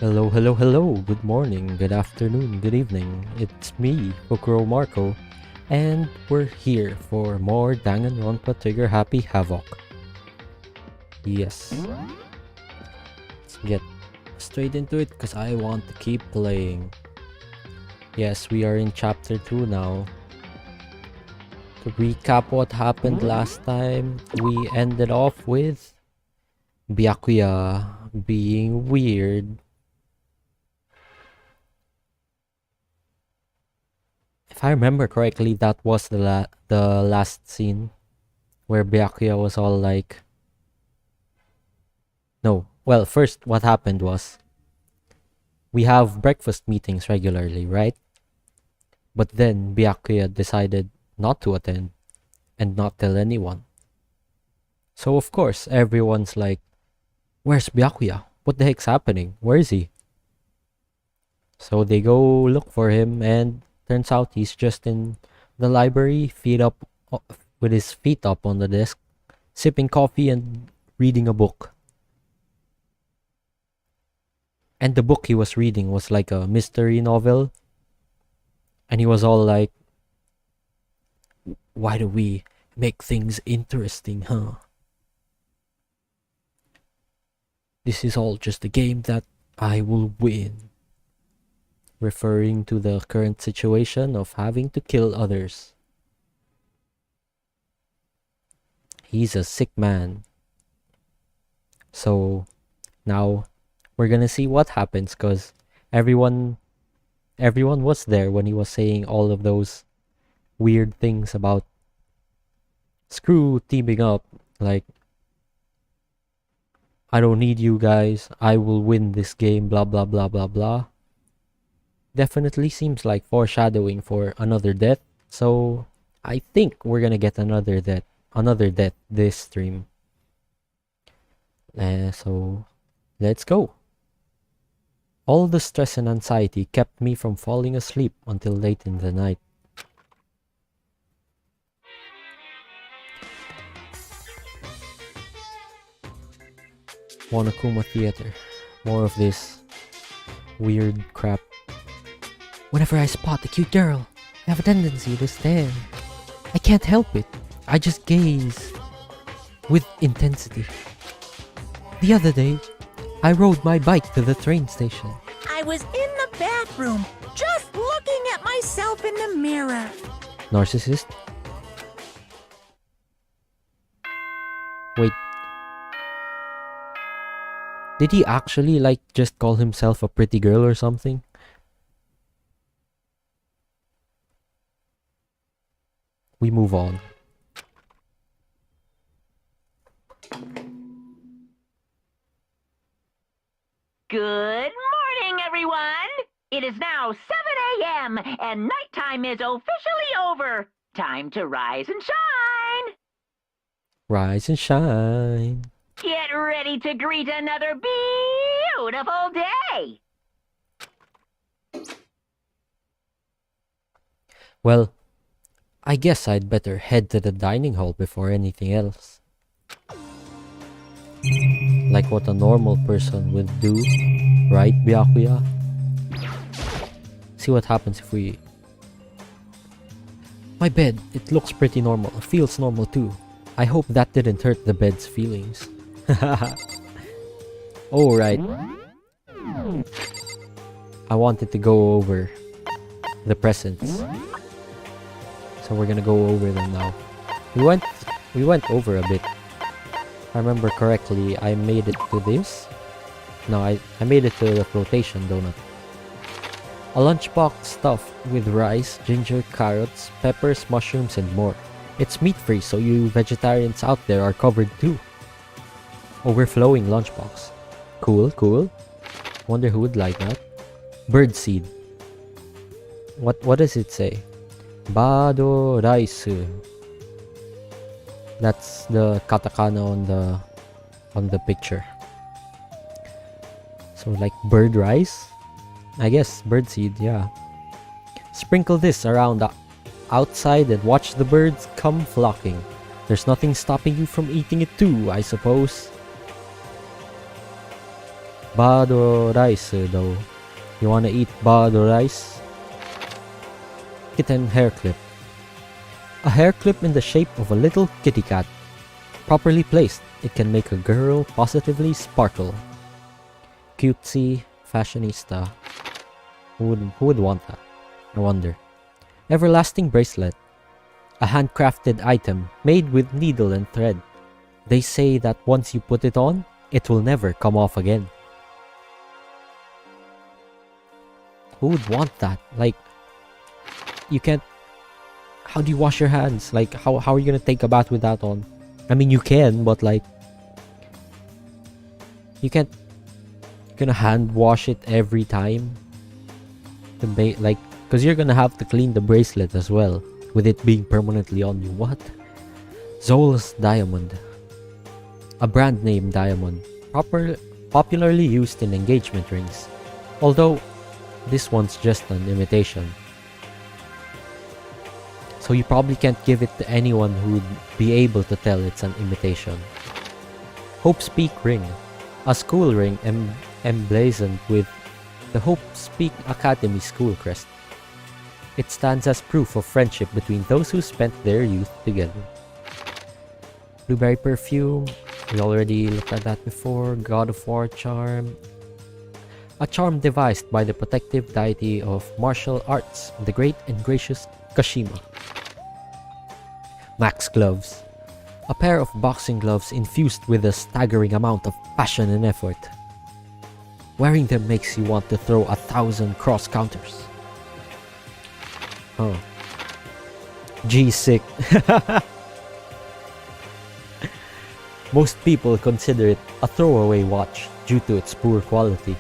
Hello, hello, hello. Good morning, good afternoon, good evening. It's me, Fukuro Marco, and we're here for more Danganronpa Trigger Happy Havoc. Yes. Let's get straight into it because I want to keep playing. Yes, we are in chapter 2 now. To recap what happened last time, we ended off with Byakuya being weird. If I remember correctly, that was the last scene where Byakuya was all like... No, well, first what happened was we have breakfast meetings regularly, right? But then Byakuya decided not to attend and not tell anyone. So of course, everyone's like, where's Byakuya? What the heck's happening? Where is he? So they go look for him and turns out he's just in the library, with his feet up on the desk, sipping coffee and reading a book. And the book he was reading was like a mystery novel. And he was all like, why do we make things interesting, huh? This is all just a game that I will win. Referring to the current situation of having to kill others. He's a sick man. So now we're gonna see what happens because everyone was there when he was saying all of those weird things about screw teaming up, like, I don't need you guys, I will win this game, blah blah blah blah blah. Definitely seems like foreshadowing for another death, so I think we're gonna get another death this stream. So let's go. All the stress and anxiety kept me from falling asleep until late in the night. Monokuma Theater. More of this weird crap. Whenever I spot a cute girl, I have a tendency to stare. I can't help it. I just gaze with intensity. The other day, I rode my bike to the train station. I was in the bathroom, just looking at myself in the mirror. Narcissist? Wait. Did he actually just call himself a pretty girl or something? We move on. Good morning, everyone! It is now 7 a.m. and nighttime is officially over. Time to rise and shine! Rise and shine. Get ready to greet another beautiful day! Well, I guess I'd better head to the dining hall before anything else. Like what a normal person would do, right, Byakuya? See what happens if we... My bed, it looks pretty normal, it feels normal too. I hope that didn't hurt the bed's feelings. Oh, right. I wanted to go over the presents. So we're gonna go over them now. We went over a bit. If I remember correctly, I made it to this. No, I made it to the flotation donut. A lunchbox stuffed with rice, ginger, carrots, peppers, mushrooms, and more. It's meat-free, so you vegetarians out there are covered too. Overflowing lunchbox. Cool, cool. Wonder who would like that. Birdseed. What does it say? Bado Raisu. That's the katakana on the picture. So like bird rice? I guess birdseed, yeah. Sprinkle this around outside and watch the birds come flocking. There's nothing stopping you from eating it too, I suppose. Bado rice though. You wanna eat bado rice? Kitten hair clip. A hair clip in the shape of a little kitty cat. Properly placed, it can make a girl positively sparkle. Cutesy, fashionista. Who would want that? I wonder. Everlasting bracelet. A handcrafted item made with needle and thread. They say that once you put it on, it will never come off again. Who would want that? Like, you can't... How do you wash your hands? Like, how are you gonna take a bath with that on? I mean, you can, but like... You can't... You're gonna hand wash it every time? Like, because you're gonna have to clean the bracelet as well, with it being permanently on you. What? Zola's Diamond. A brand name diamond. Popularly used in engagement rings. Although, this one's just an imitation. So you probably can't give it to anyone who'd be able to tell it's an imitation. Hope's Peak Ring. A school ring emblazoned with the Hope's Peak Academy school crest. It stands as proof of friendship between those who spent their youth together. Blueberry perfume. We already looked at that before. God of War charm. A charm devised by the protective deity of martial arts, the great and gracious Kashima. Max gloves. A pair of boxing gloves infused with a staggering amount of passion and effort. Wearing them makes you want to throw 1,000 cross counters. Oh. G-Sick. Most people consider it a throwaway watch due to its poor quality.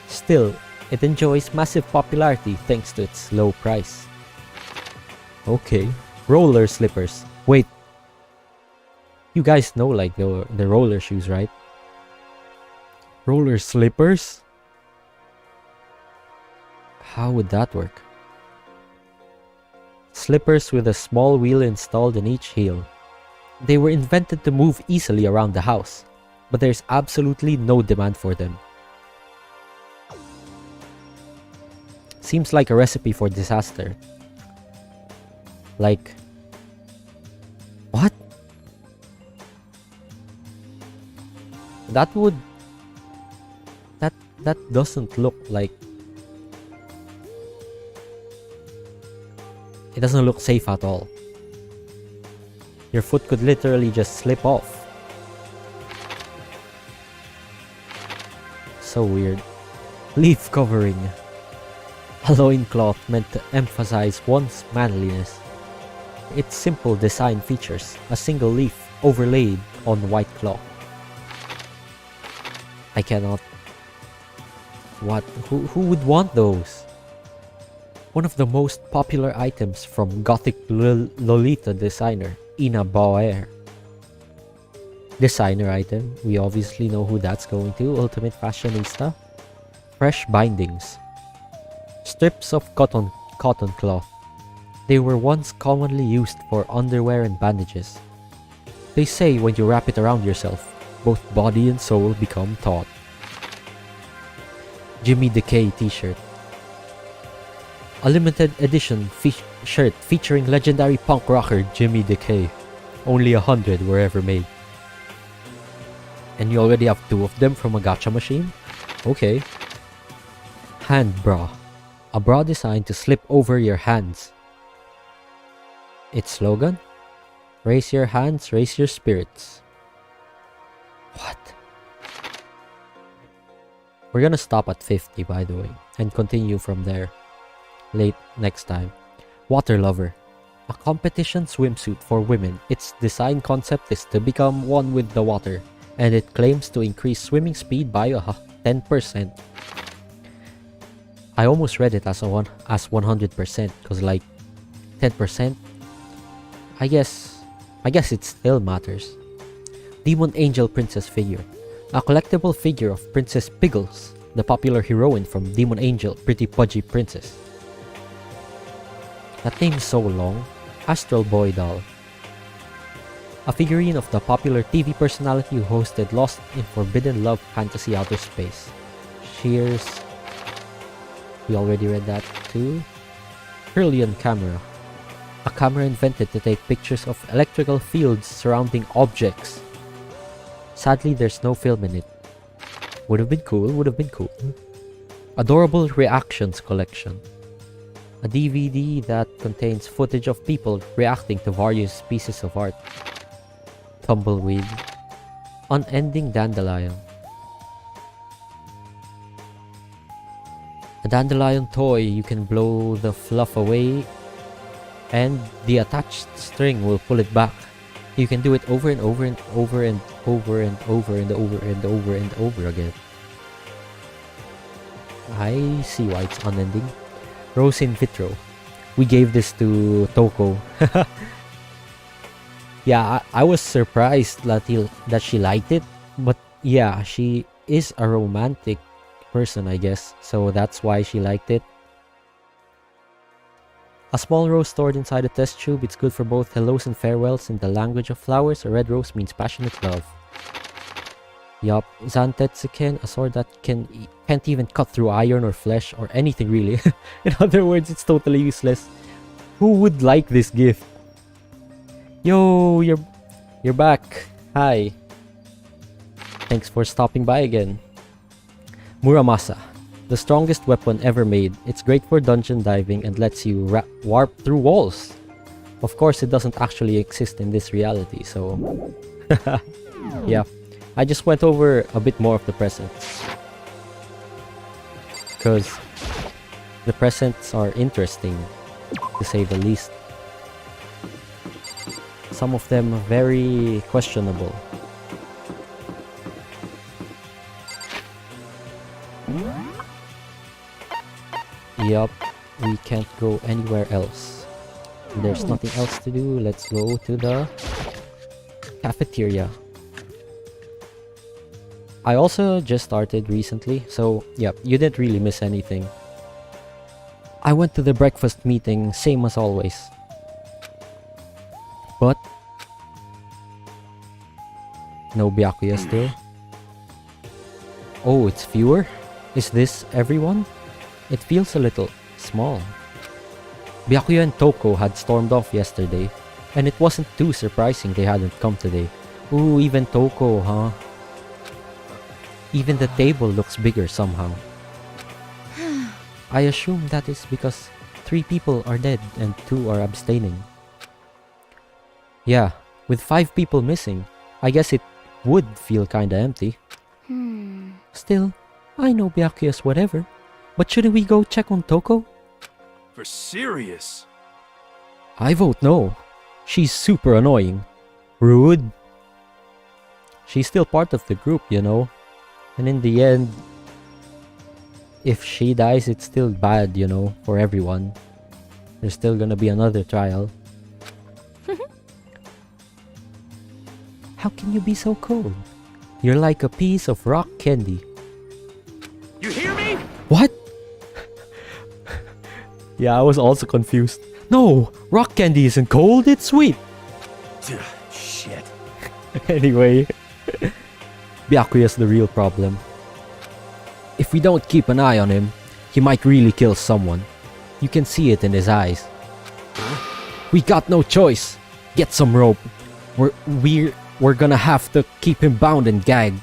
Still, it enjoys massive popularity thanks to its low price. Okay. Roller slippers. Wait. You guys know like the roller shoes, right? Roller slippers? How would that work? Slippers with a small wheel installed in each heel. They were invented to move easily around the house, but there's absolutely no demand for them. Seems like a recipe for disaster. Like... What? That would... That doesn't look like... It doesn't look safe at all. Your foot could literally just slip off. So weird. Leaf covering. A loincloth meant to emphasize one's manliness. Its simple design features a single leaf overlaid on white cloth. I cannot... What? Who would want those? One of the most popular items from Gothic Lolita designer Ina Bauer. Designer item, we obviously know who that's going to, Ultimate Fashionista. Fresh bindings. Strips of cotton cloth. They were once commonly used for underwear and bandages. They say when you wrap it around yourself, both body and soul become taut. Jimmy Decay t-shirt. A limited edition shirt featuring legendary punk rocker Jimmy Decay. Only 100 were ever made. And you already have 2 of them from a gacha machine? Okay. Hand bra. A bra designed to slip over your hands. Its slogan? Raise your hands, raise your spirits. What? We're gonna stop at 50 by the way, and continue from there. Next time. Water Lover. A competition swimsuit for women. Its design concept is to become one with the water, and it claims to increase swimming speed by 10%. I almost read it as 100%, because like 10%, I guess it still matters. Demon Angel Princess figure. A collectible figure of Princess Piggles, the popular heroine from Demon Angel Pretty Pudgy Princess. That name is so long. Astral Boy doll. A figurine of the popular TV personality who hosted Lost in Forbidden Love Fantasy Outer Space. Cheers. We already read that too. Hylian camera. A camera invented to take pictures of electrical fields surrounding objects. Sadly, there's no film in it. Would have been cool, would have been cool. Adorable Reactions Collection. A DVD that contains footage of people reacting to various pieces of art. Tumbleweed. Unending Dandelion. A dandelion toy, you can blow the fluff away and the attached string will pull it back. You can do it over and over and over and over and over and over and over and over again. I see why it's unending. Rose in vitro. We gave this to Toko. Yeah, I was surprised that she liked it, but yeah, she is a romantic person, I guess, so that's why she liked it. A small rose stored inside a test tube. It's good for both hellos and farewells. In the language of flowers, a red rose means passionate love. Yup, Zantetsuken, a sword that can't even cut through iron or flesh or anything really. In other words, it's totally useless. Who would like this gift? Yo, you're back. Hi. Thanks for stopping by again. Muramasa, the strongest weapon ever made. It's great for dungeon diving and lets you warp through walls. Of course, it doesn't actually exist in this reality, so... yeah, I just went over a bit more of the presents. Because the presents are interesting, to say the least. Some of them are very questionable. Yup, we can't go anywhere else. There's nothing else to do. Let's go to the cafeteria. I also just started recently, so yeah, you didn't really miss anything. I went to the breakfast meeting, same as always. But no Byakuya still. Oh, it's fewer? Is this everyone? It feels a little small. Byakuya and Toko had stormed off yesterday, and it wasn't too surprising they hadn't come today. Ooh, even Toko, huh? Even the table looks bigger somehow. I assume that is because 3 people are dead and 2 are abstaining. Yeah, with 5 people missing, I guess it would feel kinda empty. Still, I know Byakuya's whatever. But shouldn't we go check on Toko? For serious? I vote no. She's super annoying. Rude. She's still part of the group, you know. And in the end, if she dies, it's still bad, you know, for everyone. There's still gonna be another trial. How can you be so cold? You're like a piece of rock candy. You hear me? What? Yeah, I was also confused. No, rock candy isn't cold, it's sweet. Shit. Anyway, Byakuya's the real problem. If we don't keep an eye on him, he might really kill someone. You can see it in his eyes. We got no choice. Get some rope. We're gonna have to keep him bound and gagged.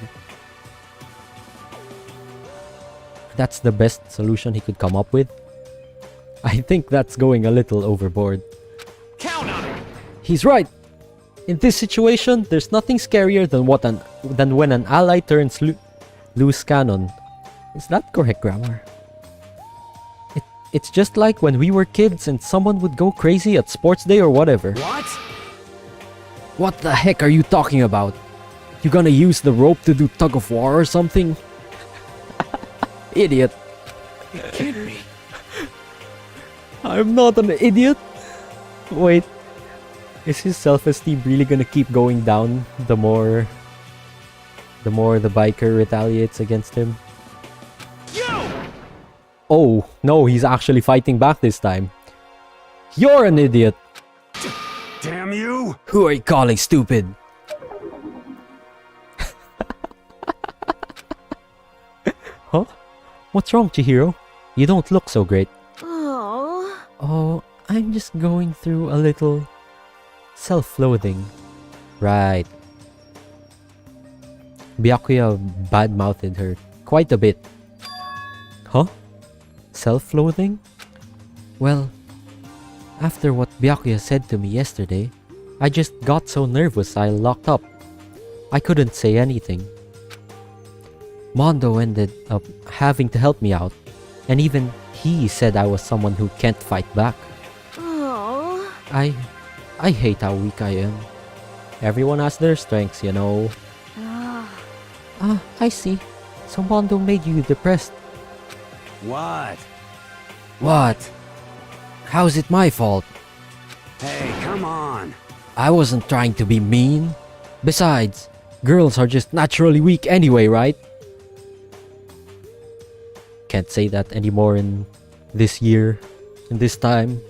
That's the best solution he could come up with. I think that's going a little overboard. Count on it. He's right. In this situation, there's nothing scarier than when an ally turns loose cannon. Is that correct grammar? It's just like when we were kids and someone would go crazy at sports day or whatever. What? What the heck are you talking about? You gonna use the rope to do tug of war or something? Idiot. You can't be. I'm not an idiot. Wait. Is his self-esteem really gonna keep going down the more the biker retaliates against him? You! Oh, no, he's actually fighting back this time. You're an idiot. Damn you! Who are you calling stupid? Huh? What's wrong, Chihiro? You don't look so great. Oh. Oh, I'm just going through a little self-loathing. Right. Byakuya bad-mouthed her quite a bit. Huh? Self-loathing? Well, after what Byakuya said to me yesterday, I just got so nervous I locked up. I couldn't say anything. Mondo ended up having to help me out, and even he said I was someone who can't fight back. Oh. I hate how weak I am. Everyone has their strengths, you know. I see. So Mondo made you depressed. What? What? How's it my fault? Hey, come on. I wasn't trying to be mean. Besides, girls are just naturally weak anyway, right? Can't say that anymore in this year, in this time.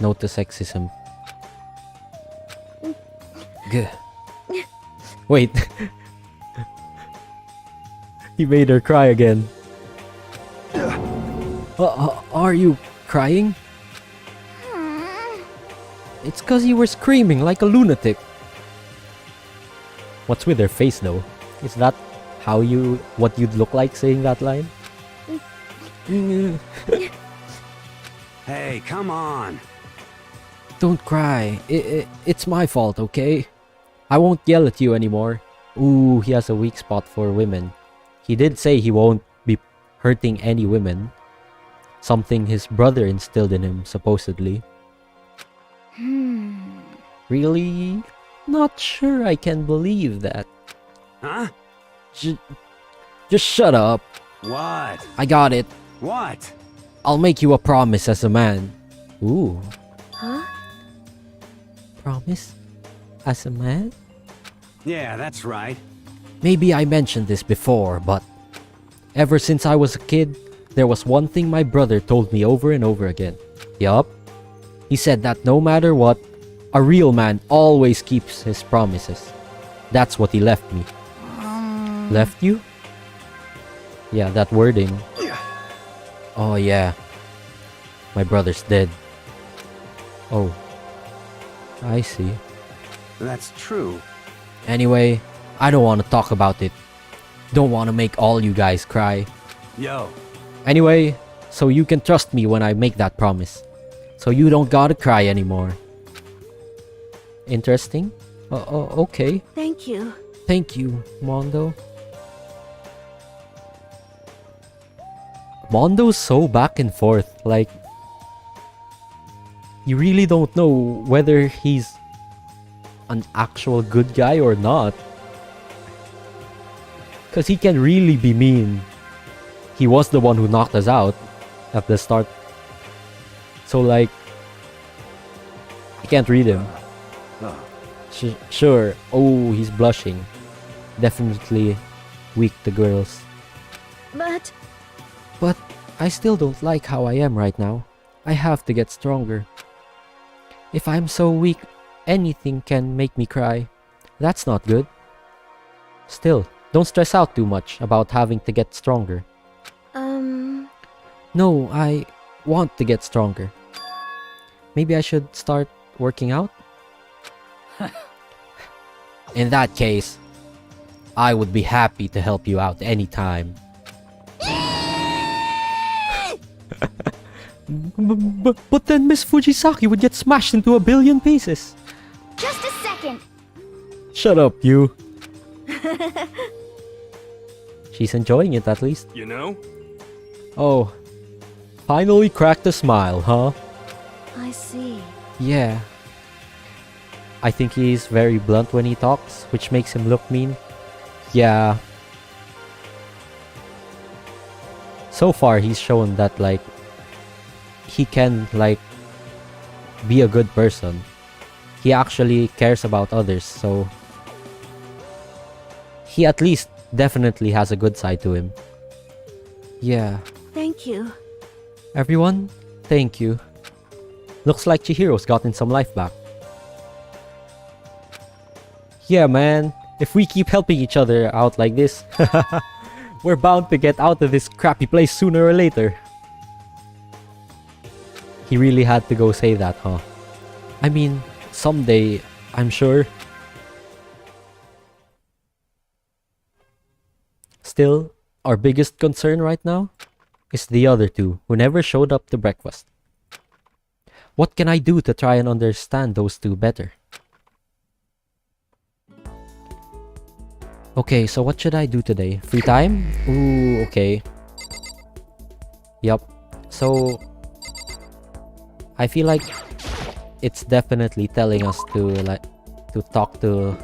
Note the sexism. Gah. Wait. He made her cry again. Are you crying? It's cause you were screaming like a lunatic. What's with her face though? Is that what you'd look like saying that line? Hey, come on. Don't cry. It's my fault, okay? I won't yell at you anymore. Ooh, he has a weak spot for women. He did say he won't be hurting any women. Something his brother instilled in him, supposedly. Really? Not sure I can believe that. Huh? Just shut up. What? I got it. What? I'll make you a promise as a man. Ooh. Huh? Promise? As a man? Yeah, that's right. Maybe I mentioned this before, but ever since I was a kid, there was one thing my brother told me over and over again. Yup. He said that no matter what, a real man always keeps his promises. That's what he left me. Left you? Yeah, that wording. Oh yeah. My brother's dead. Oh. I see. That's true. Anyway, I don't want to talk about it. Don't want to make all you guys cry. Yo. Anyway, so you can trust me when I make that promise. So you don't gotta cry anymore. Interesting? Okay. Thank you. Thank you, Mondo. Mondo's so back and forth, like... You really don't know whether he's an actual good guy or not. Because he can really be mean. He was the one who knocked us out at the start. So like... I can't read him. Sure. Oh, he's blushing. Definitely weak to girls. But I still don't like how I am right now. I have to get stronger. If I'm so weak, anything can make me cry. That's not good. Still, don't stress out too much about having to get stronger. No, I want to get stronger. Maybe I should start working out? In that case, I would be happy to help you out anytime. But then Miss Fujisaki would get smashed into a billion pieces. Just a second. Shut up, you. She's enjoying it at least. You know? Oh. Finally cracked a smile, huh? I see. Yeah. I think he's very blunt when he talks, which makes him look mean. Yeah. So far, he's shown that, like, he can, like, be a good person. He actually cares about others, so... He at least definitely has a good side to him. Yeah. Thank you. Everyone, thank you. Looks like Chihiro's gotten some life back. Yeah, man. If we keep helping each other out like this, we're bound to get out of this crappy place sooner or later. He really had to go say that, huh? I mean, someday, I'm sure. Still, our biggest concern right now is the other two who never showed up to breakfast. What can I do to try and understand those two better? Okay, so what should I do today? Free time? Ooh, okay. Yup. So, I feel like it's definitely telling us to talk to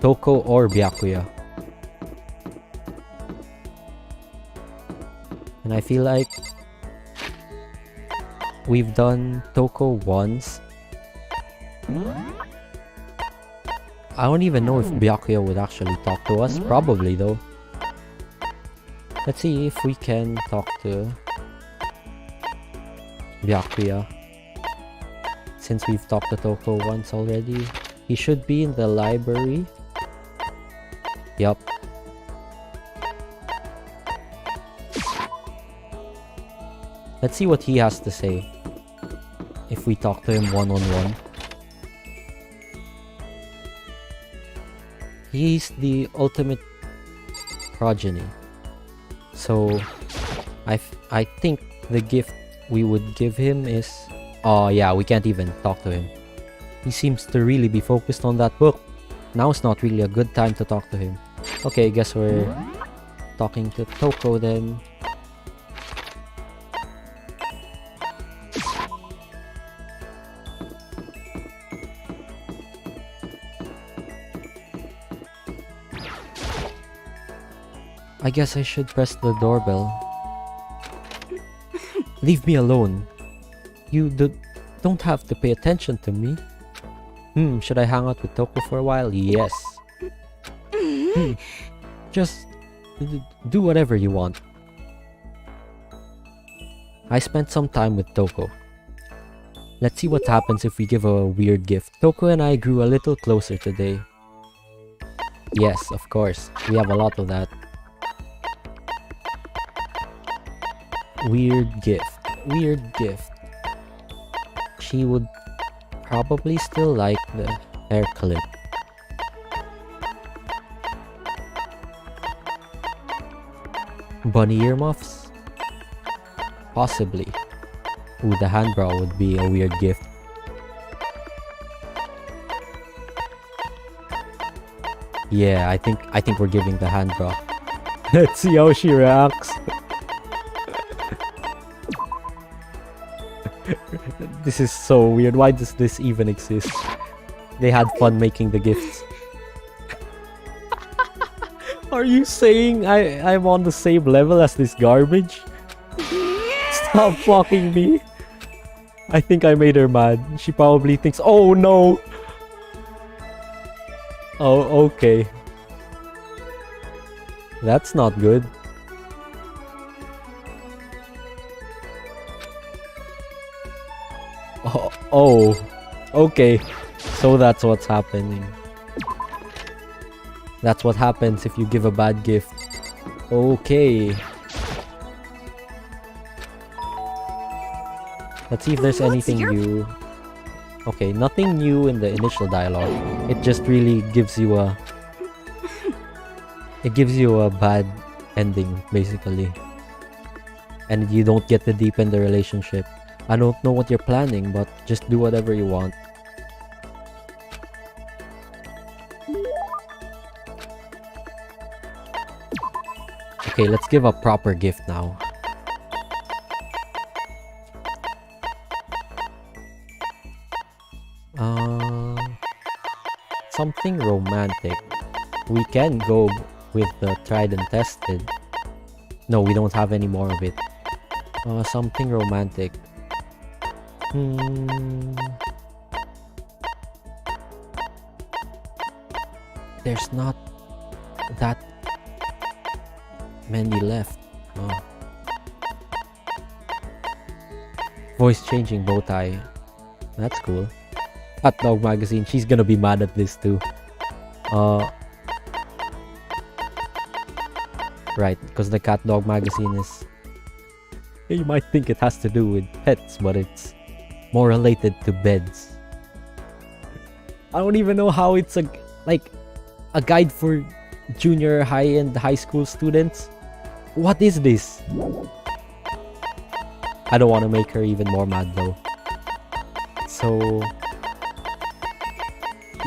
Toko or Byakuya. And I feel like we've done Toko once. I don't even know if Byakuya would actually talk to us. Probably though. Let's see if we can talk to Byakuya. Since we've talked to Toko once already. He should be in the library. Yup. Let's see what he has to say if we talk to him one-on-one. He's the ultimate progeny. So, I think the gift we would give him is... Oh yeah, we can't even talk to him. He seems to really be focused on that book. Now's not really a good time to talk to him. Okay, guess we're talking to Toko then. I guess I should press the doorbell. Leave me alone. You don't have to pay attention to me. Should I hang out with Toko for a while? Yes. Just do whatever you want. I spent some time with Toko. Let's see what happens if we give a weird gift. Toko and I grew a little closer today. Yes, of course. We have a lot of that. Weird gift. Weird gift. She would probably still like the hair clip. Bunny earmuffs? Possibly. Ooh, the handbra would be a weird gift. Yeah, I think we're giving the handbra. Let's see how she reacts. This is so weird. Why does this even exist? They had fun making the gifts. Are you saying I'm on the same level as this garbage? Stop fucking me. I think I made her mad. She probably thinks, oh no. Oh, okay. That's not good. Oh, okay. So that's what's happening. That's what happens if you give a bad gift. Okay. Let's see if there's anything new. Okay, nothing new in the initial dialogue. It just really gives you a... It gives you a bad ending, basically. And you don't get to deepen the relationship. I don't know what you're planning, but just do whatever you want. Okay, let's give a proper gift now. Something romantic. We can go with the tried and tested. No, we don't have any more of it. Something romantic. There's not that many left. Voice changing bow tie. That's cool. Hot Dog Magazine. She's gonna be mad at this too. Right, because the Cat Dog Magazine is... You might think it has to do with pets, but it's more related to beds. I don't even know how it's a guide for junior high and high school students. What is this? I don't want to make her even more mad though. So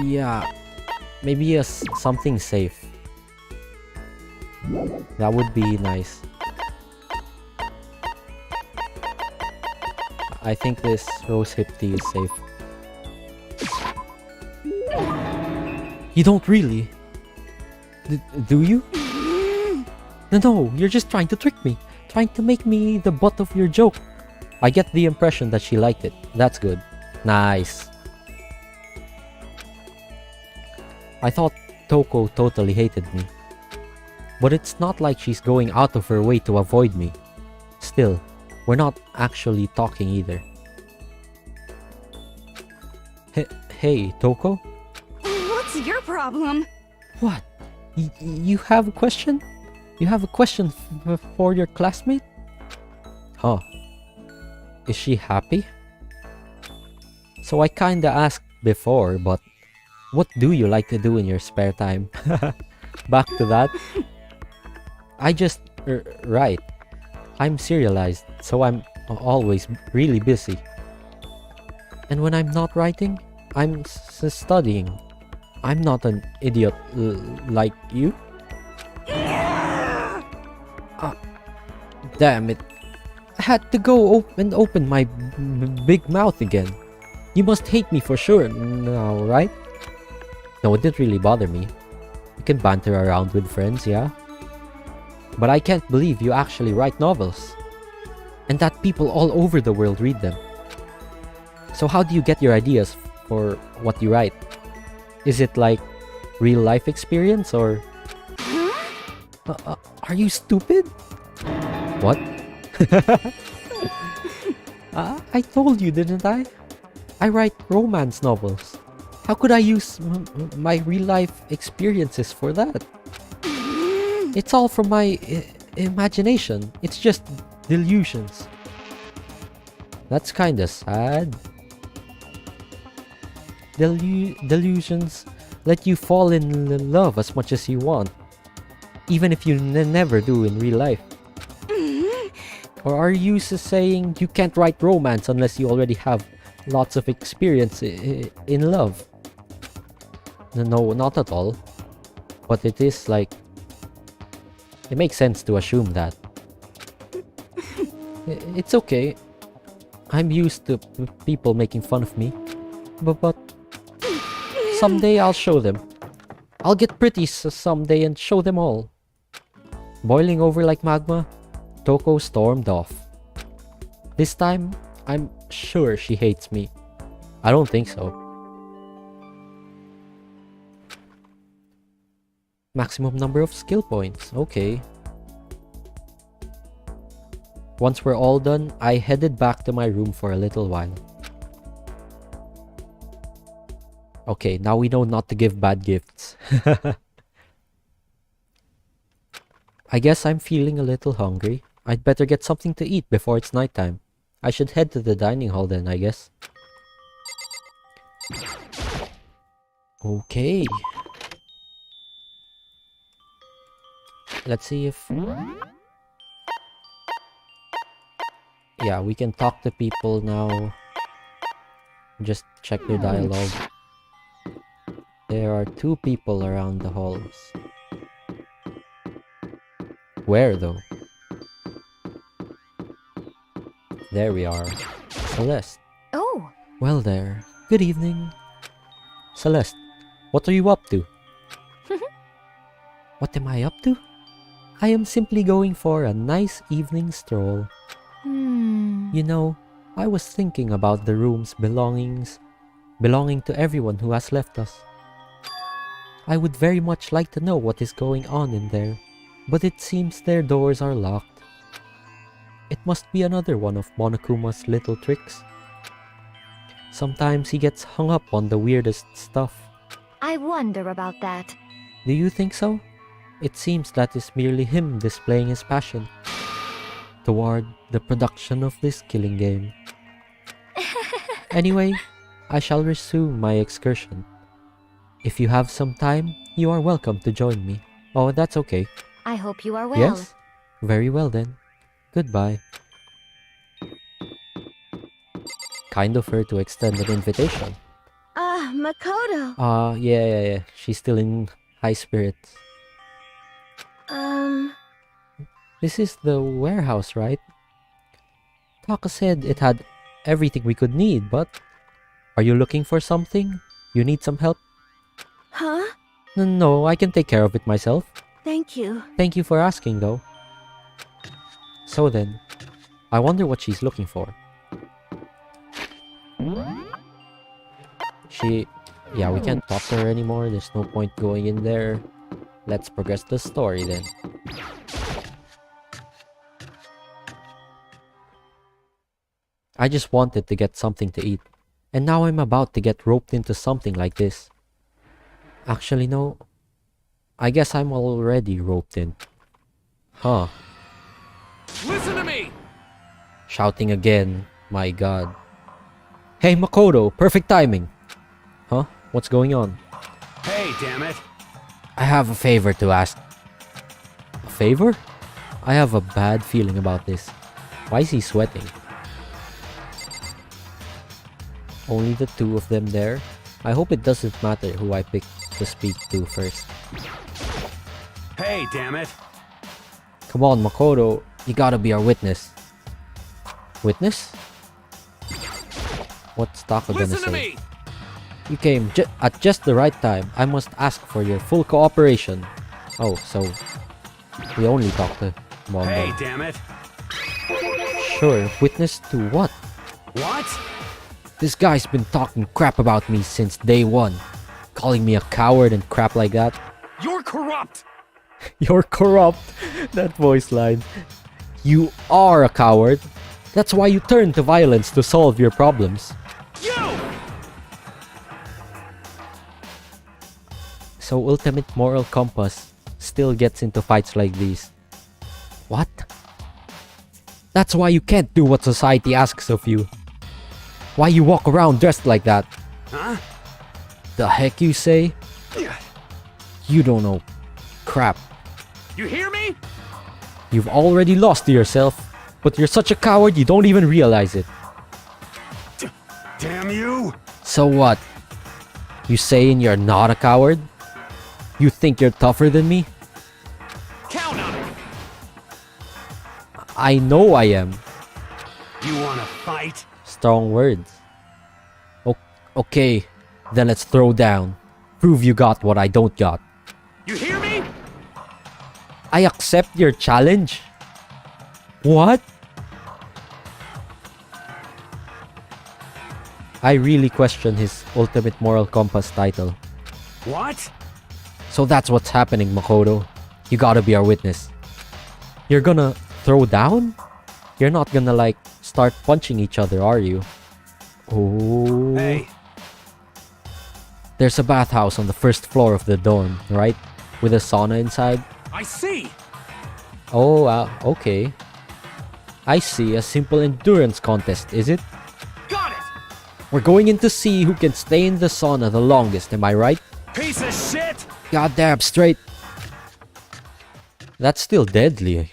yeah, maybe something safe. That would be nice. I think this rose hip tea is safe. You don't really? Do you? No, you're just trying to trick me. Trying to make me the butt of your joke. I get the impression that she liked it. That's good. Nice. I thought Toko totally hated me. But it's not like she's going out of her way to avoid me. Still, we're not actually talking either. Hey, Toko? What's your problem? What? You have a question? You have a question for your classmate? Huh. Is she happy? So I kinda asked before, but what do you like to do in your spare time? Back to that. I just... right. I'm serialized, so I'm always really busy. And when I'm not writing, I'm studying. I'm not an idiot like you. Damn it. I had to go open my big mouth again. You must hate me for sure now, right? No, it didn't really bother me. You can banter around with friends, yeah? But I can't believe you actually write novels. And that people all over the world read them. So how do you get your ideas for what you write? Is it like real life experience or... are you stupid? What? I told you, didn't I? I write romance novels. How could I use my real life experiences for that? It's all from my imagination. It's just delusions. That's kinda sad. Delusions let you fall in love as much as you want, even if you never do in real life. Or are you saying you can't write romance unless you already have lots of experience in love? No, not at all. But it is like... It makes sense to assume that. It's okay. I'm used to people making fun of me. But someday I'll show them. I'll get pretty someday and show them all. Boiling over like magma, Toko stormed off. This time, I'm sure she hates me. I don't think so. Maximum number of skill points. Okay. Once we're all done, I headed back to my room for a little while. Okay, now we know not to give bad gifts. I guess I'm feeling a little hungry. I'd better get something to eat before it's nighttime. I should head to the dining hall then, I guess. Okay. Let's see if... Yeah, we can talk to people now. Just check their dialogue. There are 2 people around the halls. Where though? There we are. Celeste. Oh, Well there. Good evening. Celeste, what are you up to? What am I up to? I am simply going for a nice evening stroll. You know, I was thinking about the room's belonging to everyone who has left us. I would very much like to know what is going on in there, but it seems their doors are locked. It must be another one of Monokuma's little tricks. Sometimes he gets hung up on the weirdest stuff. I wonder about that. Do you think so? It seems that is merely him displaying his passion toward the production of this killing game. Anyway, I shall resume my excursion. If you have some time, you are welcome to join me. Oh, that's okay. I hope you are well. Yes? Very well then. Goodbye. Kind of her to extend an invitation. Makoto. Yeah. She's still in high spirits. This is the warehouse, right? Taka said it had everything we could need, but... Are you looking for something? You need some help? Huh? No, I can take care of it myself. Thank you. Thank you for asking, though. So then, I wonder what she's looking for. Yeah, we can't talk to her anymore. There's no point going in there. Let's progress the story then. I just wanted to get something to eat. And now I'm about to get roped into something like this. Actually, no. I guess I'm already roped in. Huh. Listen to me! Shouting again. My god. Hey, Makoto! Perfect timing! Huh? What's going on? Hey, damn it! I have a favor to ask. A favor? I have a bad feeling about this. Why is he sweating? Only the two of them there. I hope it doesn't matter who I pick to speak to first. Hey, damn it! Come on, Makoto. You gotta be our witness. Witness? What's Taka gonna Listen to say? me! You came at just the right time. I must ask for your full cooperation. Oh, so... we only talk to Mondo. Hey, damn it! Sure, witness to what? What? This guy's been talking crap about me since day one. Calling me a coward and crap like that. You're corrupt! You're corrupt. That voice line. You are a coward. That's why you turn to violence to solve your problems. You! So ultimate moral compass still gets into fights like these. What? That's why you can't do what society asks of you. Why you walk around dressed like that? Huh? The heck you say? You don't know. Crap. You hear me? You've already lost to yourself, but you're such a coward you don't even realize it. Damn you! So what? You saying you're not a coward? You think you're tougher than me? Count on it! I know I am. You wanna fight? Strong words. Okay, then let's throw down. Prove you got what I don't got. You hear me? I accept your challenge. What? I really question his ultimate moral compass title. What? So that's what's happening, Makoto. You gotta be our witness. You're gonna throw down? You're not gonna like start punching each other, are you? Oh. Hey, There's a bathhouse on the first floor of the dorm, right? With a sauna inside. I see! Oh, okay. I see, a simple endurance contest, is it? Got it! We're going in to see who can stay in the sauna the longest, am I right? Piece of shit! Goddamn straight. That's still deadly.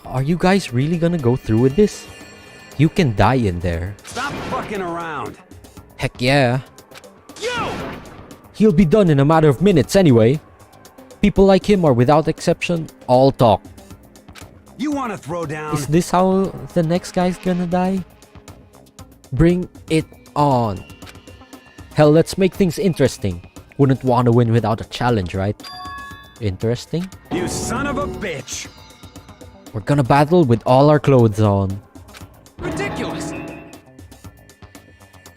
Are you guys really gonna go through with this? You can die in there. Stop fucking around! Heck yeah. You! He'll be done in a matter of minutes anyway. People like him are without exception all talk. You wanna throw down? Is this how the next guy's gonna die? Bring it on. Hell, let's make things interesting. Wouldn't want to win without a challenge, right? Interesting. You son of a bitch! We're gonna battle with all our clothes on. Ridiculous!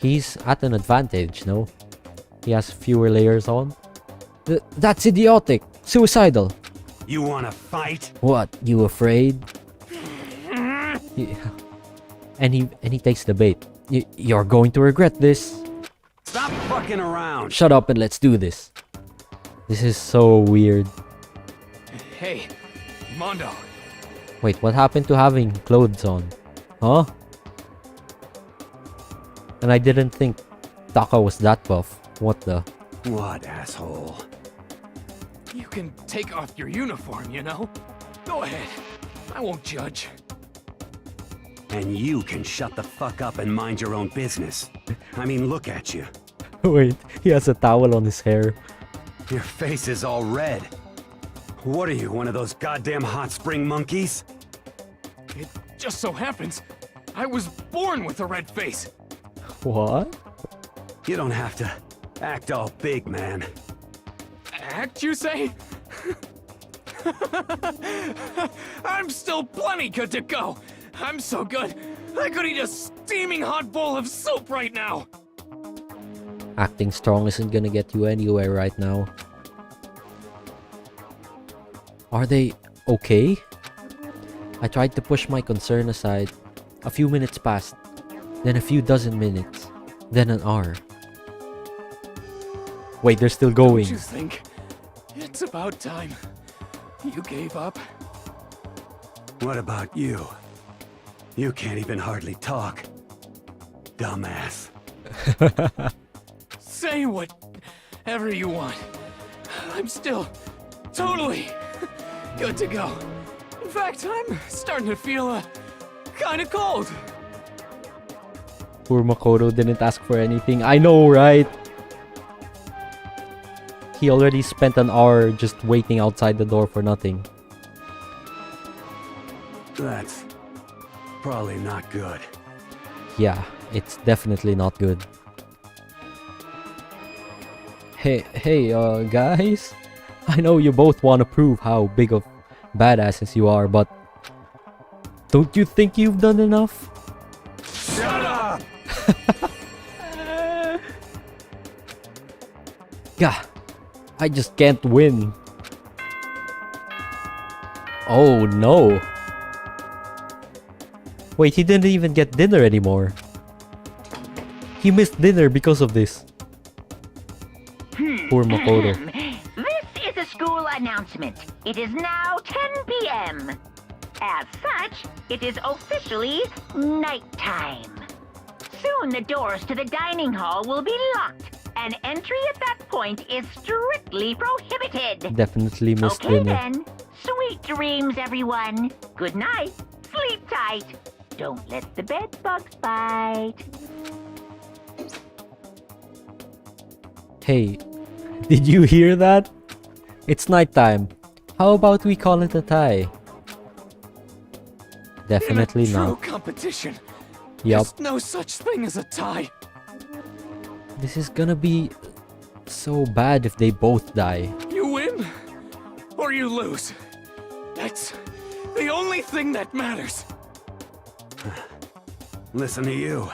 He's at an advantage, no? He has fewer layers on. That's idiotic. Suicidal. You wanna fight? What, you afraid? He- and he takes the bait. You're going to regret this. Stop fucking around. Shut up and let's do this. This is so weird. Hey, Mondo. Wait, what happened to having clothes on? Huh? And I didn't think Taka was that buff. What the? What, asshole? You can take off your uniform, you know? Go ahead. I won't judge. And you can shut the fuck up and mind your own business. I mean, look at you. Wait, he has a towel on his hair. Your face is all red. What are you, one of those goddamn hot spring monkeys? It just so happens I was born with a red face. What? You don't have to act all big, man. Act, you say? I'm still plenty good to go. I'm so good, I could eat a steaming hot bowl of soup right now. Acting strong isn't gonna get you anywhere right now. Are they okay? I tried to push my concern aside. A few minutes passed, then a few dozen minutes, then an hour. Wait, they're still going. Don't you think it's about time you gave up? What about you? You can't even hardly talk. Dumbass. Say whatever you want. I'm still totally good to go. In fact, I'm starting to feel kind of cold. Poor Makoto didn't ask for anything. I know, right? He already spent an hour just waiting outside the door for nothing. That's probably not good. Yeah, it's definitely not good. Hey, guys? I know you both want to prove how big of badasses you are, but don't you think you've done enough? Shut up! Gah, I just can't win. Oh no. Wait, he didn't even get dinner anymore. He missed dinner because of this. Poor Makoto. This is a school announcement. It is now 10 p.m. As such, it is officially nighttime. Soon the doors to the dining hall will be locked, and entry at that point is strictly prohibited. Definitely missed Okay dinner. then. Sweet dreams, everyone. Good night. Sleep tight. Don't let the bed bugs bite. Hey, did you hear that? It's nighttime. How about we call it a tie? Definitely In a true not. competition. Yup. There's no such thing as a tie. This is gonna be so bad if they both die. You win or you lose. That's the only thing that matters. Listen to you,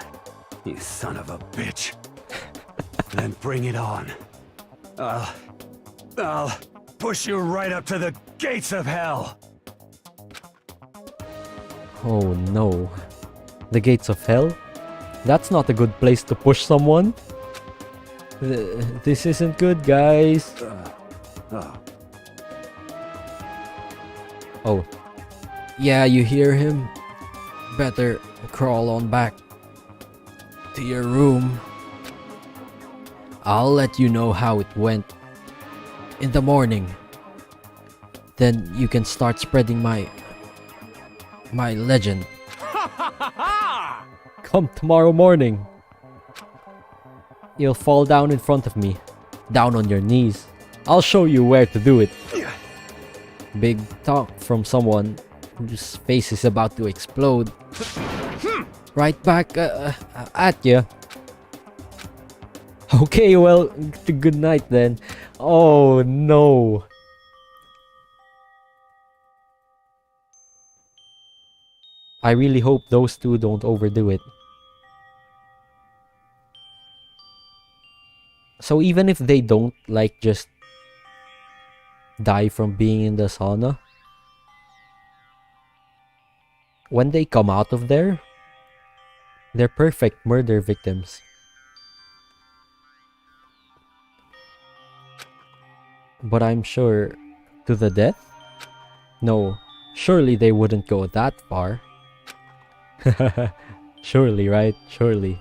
you son of a bitch. Then bring it on. I'll push you right up to the gates of hell. Oh no. The gates of hell? That's not a good place to push someone. This isn't good, guys. Oh. Yeah, you hear him? Better crawl on back to your room. I'll let you know how it went in the morning. Then you can start spreading my legend. Come tomorrow morning. You'll fall down in front of me. Down on your knees. I'll show you where to do it. Big talk from someone whose face is about to explode. Right back at ya. Okay, well, good night then. Oh no. I really hope those two don't overdo it. So even if they don't, like, just die from being in the sauna, when they come out of there, they're perfect murder victims. But I'm sure to the death? No, surely they wouldn't go that far. Surely, right? Surely.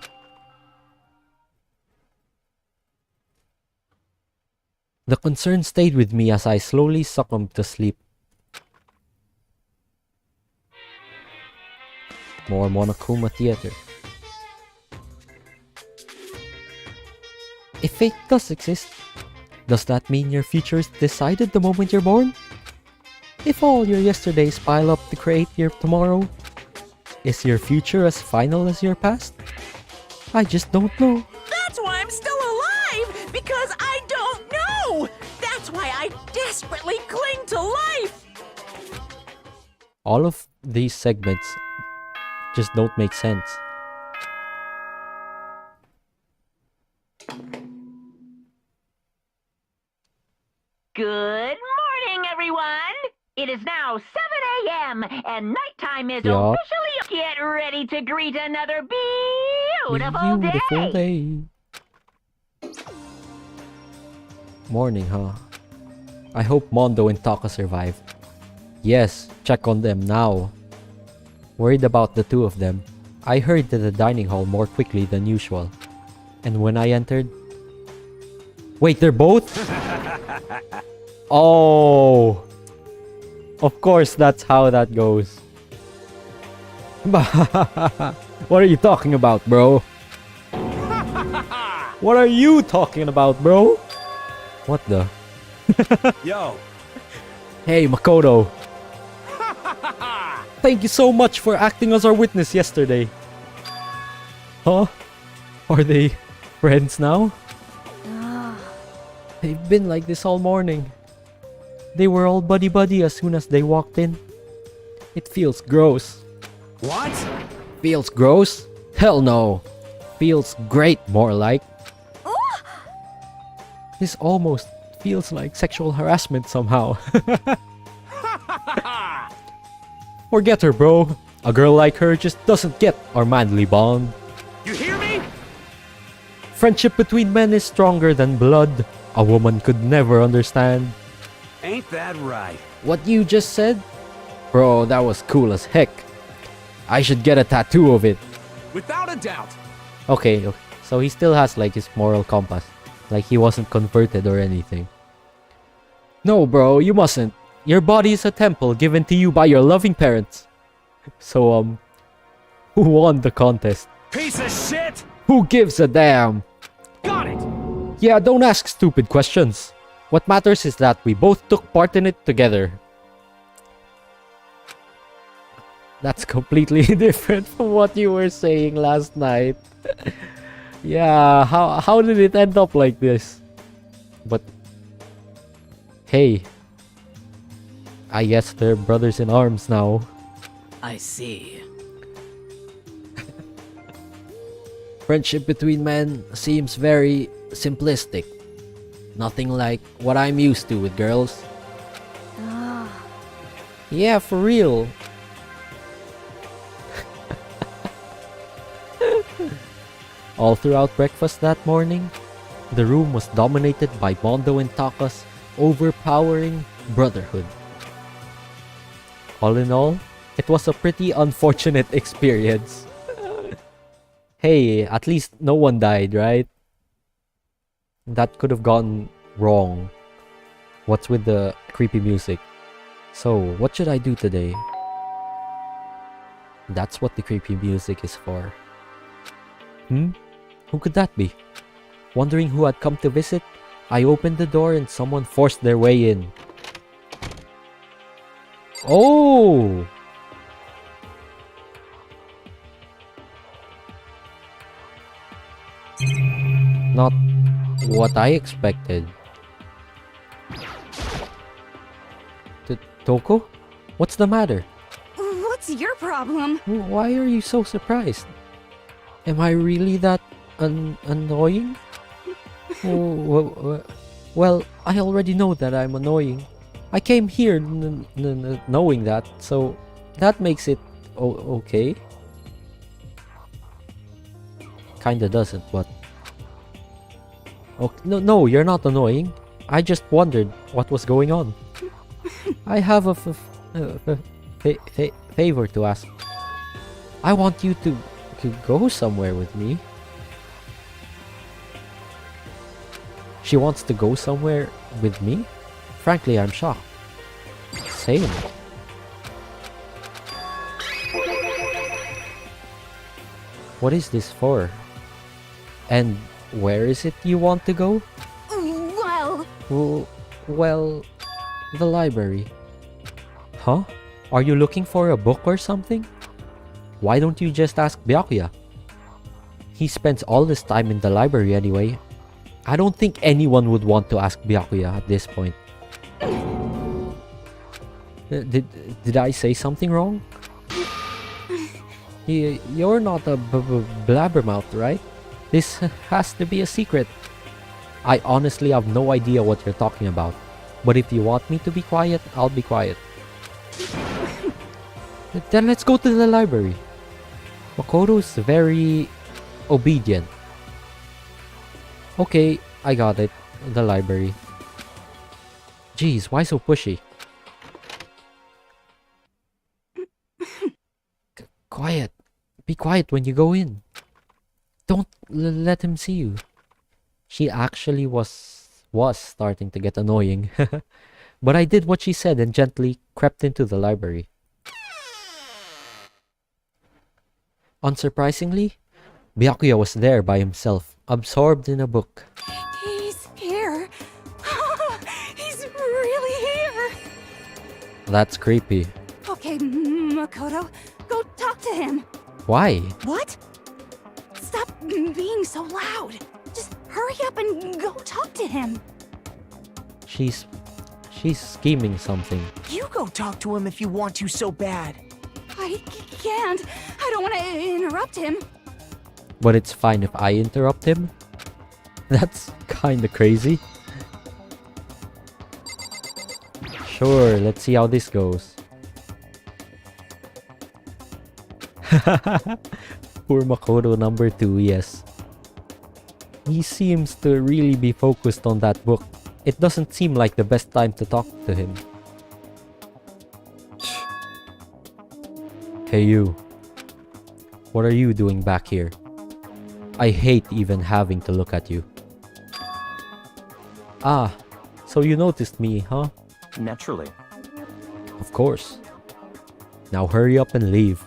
The concern stayed with me as I slowly succumbed to sleep. More Monokuma Theater. If fate does exist, does that mean your future is decided the moment you're born? If all your yesterdays pile up to create your tomorrow, is your future as final as your past? I just don't know. That's why I'm still alive, because I don't know. That's why I desperately cling to life. All of these segments just don't make sense. Good morning, everyone! It is now 7 a.m. and nighttime is Yup. officially... Get ready to greet another beautiful Beautiful day! day. Morning, huh? I hope Mondo and Taka survive. Yes, check on them now. Worried about the two of them, I hurried to the dining hall more quickly than usual. And when I entered... Wait, they're both? Oh! Of course, that's how that goes. What are you talking about, bro? What are you talking about, bro? What the? Yo, Hey, Makoto. Thank you so much for acting as our witness yesterday. Huh? Are they friends now? They've been like this all morning. They were all buddy-buddy as soon as they walked in. It feels gross. what? Feels gross? Hell no. Feels great, more like. This almost feels like sexual harassment somehow. Forget her, bro. A girl like her just doesn't get our manly bond. You hear me? Friendship between men is stronger than blood. A woman could never understand. Ain't that right? What you just said? Bro, that was cool as heck. I should get a tattoo of it. Without a doubt. Okay, so he still has like his moral compass. Like he wasn't converted or anything. No, bro, you mustn't. Your body is a temple given to you by your loving parents. So, who won the contest? Piece of shit! Who gives a damn? Got it! Yeah, don't ask stupid questions. What matters is that we both took part in it together. That's completely different from what you were saying last night. Yeah, how did it end up like this? But hey, I guess they're brothers in arms now. I see. Friendship between men seems very simplistic. Nothing like what I'm used to with girls. Yeah, for real. All throughout breakfast that morning, the room was dominated by Mondo and Taka's overpowering brotherhood. All in all, it was a pretty unfortunate experience. Hey, at least no one died, right? That could have gone wrong. What's with the creepy music? So, what should I do today? That's what the creepy music is for. Who could that be? Wondering who had come to visit, I opened the door and someone forced their way in. Oh! Not what I expected. Toko? What's the matter? What's your problem? Why are you so surprised? Am I really that annoying? Well, I already know that I'm annoying. I came here knowing that, so that makes it okay. Kinda doesn't, but... Oh, no, you're not annoying. I just wondered what was going on. I have a favor to ask. I want you to go somewhere with me. She wants to go somewhere with me? Frankly, I'm shocked. Same. What is this for? And where is it you want to go? Well, the library. Huh? Are you looking for a book or something? Why don't you just ask Byakuya? He spends all this time in the library anyway. I don't think anyone would want to ask Byakuya at this point. Did I say something wrong? You're not a blabbermouth, right? This has to be a secret. I honestly have no idea what you're talking about. But if you want me to be quiet, I'll be quiet. Then let's go to the library. Makoto's very obedient. Okay, I got it. The library. Jeez, why so pushy? Quiet. Be quiet when you go in. Don't let him see you. She actually was starting to get annoying. But I did what she said and gently crept into the library. Unsurprisingly, Byakuya was there by himself, absorbed in a book. He's here. He's really here. That's creepy. Okay, Makoto, go talk to him. Why? What? Stop being so loud. Just hurry up and go talk to him. She's scheming something. You go talk to him if you want to so bad. I can't. I don't want to interrupt him. But it's fine if I interrupt him? That's kinda crazy. Sure, let's see how this goes. Poor Makoto number 2, yes. He seems to really be focused on that book. It doesn't seem like the best time to talk to him. Hey you. What are you doing back here? I hate even having to look at you. Ah, so you noticed me, huh? Naturally. Of course. Now hurry up and leave.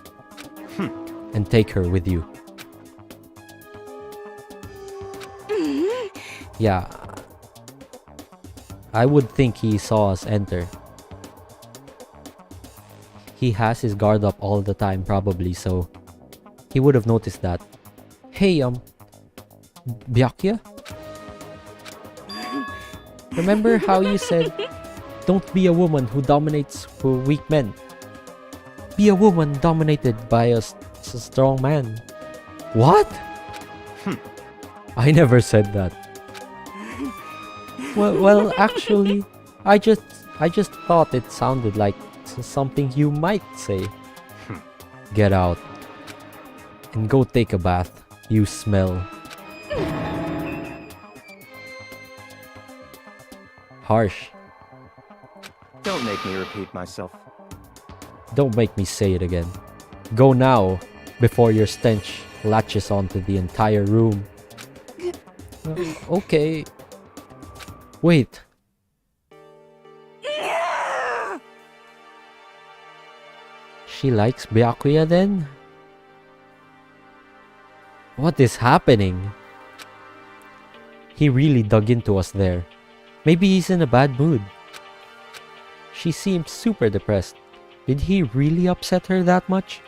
And take her with you. Yeah. I would think he saw us enter. He has his guard up all the time probably, so he would have noticed that. Hey, Byakuya? Remember how you said, don't be a woman who dominates weak men. Be a woman dominated by a strong man. What? I never said that. Well, actually, I just thought it sounded like something you might say. Get out. And go take a bath. You smell. Harsh. Don't make me repeat myself. Don't make me say it again. Go now, before your stench latches onto the entire room. Okay. Wait. She likes Byakuya then? What is happening? He really dug into us there. Maybe he's in a bad mood. She seemed super depressed. Did he really upset her that much?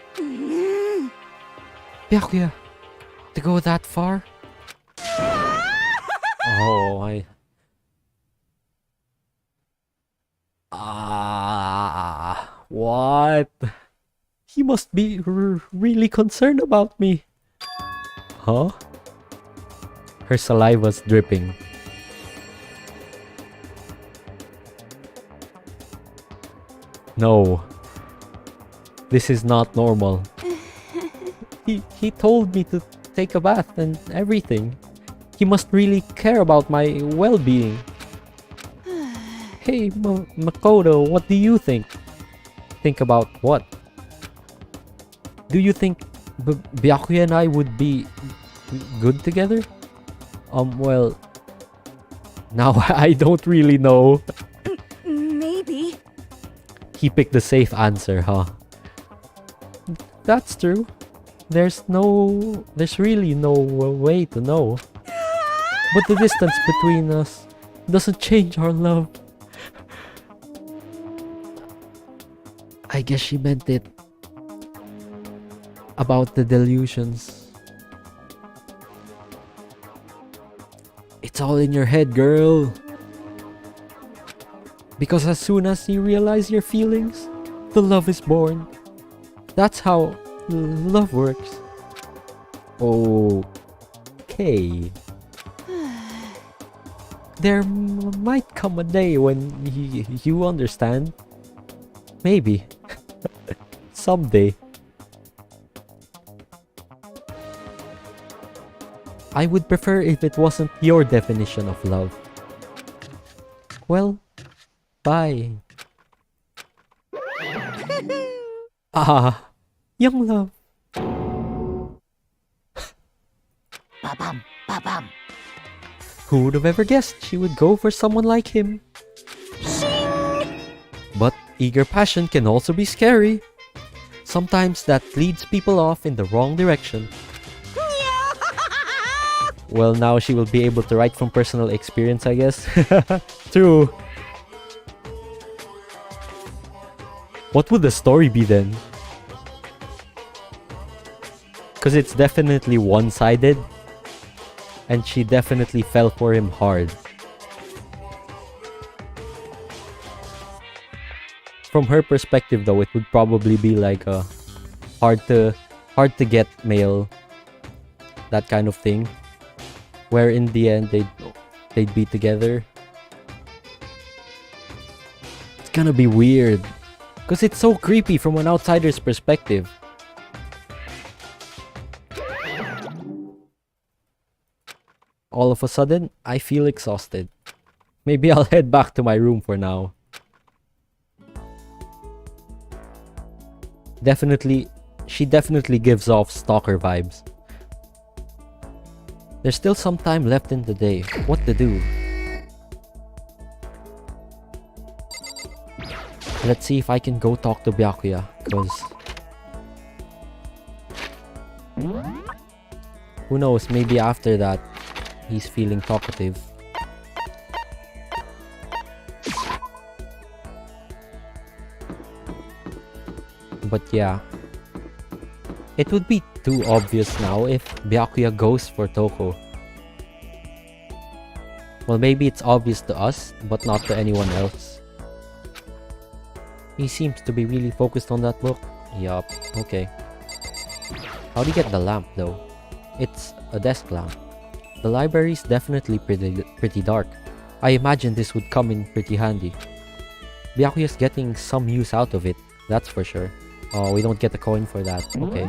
Byakuya, to go that far? Oh, what? He must be really concerned about me. Huh? Her saliva's dripping. No. This is not normal. He told me to take a bath and everything. He must really care about my well-being. Hey, Makoto, what do you think? Think about what? Do you think Byakuya and I would be good together? Well... Now I don't really know. Maybe. He picked the safe answer, huh? That's true. There's really no way to know. But the distance between us doesn't change our love. I guess she meant it about the delusions. It's all in your head, girl. Because as soon as you realize your feelings, the love is born. That's how love works. Okay. There might come a day when you understand. Maybe. Someday. I would prefer if it wasn't your definition of love. Well, bye. Young love. Ba-bum, ba-bum. Who would have ever guessed she would go for someone like him? But eager passion can also be scary. Sometimes that leads people off in the wrong direction. Well, now she will be able to write from personal experience, I guess. True. What would the story be then? Because it's definitely one-sided. And she definitely fell for him hard. From her perspective though, it would probably be like a hard to get male, that kind of thing. Where in the end they'd be together. It's gonna be weird. Because it's so creepy from an outsider's perspective. All of a sudden, I feel exhausted. Maybe I'll head back to my room for now. She definitely gives off stalker vibes. There's still some time left in the day. What to do? Let's see if I can go talk to Byakuya, cause... Who knows, maybe after that, he's feeling talkative. But yeah. It would be too obvious now if Byakuya goes for Toko. Well, maybe it's obvious to us, but not to anyone else. He seems to be really focused on that book. Yup, okay. How do you get the lamp though? It's a desk lamp. The library's definitely pretty dark. I imagine this would come in pretty handy. Byakuya's getting some use out of it, that's for sure. Oh, we don't get a coin for that. Okay.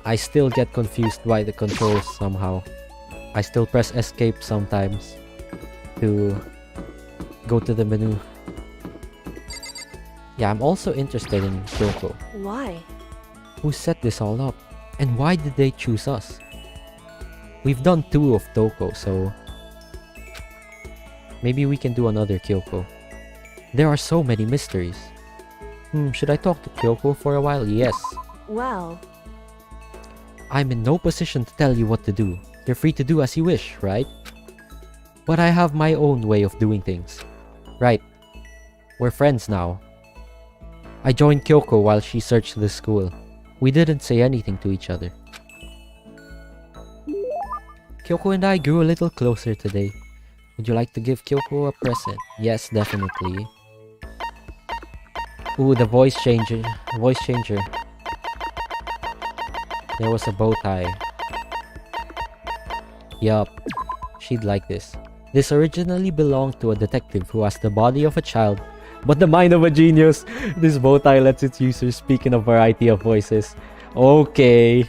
I still get confused by the controls somehow. I still press escape sometimes to go to the menu. Yeah, I'm also interested in Kyoko. Why? Who set this all up? And why did they choose us? We've done 2 of Toko, so... maybe we can do another Kyoko. There are so many mysteries. Should I talk to Kyoko for a while? Yes. Well... I'm in no position to tell you what to do. You're free to do as you wish, right? But I have my own way of doing things. Right. We're friends now. I joined Kyoko while she searched the school. We didn't say anything to each other. Kyoko and I grew a little closer today. Would you like to give Kyoko a present? Yes, definitely. Ooh, the voice changer. There was a bow tie. Yup, she'd like this. This originally belonged to a detective who has the body of a child but the mind of a genius. This bow tie lets its users speak in a variety of voices. Okay.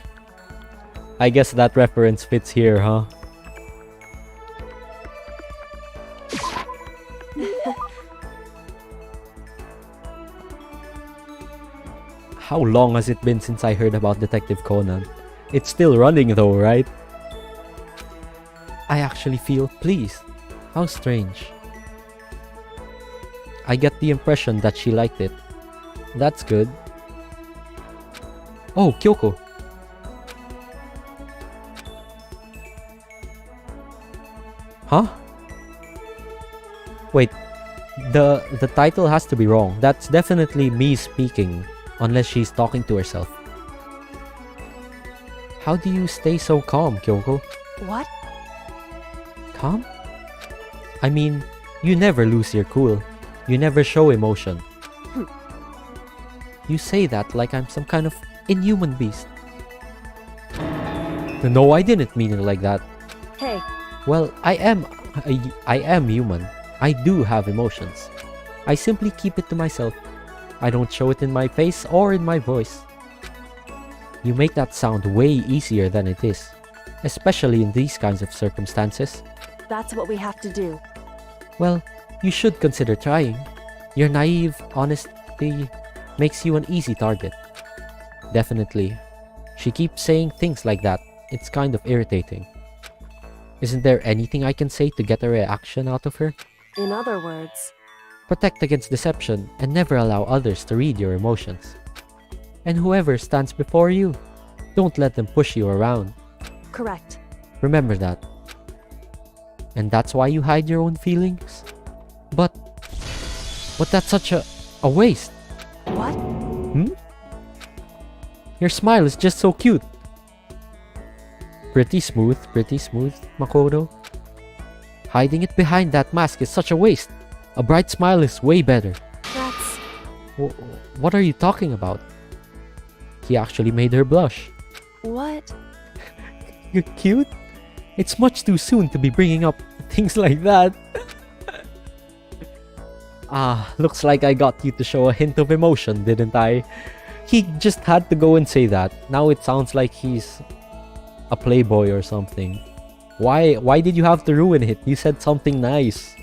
I guess that reference fits here, huh? How long has it been since I heard about Detective Conan? It's still running though, right? I actually feel pleased. How strange. I get the impression that she liked it. That's good. Oh, Kyoko. Huh? Wait, the title has to be wrong. That's definitely me speaking, unless she's talking to herself. How do you stay so calm, Kyoko? What? Calm? I mean, you never lose your cool. You never show emotion. You say that like I'm some kind of inhuman beast. No, I didn't mean it like that. Hey, Well, I am human. I do have emotions. I simply keep it to myself. I don't show it in my face or in my voice. You make that sound way easier than it is, especially in these kinds of circumstances. that's what we have to do. Well, you should consider trying. Your naive honesty makes you an easy target. Definitely. She keeps saying things like that. It's kind of irritating. Isn't there anything I can say to get a reaction out of her? In other words, Protect against deception and never allow others to read your emotions. And whoever stands before you, don't let them push you around. correct. Remember that. And that's why you hide your own feelings? But that's such a waste. What? Your smile is just so cute. Pretty smooth, Makoto. Hiding it behind that mask is such a waste. A bright smile is way better. That's... What are you talking about? He actually made her blush. what? You're cute? It's much too soon to be bringing up things like that. Looks like I got you to show a hint of emotion, didn't I? He just had to go and say that. Now it sounds like he's a playboy or something. Why did you have to ruin it? You said something nice.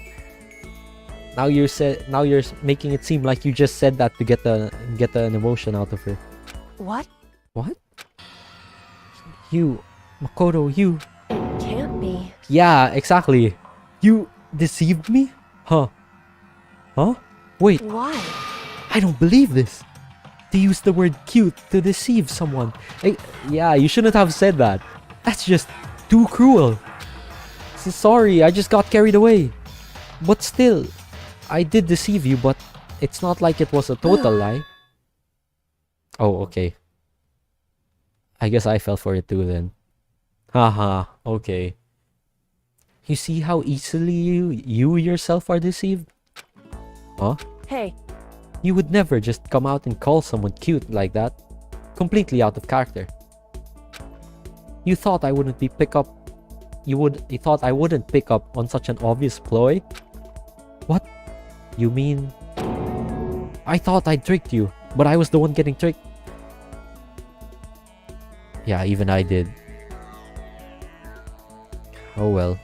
Now you're making it seem like you just said that to get an emotion out of her. What? What? You, Makoto, you. It can't be. Yeah, exactly. You deceived me? Huh? Wait, Why? I don't believe this. To use the word cute to deceive someone. Yeah, you shouldn't have said that. That's just too cruel. Sorry, I just got carried away. But still, I did deceive you, but it's not like it was a total lie. Oh, okay. I guess I fell for it too then. Haha, okay. You see how easily you yourself are deceived? Huh? Hey, You would never just come out and call someone cute like that. Completely out of character. You thought I wouldn't pick up on such an obvious ploy? What? You mean... I thought I tricked you, but I was the one getting tricked. Yeah, even I did. Oh well.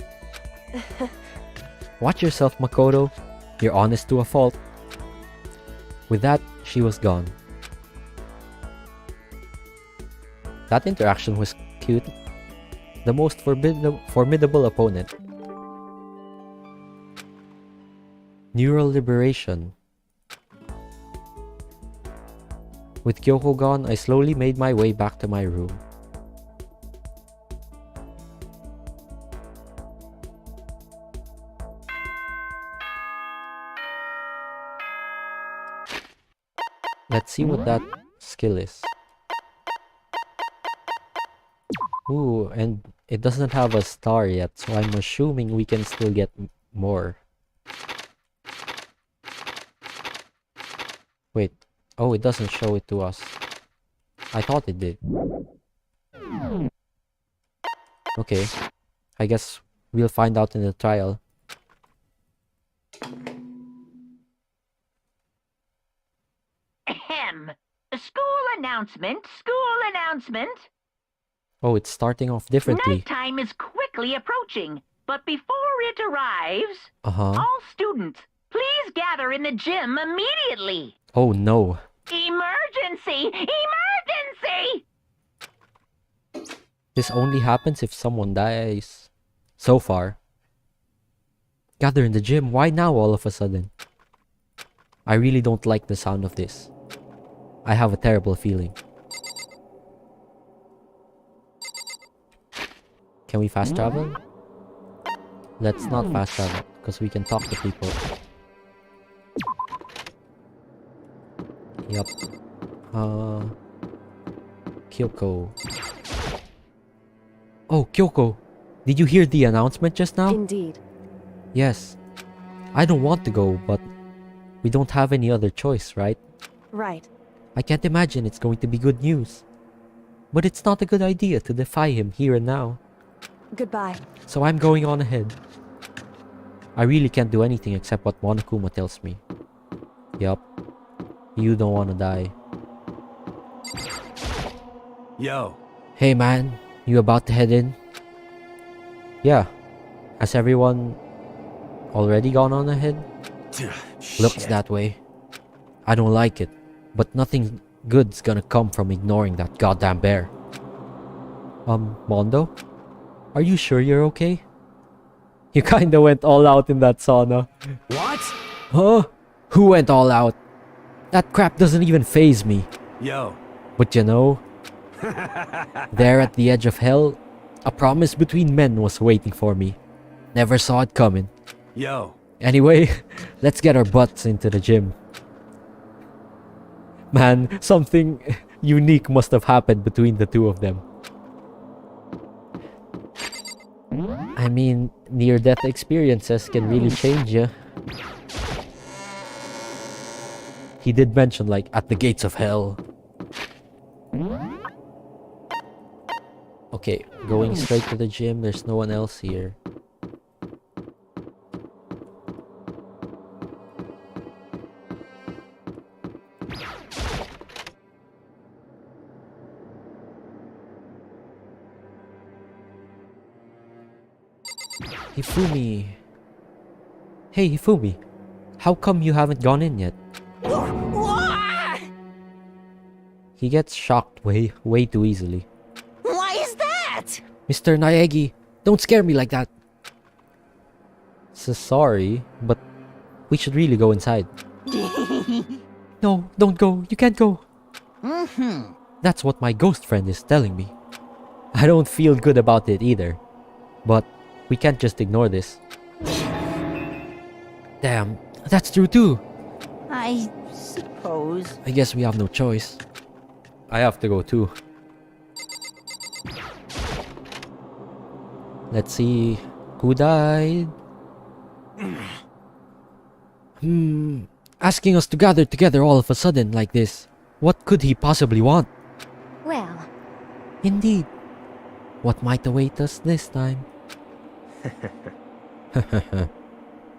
Watch yourself, Makoto. You're honest to a fault. With that, she was gone. That interaction was cute. The most formidable opponent. Neural liberation. With Kyoko gone, I slowly made my way back to my room. Let's see what that skill is. Ooh, and it doesn't have a star yet, so I'm assuming we can still get more. Wait, oh, it doesn't show it to us. I thought it did. Okay, I guess we'll find out in the trial. School announcement. Oh, it's starting off differently. Nighttime is quickly approaching, but before it arrives, Uh-huh. all students, please gather in the gym immediately. Oh no. Emergency! Emergency! This only happens if someone dies. So far. Gather in the gym. Why now all of a sudden? I really don't like the sound of this. I have a terrible feeling. Can we fast travel? Let's not fast travel, because we can talk to people. Yup. Kyoko. Oh, Kyoko! Did you hear the announcement just now? Indeed. Yes. I don't want to go, but we don't have any other choice, right? Right. I can't imagine it's going to be good news. But it's not a good idea to defy him here and now. Goodbye. So I'm going on ahead. I really can't do anything except what Monokuma tells me. Yup. You don't want to die. Yo, Hey man, you about to head in? Yeah. Has everyone already gone on ahead? Looks shit. that way. I don't like it, but nothing good's gonna come from ignoring that goddamn bear. Mondo? Are you sure you're okay? You kinda went all out in that sauna. What? Huh? Who went all out? That crap doesn't even faze me. Yo. But you know, there at the edge of hell, a promise between men was waiting for me. Never saw it coming. Yo. Anyway, let's get our butts into the gym. Man, something unique must have happened between the two of them. I mean, near-death experiences can really change you. He did mention, like, at the gates of hell. Okay, going straight to the gym. There's no one else here. Hifumi. Hey, Hifumi. How come you haven't gone in yet? He gets shocked way too easily. Why is that? Mr. Naegi, don't scare me like that. So sorry, but we should really go inside. No, don't go. You can't go. That's what my ghost friend is telling me. I don't feel good about it either. But we can't just ignore this. Damn, that's true too. I suppose. I guess we have no choice. I have to go too. Let's see who died. Asking us to gather together all of a sudden like this. What could he possibly want? Well, Indeed. What might await us this time?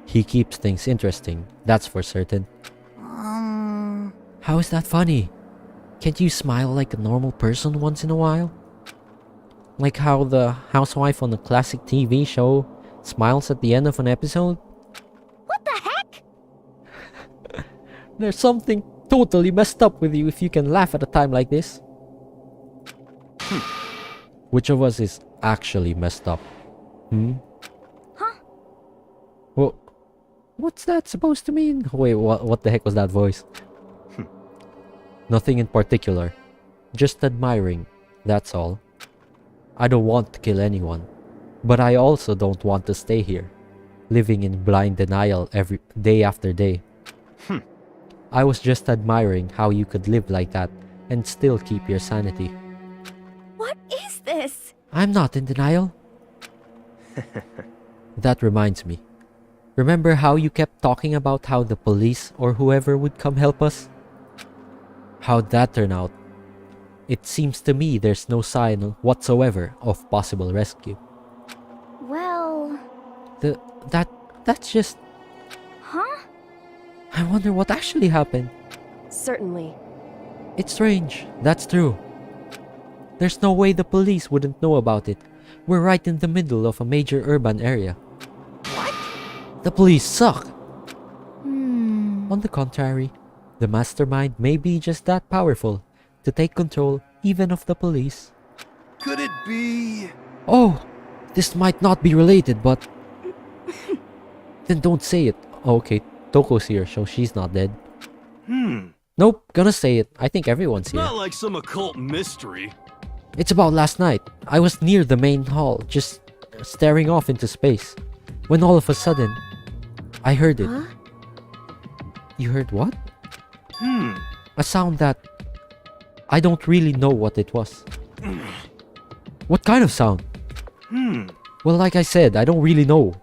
He keeps things interesting, that's for certain. How is that funny? Can't you smile like a normal person once in a while? Like how the housewife on a classic TV show smiles at the end of an episode? what the heck? There's something totally messed up with you if you can laugh at a time like this. Which of us is actually messed up? Huh? Well, what's that supposed to mean? Wait, what the heck was that voice? Nothing in particular. Just admiring, that's all. I don't want to kill anyone. But I also don't want to stay here, living in blind denial every day after day. I was just admiring how you could live like that and still keep your sanity. What is this? I'm not in denial. That reminds me. Remember how you kept talking about how the police or whoever would come help us? How'd that turn out? It seems to me there's no sign whatsoever of possible rescue. Well, That's just... huh? I wonder what actually happened. Certainly. It's strange, that's true. There's no way the police wouldn't know about it. We're right in the middle of a major urban area. What? The police suck! On the contrary, the mastermind may be just that powerful to take control even of the police. Could it be... Oh, this might not be related, but... Then don't say it. Oh, okay, Toko's here, so she's not dead. Nope, gonna say it. I think everyone's here. Not like some occult mystery. It's about last night. I was near the main hall, just staring off into space, when all of a sudden, I heard it. Huh? You heard what? A sound that... I don't really know what it was. What kind of sound? Well, like I said, I don't really know.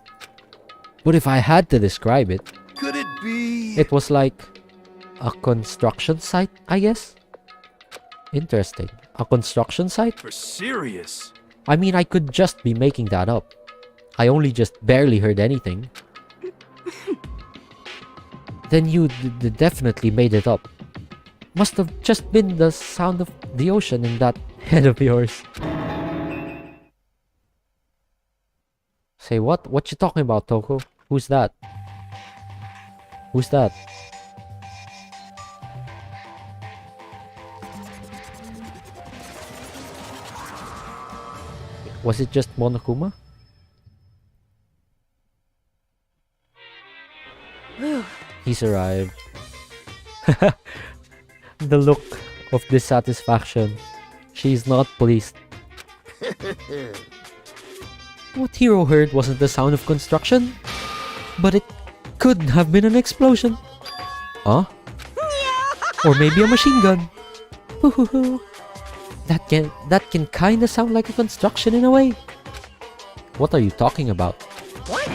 But if I had to describe it, Could it be... it was like a construction site, I guess? Interesting. A construction site? For serious? I mean, I could just be making that up. I only just barely heard anything. Then you definitely made it up. Must have just been the sound of the ocean in that head of yours. Say what? What you talking about, Toko? Who's that? Who's that? Was it just Monokuma? He's arrived. The look of dissatisfaction. She's not pleased. What Hero heard wasn't the sound of construction, but it could have been an explosion. Huh? Or maybe a machine gun. That can kinda sound like a construction in a way. What are you talking about? What?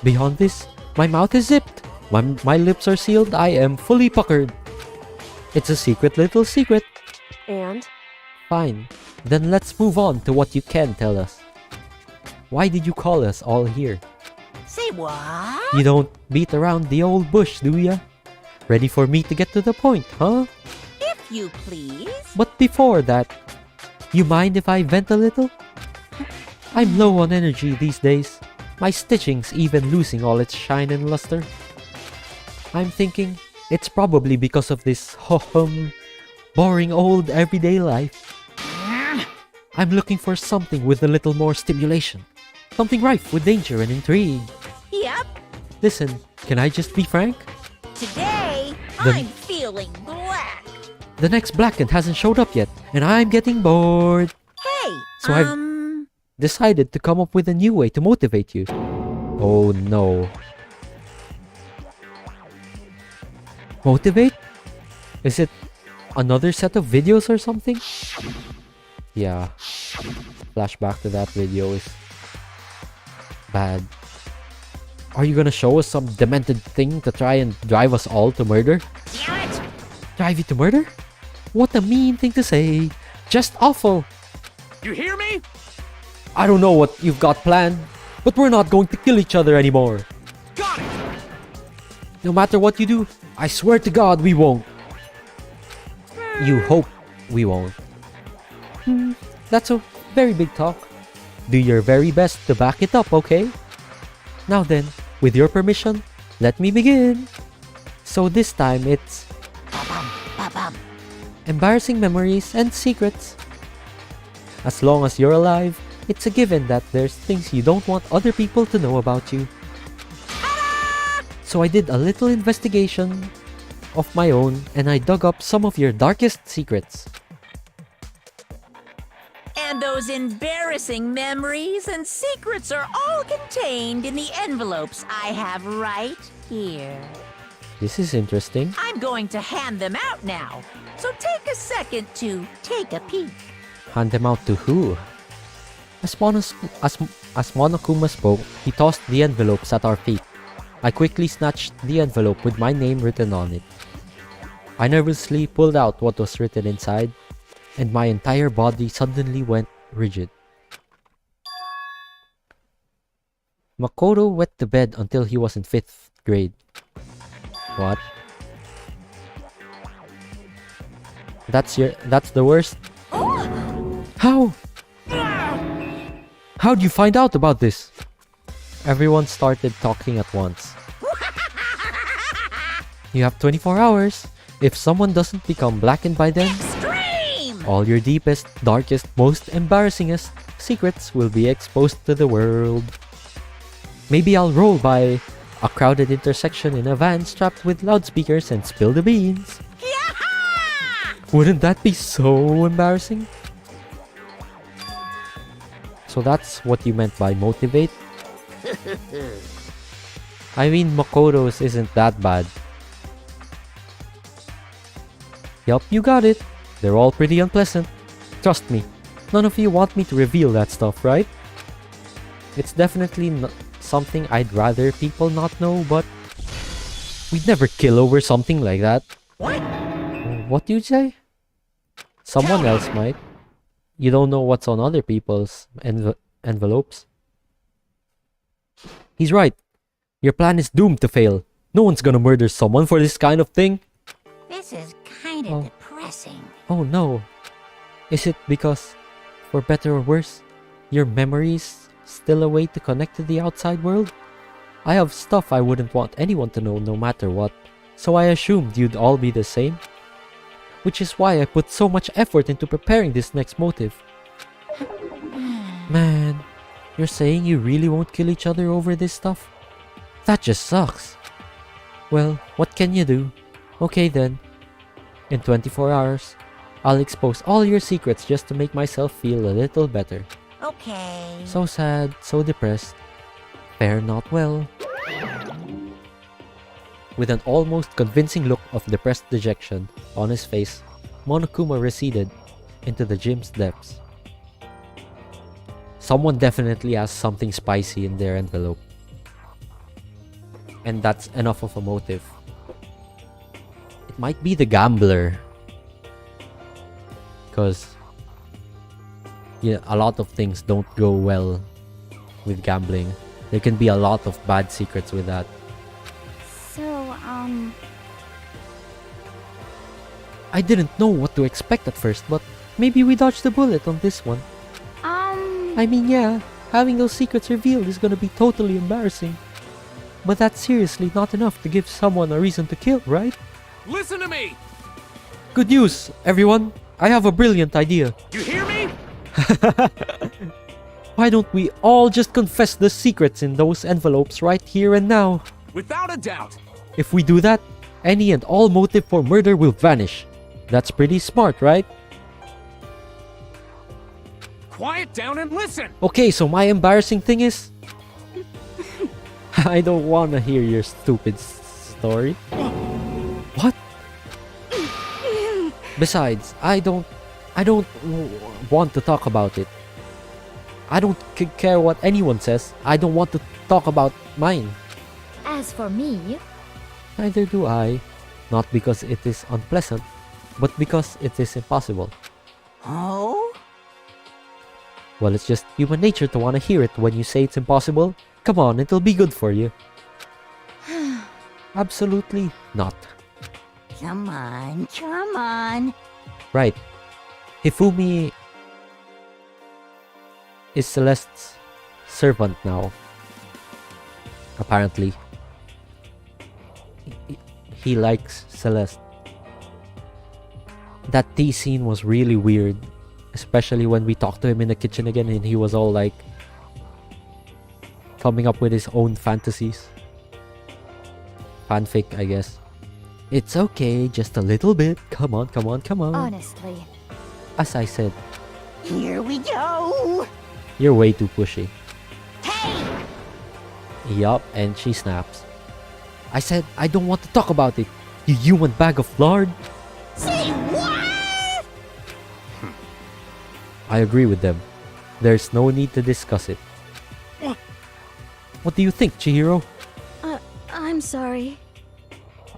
Beyond this, my mouth is zipped. My lips are sealed. I am fully puckered. It's a secret little secret. And? Fine. Then let's move on to what you can tell us. Why did you call us all here? Say what? You don't beat around the old bush, do ya? Ready for me to get to the point, huh? If you please. But before that, you mind if I vent a little? I'm low on energy these days. My stitching's even losing all its shine and luster. I'm thinking it's probably because of this boring old everyday life. I'm looking for something with a little more stimulation. Something rife with danger and intrigue. Yep. Listen, can I just be frank? Today, The- I'm feeling black. The next Blackant hasn't showed up yet, and I'm getting bored. Hey, So I've decided to come up with a new way to motivate you. Oh no. Motivate? Is it another set of videos or something? Yeah. Flashback to that video is bad. Are you gonna show us some demented thing to try and drive us all to murder? damn it. Drive you to murder? What a mean thing to say. Just awful. You hear me? I don't know what you've got planned, but we're not going to kill each other anymore. Got it! No matter what you do, I swear to God we won't. You hope we won't. That's a very big talk. Do your very best to back it up, okay? Now then, with your permission, let me begin. So this time it's embarrassing memories and secrets. As long as you're alive, it's a given that there's things you don't want other people to know about you. So I did a little investigation of my own and I dug up some of your darkest secrets. And those embarrassing memories and secrets are all contained in the envelopes I have right here. This is interesting. I'm going to hand them out now, so take a second to take a peek. Hand them out to who? As Monokuma spoke, he tossed the envelopes at our feet. I quickly snatched the envelope with my name written on it. I nervously pulled out what was written inside, and my entire body suddenly went rigid. Makoto wet the bed until he was in 5th grade. What? That's the worst? How? How'd you find out about this? Everyone started talking at once. You have 24 hours. If someone doesn't become blackened by then, Extreme! all your deepest, darkest, most embarrassingest secrets will be exposed to the world. Maybe I'll roll by a crowded intersection in a van strapped with loudspeakers and spill the beans. Yaha! Wouldn't that be so embarrassing? So that's what you meant by motivate? I mean, Makoto's isn't that bad. Yup, you got it. They're all pretty unpleasant. Trust me, none of you want me to reveal that stuff, right? It's definitely something I'd rather people not know, but we'd never kill over something like that. What? What do you say? Someone else might. You don't know what's on other people's envelopes. He's right. Your plan is doomed to fail. No one's gonna murder someone for this kind of thing. This is kind of depressing. Oh no. Is it because, for better or worse, your memory's still a way to connect to the outside world? I have stuff I wouldn't want anyone to know no matter what, so I assumed you'd all be the same. Which is why I put so much effort into preparing this next motive. Man, you're saying you really won't kill each other over this stuff? That just sucks. Well, what can you do? Okay then. In 24 hours, I'll expose all your secrets just to make myself feel a little better. Okay. So sad, so depressed. Fare not well. With an almost convincing look of depressed dejection on his face, Monokuma receded into the gym's depths. Someone definitely has something spicy in their envelope. And that's enough of a motive. It might be the gambler. Because yeah, a lot of things don't go well with gambling. There can be a lot of bad secrets with that. So, I didn't know what to expect at first, but maybe we dodged the bullet on this one. I mean, yeah, having those secrets revealed is gonna be totally embarrassing. But that's seriously not enough to give someone a reason to kill, right? Listen to me! Good news, everyone! I have a brilliant idea. You hear me? Why don't we all just confess the secrets in those envelopes right here and now? Without a doubt. If we do that, any and all motive for murder will vanish. That's pretty smart, right? Quiet down and listen! Okay, so my embarrassing thing is... I don't wanna hear your stupid story. What? Besides, I don't want to talk about it. I don't care what anyone says. I don't want to talk about mine. as for me, Neither do I. Not because it is unpleasant, but because it is impossible. Oh? Well, it's just human nature to want to hear it when you say it's impossible. Come on, it'll be good for you. Absolutely not. Come on, come on. Right. Hifumi is Celeste's servant now. Apparently. He likes Celeste. That tea scene was really weird. Especially when we talked to him in the kitchen again and he was all like coming up with his own fantasies. Fanfic, I guess. It's okay, just a little bit. Come on, come on, come on. honestly. As I said, Here we go. you're way too pushy. Hey! Yup, and she snaps. I said I don't want to talk about it, you human bag of lard. Say what? I agree with them. There's no need to discuss it. What do you think, Chihiro? I'm sorry.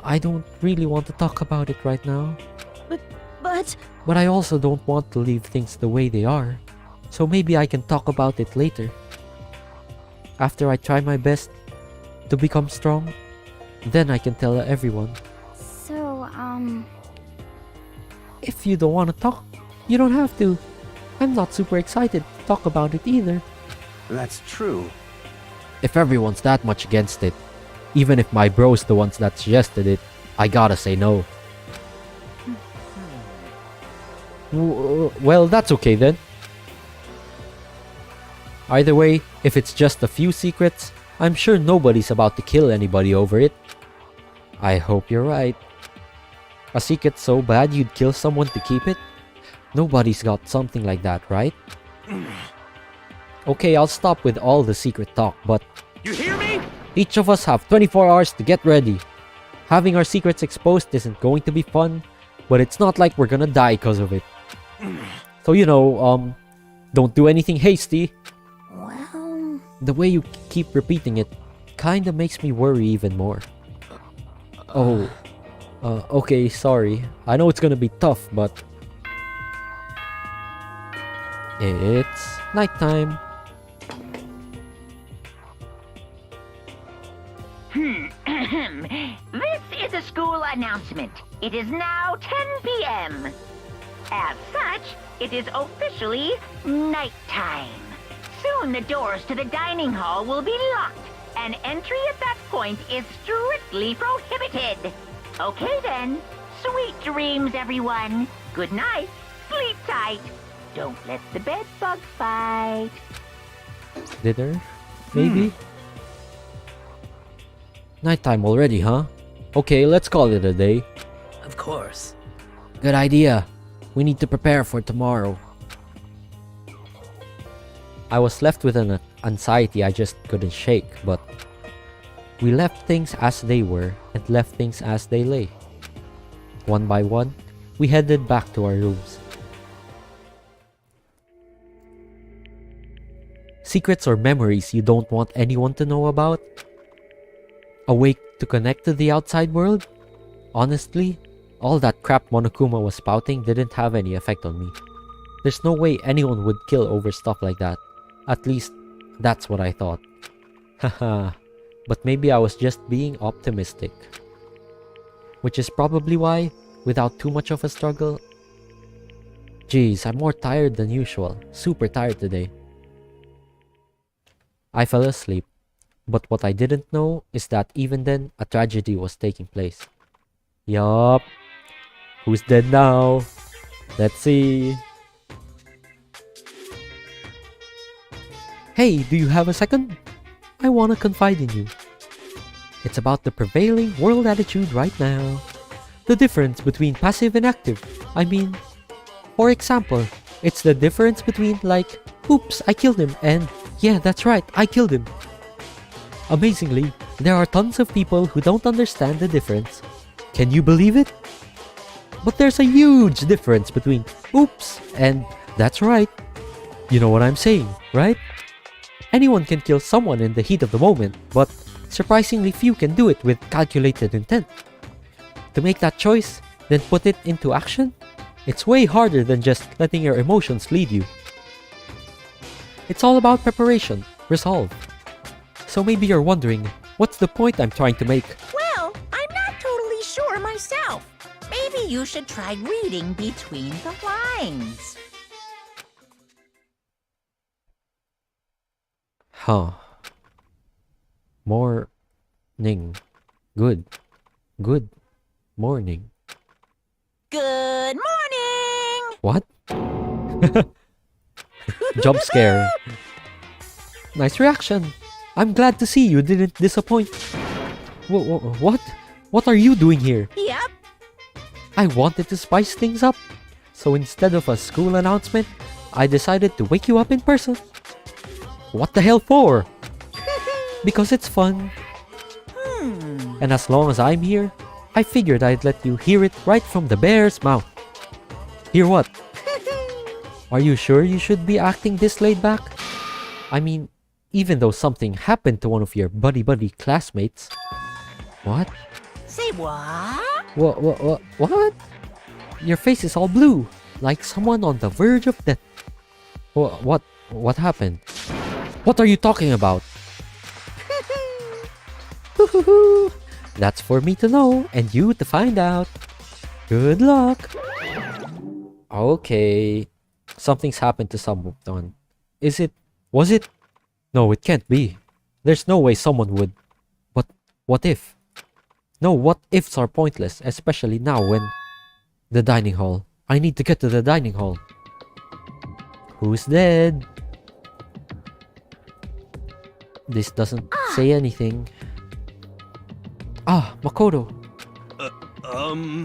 I don't really want to talk about it right now. But But I also don't want to leave things the way they are. So maybe I can talk about it later. After I try my best to become strong, then I can tell everyone. so, If you don't want to talk, you don't have to. I'm not super excited to talk about it either. That's true. If everyone's that much against it, even if my bro's the ones that suggested it, I gotta say no. Well, that's okay then. Either way, if it's just a few secrets, I'm sure nobody's about to kill anybody over it. I hope you're right. A secret so bad you'd kill someone to keep it? Nobody's got something like that, right? Okay, I'll stop with all the secret talk, but You hear me? each of us have 24 hours to get ready. Having our secrets exposed isn't going to be fun, but it's not like we're gonna die because of it. So don't do anything hasty. Well, The way you keep repeating it kinda makes me worry even more. Oh, okay, sorry. I know it's gonna be tough, but it's nighttime. This is a school announcement. It is now 10 p.m. As such, it is officially nighttime. Soon the doors to the dining hall will be locked, and entry at that point is strictly prohibited. Okay then. Sweet dreams, everyone. Good night. Sleep tight. Don't let the bed bugs bite. Dinner? Maybe? Nighttime already, huh? Okay, let's call it a day. Of course. Good idea. We need to prepare for tomorrow. I was left with an anxiety I just couldn't shake, but we left things as they were and left things as they lay. One by one, we headed back to our rooms. Secrets or memories you don't want anyone to know about? A way to connect to the outside world? Honestly, all that crap Monokuma was spouting didn't have any effect on me. There's no way anyone would kill over stuff like that. At least, that's what I thought. Haha, but maybe I was just being optimistic. Which is probably why, without too much of a struggle... Geez, I'm more tired than usual. Super tired today. I fell asleep. But what I didn't know is that even then, a tragedy was taking place. Yup. Who's dead now? Let's see. Hey, do you have a second? I wanna confide in you. It's about the prevailing world attitude right now. The difference between passive and active. I mean, for example, it's the difference between like, oops, I killed him, and yeah, that's right, I killed him. Amazingly, there are tons of people who don't understand the difference. Can you believe it? But there's a huge difference between oops and that's right. You know what I'm saying, right? Anyone can kill someone in the heat of the moment, but surprisingly few can do it with calculated intent. To make that choice, then put it into action, it's way harder than just letting your emotions lead you. It's all about preparation, resolve. So maybe you're wondering, what's the point I'm trying to make? Well, I'm not totally sure myself. Maybe you should try reading between the lines. Huh. Morning. Good. Good. Morning. Good morning! What? Jump scare. Nice reaction. I'm glad to see you didn't disappoint. What? What are you doing here? Yep. I wanted to spice things up. So instead of a school announcement, I decided to wake you up in person. What the hell for? Because it's fun. And as long as I'm here, I figured I'd let you hear it right from the bear's mouth. Hear what? Are you sure you should be acting this laid back? I mean, even though something happened to one of your buddy classmates. What? Say what? What? Your face is all blue, like someone on the verge of death. What happened? What are you talking about? That's for me to know and you to find out. Good luck. Okay. Something's happened to someone. Is it? Was it? No, it can't be. There's no way someone would. But what if? No, what ifs are pointless, especially now when... The dining hall. I need to get to the dining hall. Who's dead? This doesn't say anything. Ah, Makoto.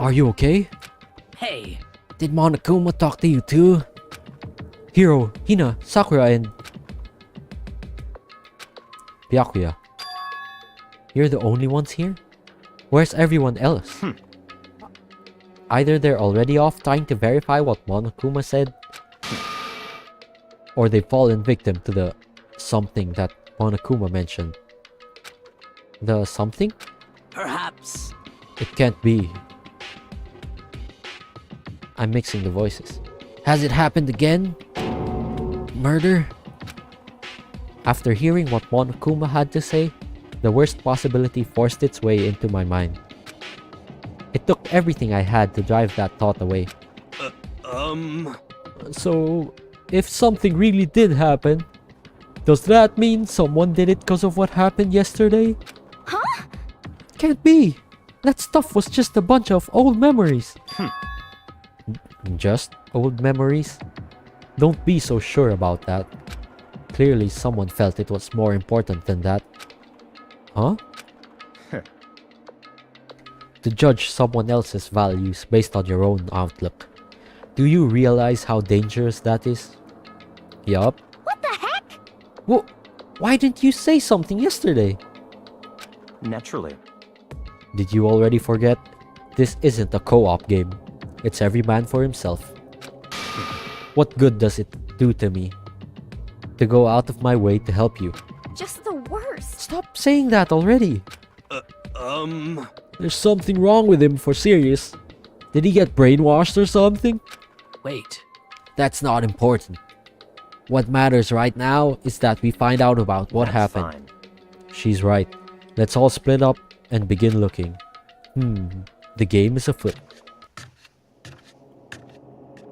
Are you okay? Hey, Did Monokuma talk to you too? Hiro, Hina, Sakura, and... Byakuya. You're the only ones here? Where's everyone else? Either they're already off trying to verify what Monokuma said, or they've fallen victim to the something that Monokuma mentioned. The something? perhaps. It can't be. I'm mixing the voices. Has it happened again? Murder? After hearing what Monokuma had to say, the worst possibility forced its way into my mind. It took everything I had to drive that thought away. So, if something really did happen, does that mean someone did it because of what happened yesterday? Huh? Can't be. That stuff was just a bunch of old memories. Just old memories? Don't be so sure about that. Clearly someone felt it was more important than that. Huh? To judge someone else's values based on your own outlook. Do you realize how dangerous that is? Yup. What the heck? Why didn't you say something yesterday? Naturally. Did you already forget? This isn't a co-op game. It's every man for himself. What good does it do to me to go out of my way to help you? Just the worst. Stop saying that already. There's something wrong with him for serious. Did he get brainwashed or something? Wait. That's not important. What matters right now is that we find out about what That's happened. fine. She's right. Let's all split up and begin looking. The game is afoot.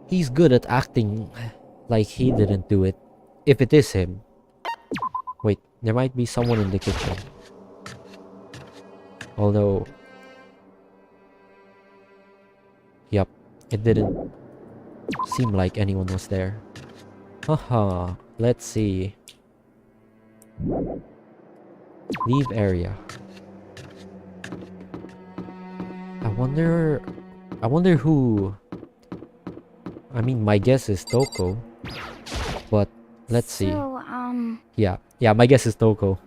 He's good at acting like he didn't do it. If it is him. Wait, there might be someone in the kitchen. Although... Yup, it didn't seem like anyone was there. Haha, let's see. Leave area. I wonder who... I mean, my guess is Toko. But, let's see. So, Yeah, my guess is Toko.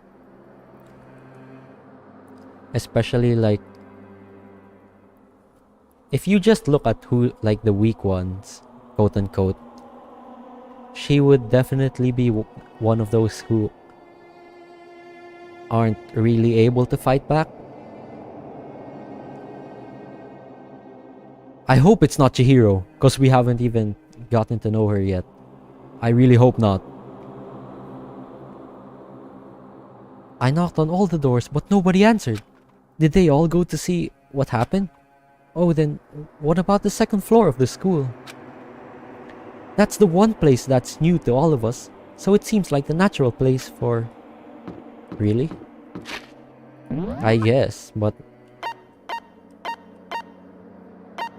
Especially, like... If you just look at who, like, the weak ones, quote-unquote, she would definitely be one of those who aren't really able to fight back. I hope it's not Chihiro, because we haven't even gotten to know her yet. I really hope not. I knocked on all the doors, but nobody answered. Did they all go to see what happened? Oh, then what about the second floor of the school? That's the one place that's new to all of us, so it seems like the natural place for... Really? I guess, but...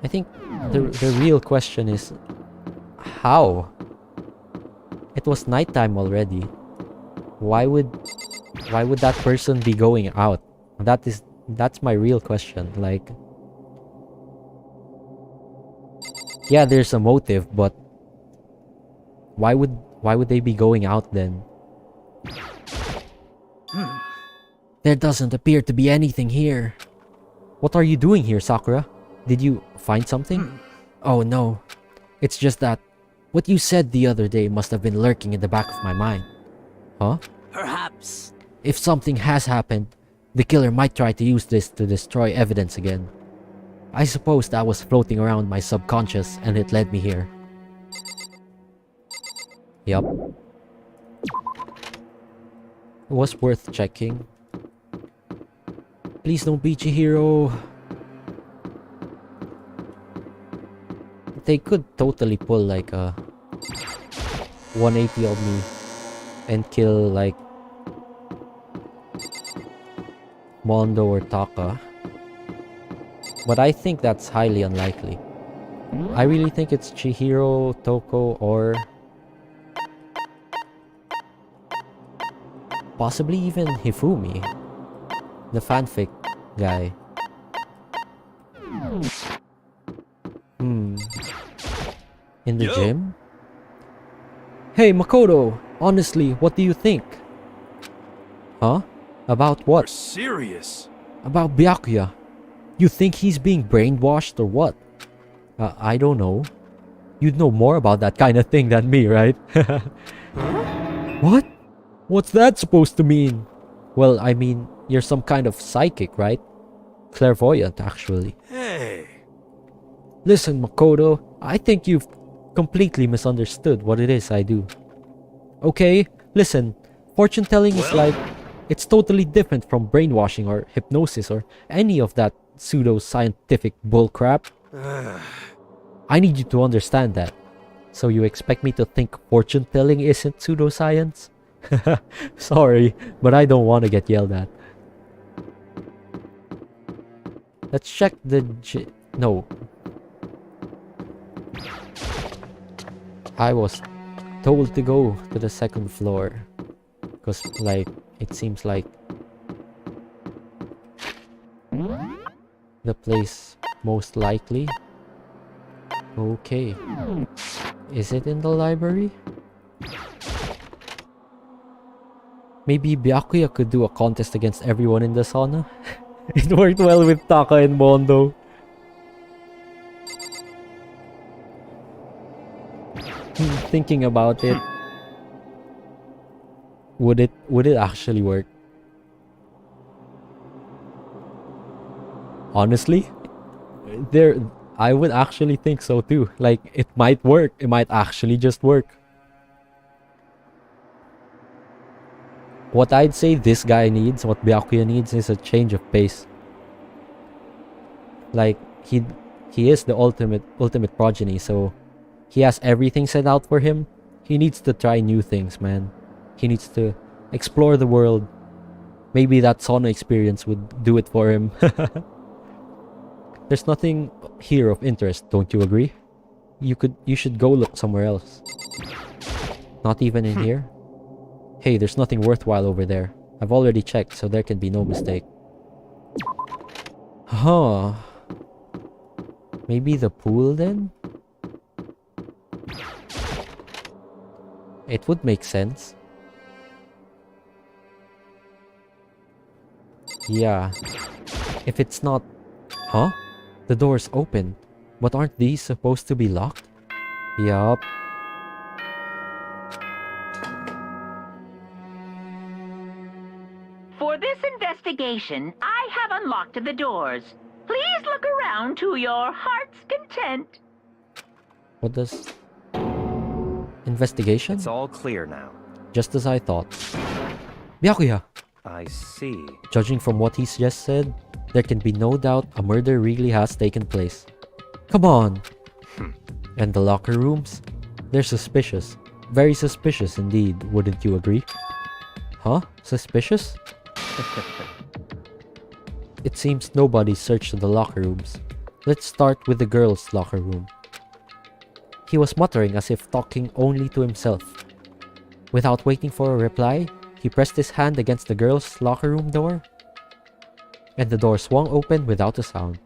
I think the real question is... How? It was nighttime already. Why would that person be going out? That's my real question. Like... Yeah, there's a motive, but... Why would they be going out then? There doesn't appear to be anything here. What are you doing here, Sakura? Did you find something? Oh no. It's just that what you said the other day must have been lurking in the back of my mind. Huh? Perhaps. If something has happened, the killer might try to use this to destroy evidence again. I suppose that was floating around my subconscious and it led me here. Yup. It was worth checking. Please don't be Chihiro. they could totally pull like a 180 on me and kill like Mondo or Taka. But I think that's highly unlikely. I really think it's Chihiro, Toko, or possibly even Hifumi, the fanfic guy. In the gym? Hey Makoto, honestly, what do you think? Huh? About what? Serious? About Byakuya. You think he's being brainwashed or what? I don't know. You'd know more about that kind of thing than me, right? What? What's that supposed to mean? Well, I mean, you're some kind of psychic, right? Clairvoyant, actually. Hey. Listen, Makoto, I think you've completely misunderstood what it is I do. Okay, listen, fortune telling is like, it's totally different from brainwashing or hypnosis or any of that pseudo-scientific bullcrap. I need you to understand that. So you expect me to think fortune telling isn't pseudoscience? Sorry, but I don't want to get yelled at. Let's check the no. I was told to go to the second floor. Because, like, it seems like the place most likely. Okay. Is it in the library? Maybe Byakuya could do a contest against everyone in the sauna? It worked well with Taka and Mondo. Thinking about it, would it actually work? Honestly, I would actually think so too. Like, it might work. It might actually just work. What I'd say this guy needs, what Byakuya needs, is a change of pace. Like, he is the ultimate progeny, so he has everything set out for him. He needs to try new things, man. He needs to explore the world. Maybe that sauna experience would do it for him. There's nothing here of interest, don't you agree? You should go look somewhere else. Not even in here? Hey, there's nothing worthwhile over there. I've already checked, so there can be no mistake. Huh. Maybe the pool then? It would make sense. Yeah. If it's not... Huh? The door's open. But aren't these supposed to be locked? Yup. For this investigation, I have unlocked the doors. Please look around to your heart's content. What does... Investigation? It's all clear now. Just as I thought. Byakuya! I see. Judging from what he's just said, there can be no doubt a murder really has taken place. Come on! And the locker rooms? They're suspicious. Very suspicious indeed, wouldn't you agree? Huh? Suspicious? It seems nobody searched the locker rooms. Let's start with the girls' locker room. He was muttering as if talking only to himself. Without waiting for a reply, he pressed his hand against the girls' locker room door, and the door swung open without a sound.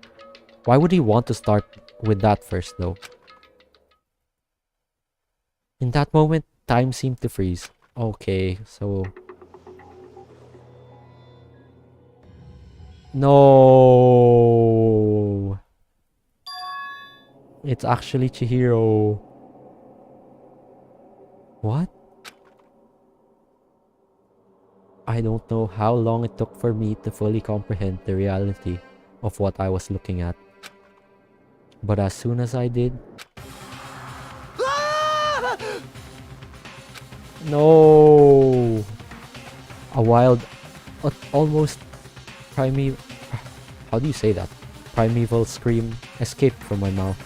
Why would he want to start with that first, though? In that moment, time seemed to freeze. Okay, so... No! It's actually Chihiro. What? I don't know how long it took for me to fully comprehend the reality of what I was looking at. But as soon as I did... No! A wild, almost primeval... How do you say that? Primeval scream escaped from my mouth.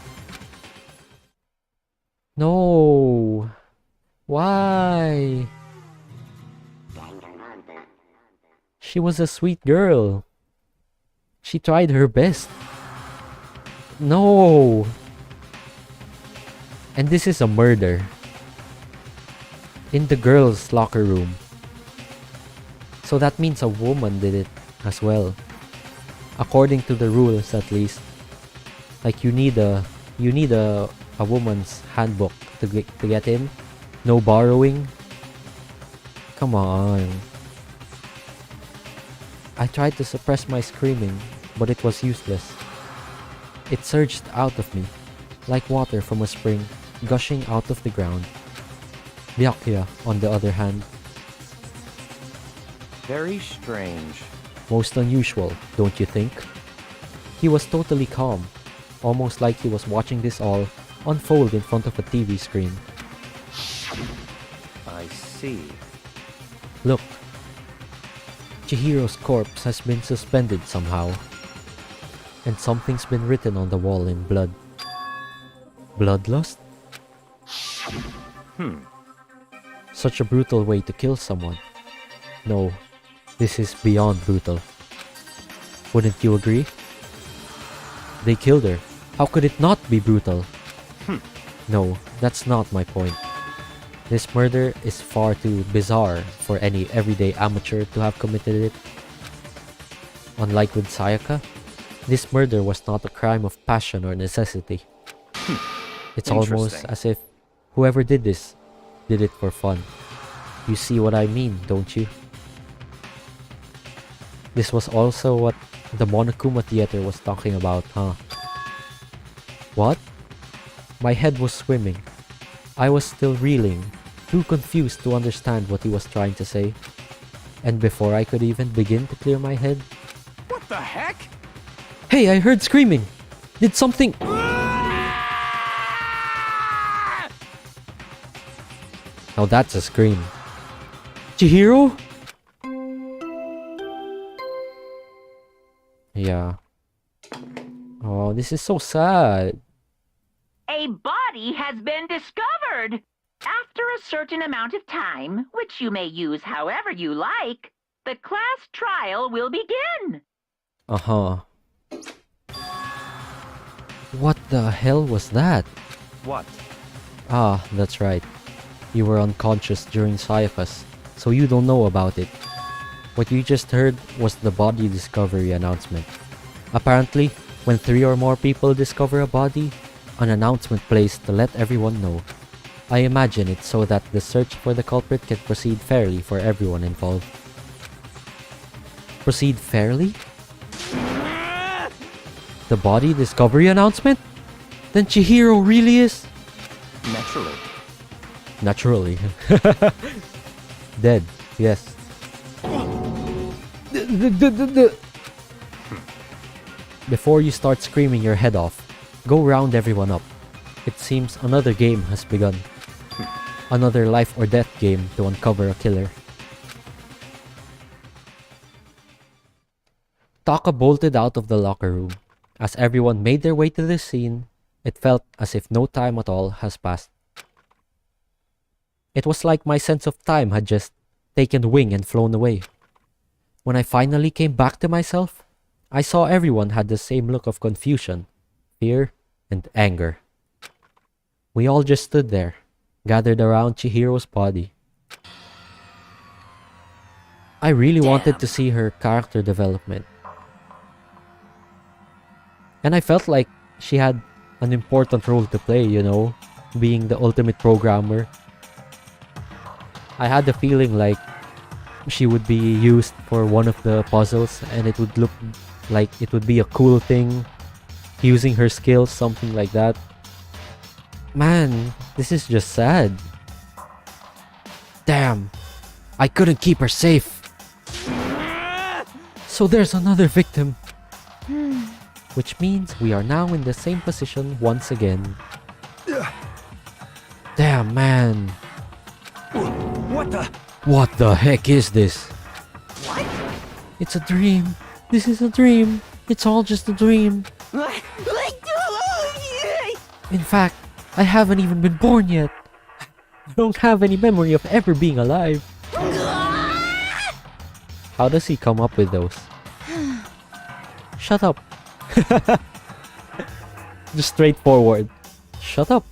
No. Why? She was a sweet girl. She tried her best. No. And this is a murder. In the girls' locker room. So that means a woman did it as well. According to the rules, at least. Like you need a woman's handbook to get in. No borrowing. Come on. I tried to suppress my screaming, but it was useless. It surged out of me, like water from a spring, gushing out of the ground. Byakuya, on the other hand, Very strange. most unusual, don't you think? He was totally calm, almost like he was watching this all unfold in front of a TV screen. I see. Look, Chihiro's corpse has been suspended somehow, and something's been written on the wall in blood. Bloodlust? Such a brutal way to kill someone. No, this is beyond brutal. Wouldn't you agree? They killed her. How could it not be brutal? No, that's not my point. This murder is far too bizarre for any everyday amateur to have committed it. Unlike with Sayaka, this murder was not a crime of passion or necessity. It's almost Interesting. as if whoever did this did it for fun. You see what I mean, don't you? This was also what the Monokuma Theater was talking about, huh? What? My head was swimming. I was still reeling, too confused to understand what he was trying to say. And before I could even begin to clear my head... What the heck? Hey, I heard screaming! Did something... Now that's a scream. Chihiro? Yeah. Oh, this is so sad. A body has been discovered. After a certain amount of time, which you may use however you like, the class trial will begin. Uh-huh. What the hell was that? What? Ah, that's right. You were unconscious during Sayaka's, so you don't know about it. What you just heard was the body discovery announcement. Apparently, when 3 or more people discover a body, an announcement plays to let everyone know. I imagine it's so that the search for the culprit can proceed fairly for everyone involved. Proceed fairly? The body discovery announcement? Then Chihiro really is... Naturally. Naturally. Dead, yes. Before you start screaming your head off, go round everyone up. It seems another game has begun. Another life or death game to uncover a killer. Taka bolted out of the locker room. As everyone made their way to the scene, it felt as if no time at all has passed. It was like my sense of time had just taken wing and flown away. When I finally came back to myself, I saw everyone had the same look of confusion, fear, and anger. We all just stood there, gathered around Chihiro's body. I really wanted to see her character development. And I felt like she had an important role to play, you know, being the ultimate programmer. I had the feeling like she would be used for one of the puzzles and it would look like it would be a cool thing, using her skills, something like that. Man, this is just sad. Damn, I couldn't keep her safe. So there's another victim. Which means we are now in the same position once again. Damn, man. What the heck is this? What? It's a dream. This is a dream. It's all just a dream. In fact, I haven't even been born yet. I don't have any memory of ever being alive. How does he come up with those? Shut up. Just straightforward. Shut up.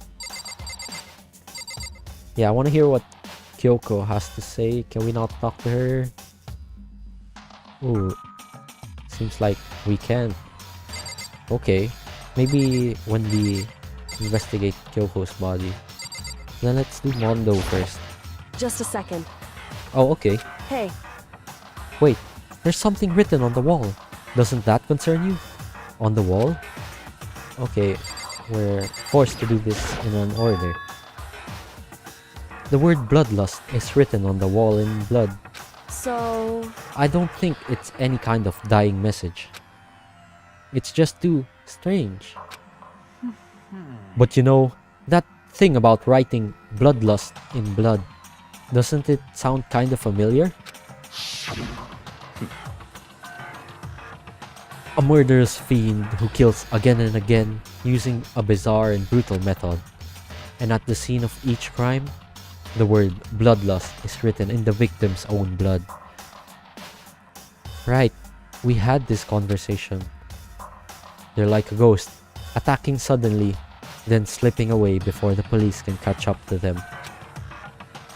Yeah, I want to hear what Kyoko has to say. Can we not talk to her? Ooh. Seems like we can. Okay. Maybe when we investigate Kyoko's body. Then let's do Mondo first. Just a second. Oh, okay. Hey, Wait, there's something written on the wall. Doesn't that concern you? On the wall? Okay, we're forced to do this in an order. The word bloodlust is written on the wall in blood. so... I don't think it's any kind of dying message. It's just too strange. But you know, that thing about writing bloodlust in blood, doesn't it sound kind of familiar? A murderous fiend who kills again and again using a bizarre and brutal method. And at the scene of each crime, the word bloodlust is written in the victim's own blood. Right, we had this conversation. They're like a ghost, attacking suddenly, then slipping away before the police can catch up to them.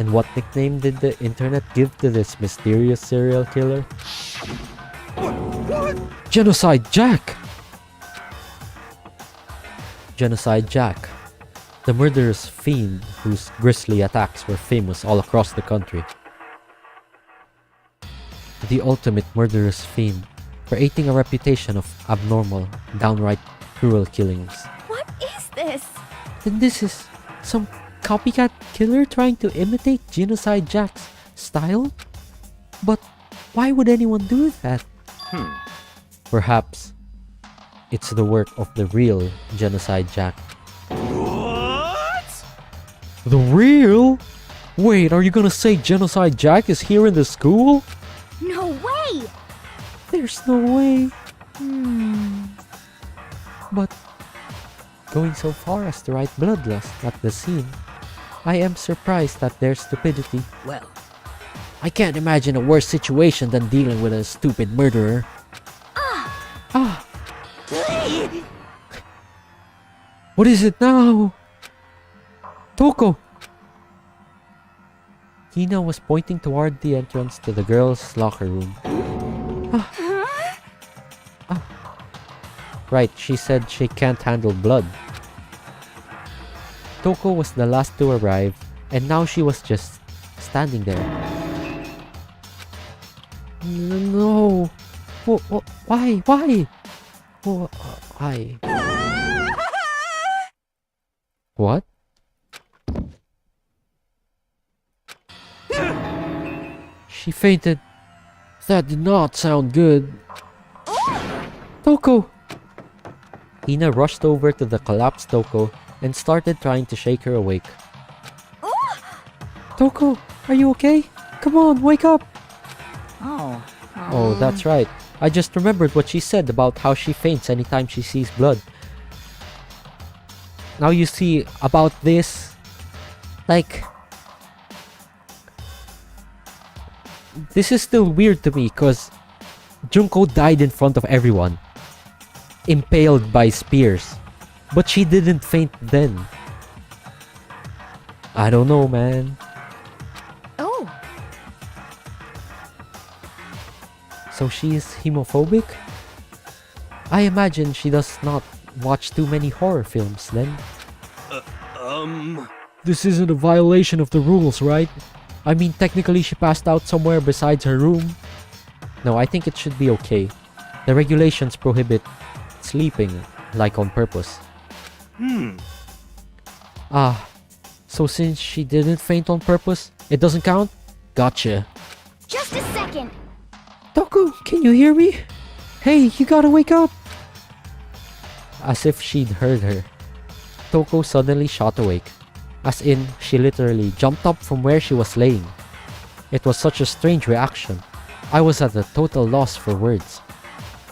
And what nickname did the internet give to this mysterious serial killer? Genocide Jack! Genocide Jack, the murderous fiend whose grisly attacks were famous all across the country. The ultimate murderous fiend, creating a reputation of abnormal, downright cruel killings. What is this? Then this is some copycat killer trying to imitate Genocide Jack's style? But why would anyone do that? Perhaps it's the work of the real Genocide Jack. What? The real? Wait, are you gonna say Genocide Jack is here in the school? No way! There's no way. But going so far as to write bloodlust at the scene, I am surprised at their stupidity. Well, I can't imagine a worse situation than dealing with a stupid murderer. Ah! What is it now? Toko! Hina was pointing toward the entrance to the girls' locker room. Right, she said she can't handle blood. Toko was the last to arrive, and now she was just standing there. No! Why? Why? Why? What? She fainted. That did not sound good. Toko! Hina rushed over to the collapsed Toko and started trying to shake her awake. Toko, are you okay? Come on, wake up! Oh, that's right. I just remembered what she said about how she faints anytime she sees blood. Now you see, about this, like, this is still weird to me because Junko died in front of everyone, impaled by spears, but she didn't faint then. I don't know, man. Oh, So she is homophobic? I imagine she does not watch too many horror films then. This isn't a violation of the rules, right? I mean, technically she passed out somewhere besides her room. No, I think it should be okay. The regulations prohibit sleeping, like on purpose. Ah, so since she didn't faint on purpose, it doesn't count? Gotcha. just a second. Toku, can you hear me? Hey, you gotta wake up! As if she'd heard her, Toko suddenly shot awake. As in, she literally jumped up from where she was laying. It was such a strange reaction. I was at a total loss for words.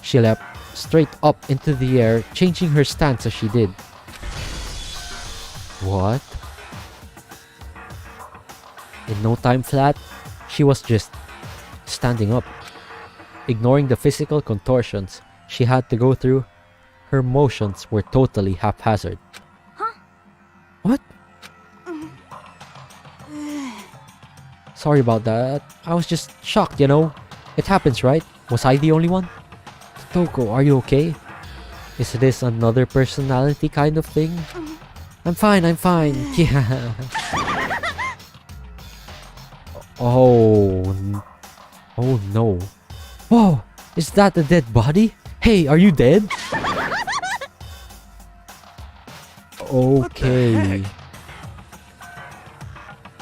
She leapt straight up into the air, changing her stance as she did. What? In no time flat, she was just standing up. Ignoring the physical contortions she had to go through, her motions were totally haphazard. Huh? What? Sorry about that. I was just shocked, you know. It happens, right? Was I the only one? Toko, are you okay? Is this another personality kind of thing? I'm fine. Yeah. Oh no. Whoa, is that a dead body? Hey, are you dead? Okay.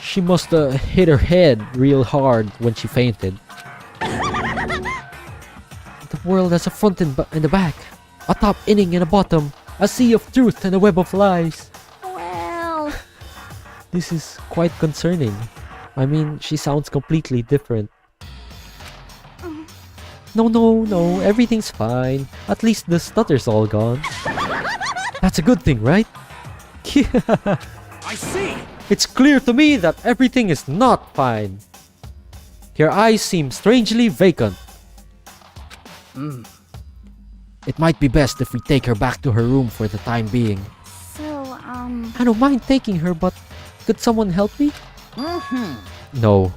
She must have hit her head real hard when she fainted. The world has a front and a back, a top inning and a bottom, a sea of truth and a web of lies. Well, This is quite concerning. I mean, she sounds completely different. No, everything's fine. At least the stutter's all gone. That's a good thing, right? I see! It's clear to me that everything is not fine. Your eyes seem strangely vacant. It might be best if we take her back to her room for the time being. so, I don't mind taking her, but could someone help me? No,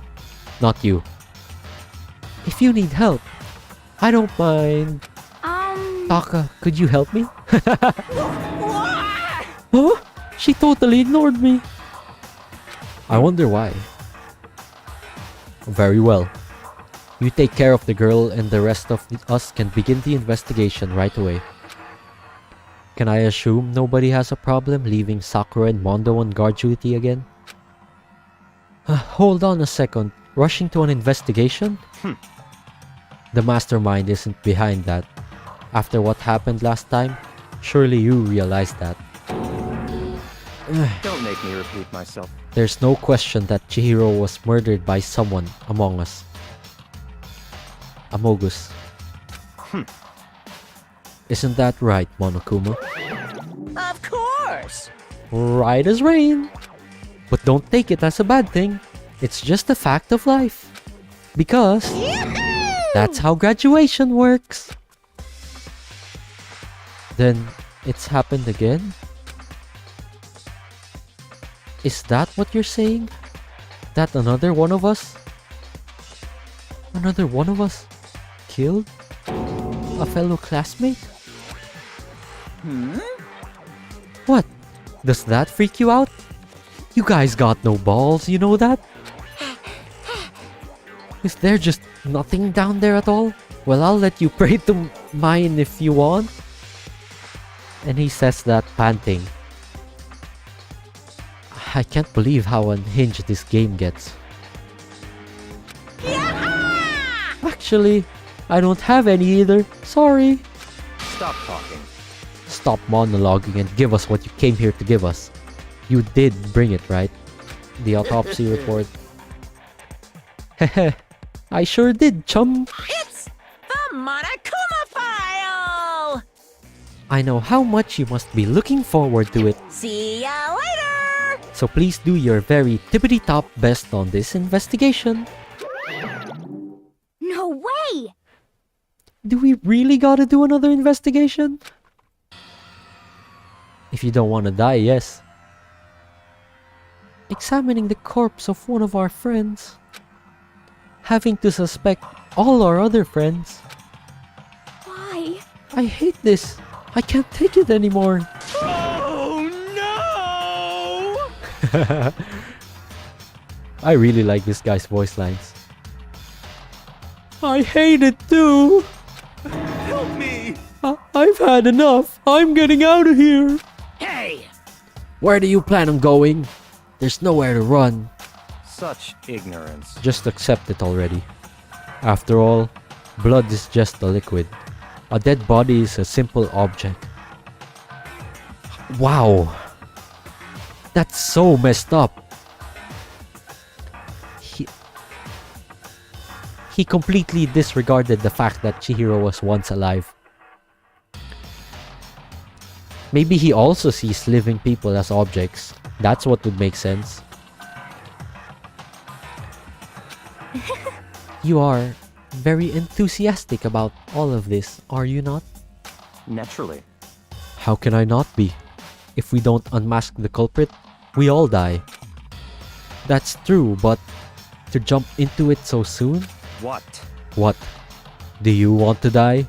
not you. If you need help, I don't mind. Taka, could you help me? Huh? She totally ignored me. I wonder why. Very well. You take care of the girl and the rest of us can begin the investigation right away. Can I assume nobody has a problem leaving Sakura and Mondo on guard duty again? Hold on a second. Rushing to an investigation? The mastermind isn't behind that. After what happened last time, surely you realize that. Don't make me repeat myself. There's no question that Chihiro was murdered by someone among us. Amogus. Isn't that right, Monokuma? Of course! Right as rain. But don't take it as a bad thing. It's just a fact of life. Because that's how graduation works. Then it's happened again? Is that what you're saying? That another one of us killed a fellow classmate? What? Does that freak you out? You guys got no balls, you know that? Is there just nothing down there at all? Well, I'll let you pray to mine if you want. And he says that panting. I can't believe how unhinged this game gets. Actually, I don't have any either. Sorry. Stop talking. Stop monologuing and give us what you came here to give us. You did bring it, right? The autopsy report. Hehe. I sure did, chum. It's the Monokuma file! I know how much you must be looking forward to it. See ya later! So please do your very tippity-top best on this investigation. no way! Do we really gotta do another investigation? If you don't want to die, yes. Examining the corpse of one of our friends. Having to suspect all our other friends. Why? I hate this. I can't take it anymore. Oh no! I really like this guy's voice lines. I hate it too. Help me! I've had enough. I'm getting out of here. Hey! Where do you plan on going? There's nowhere to run. Such ignorance. Just accept it already. After all, blood is just a liquid. A dead body is a simple object. Wow. That's so messed up. He completely disregarded the fact that Chihiro was once alive. Maybe he also sees living people as objects. That's what would make sense. You are very enthusiastic about all of this, are you not? Naturally. How can I not be? If we don't unmask the culprit, we all die. That's true, but to jump into it so soon? What? What? Do you want to die?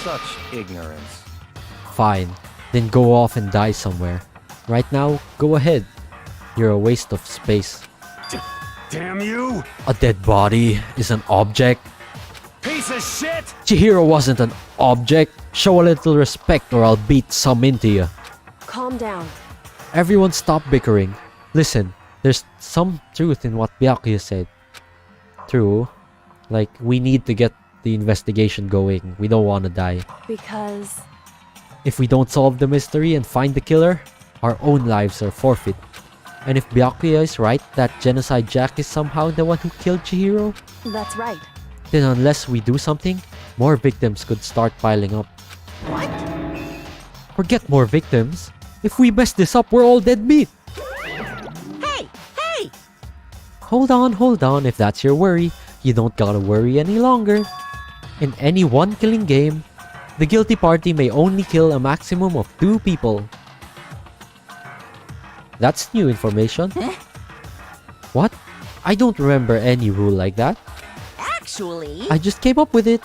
Such ignorance. Fine, then go off and die somewhere. Right now, go ahead. You're a waste of space. Damn you! A dead body is an object. Piece of shit! Chihiro wasn't an object. Show a little respect or I'll beat some into you. Calm down. Everyone stop bickering. Listen, there's some truth in what Byakuya said. True. Like, we need to get the investigation going. We don't want to die. Because If we don't solve the mystery and find the killer, our own lives are forfeit. And if Byakuya is right that Genocide Jack is somehow the one who killed Chihiro, that's right. then unless we do something, more victims could start piling up. What? Forget more victims. If we mess this up, we're all dead meat. Hey! Hey! Hold on. If that's your worry, you don't gotta worry any longer. In any one killing game, the guilty party may only kill a maximum of 2 people. That's new information. Huh? What? I don't remember any rule like that. Actually... I just came up with it.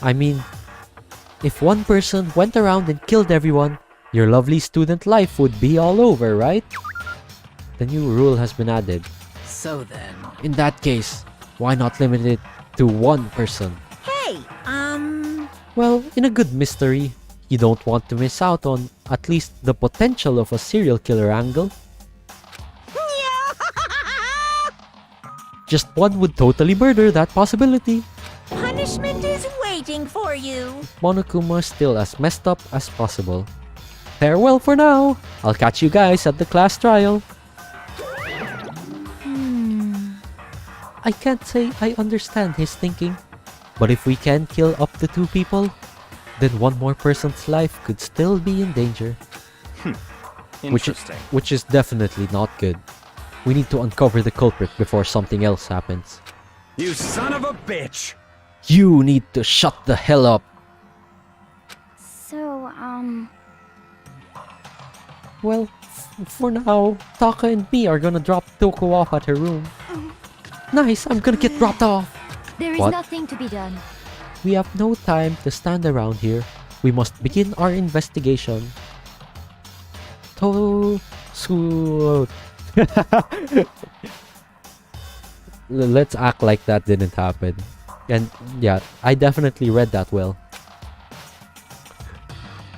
I mean, if one person went around and killed everyone, your lovely student life would be all over, right? The new rule has been added. So then... In that case, why not limit it to 1 person? Hey, Well, in a good mystery, you don't want to miss out on at least the potential of a serial killer angle. Just one would totally murder that possibility. Punishment is waiting for you. Monokuma still as messed up as possible. Farewell for now. I'll catch you guys at the class trial. I can't say I understand his thinking, but if we can kill up to 2 people, then one more person's life could still be in danger. Interesting. Which is definitely not good. We need to uncover the culprit before something else happens. You son of a bitch! You need to shut the hell up. So, Well, for now, Taka and me are gonna drop Toko off at her room. Nice, I'm gonna get dropped off. there is What? nothing to be done. We have no time to stand around here. We must begin our investigation. Let's act like that didn't happen. And yeah, I definitely read that well.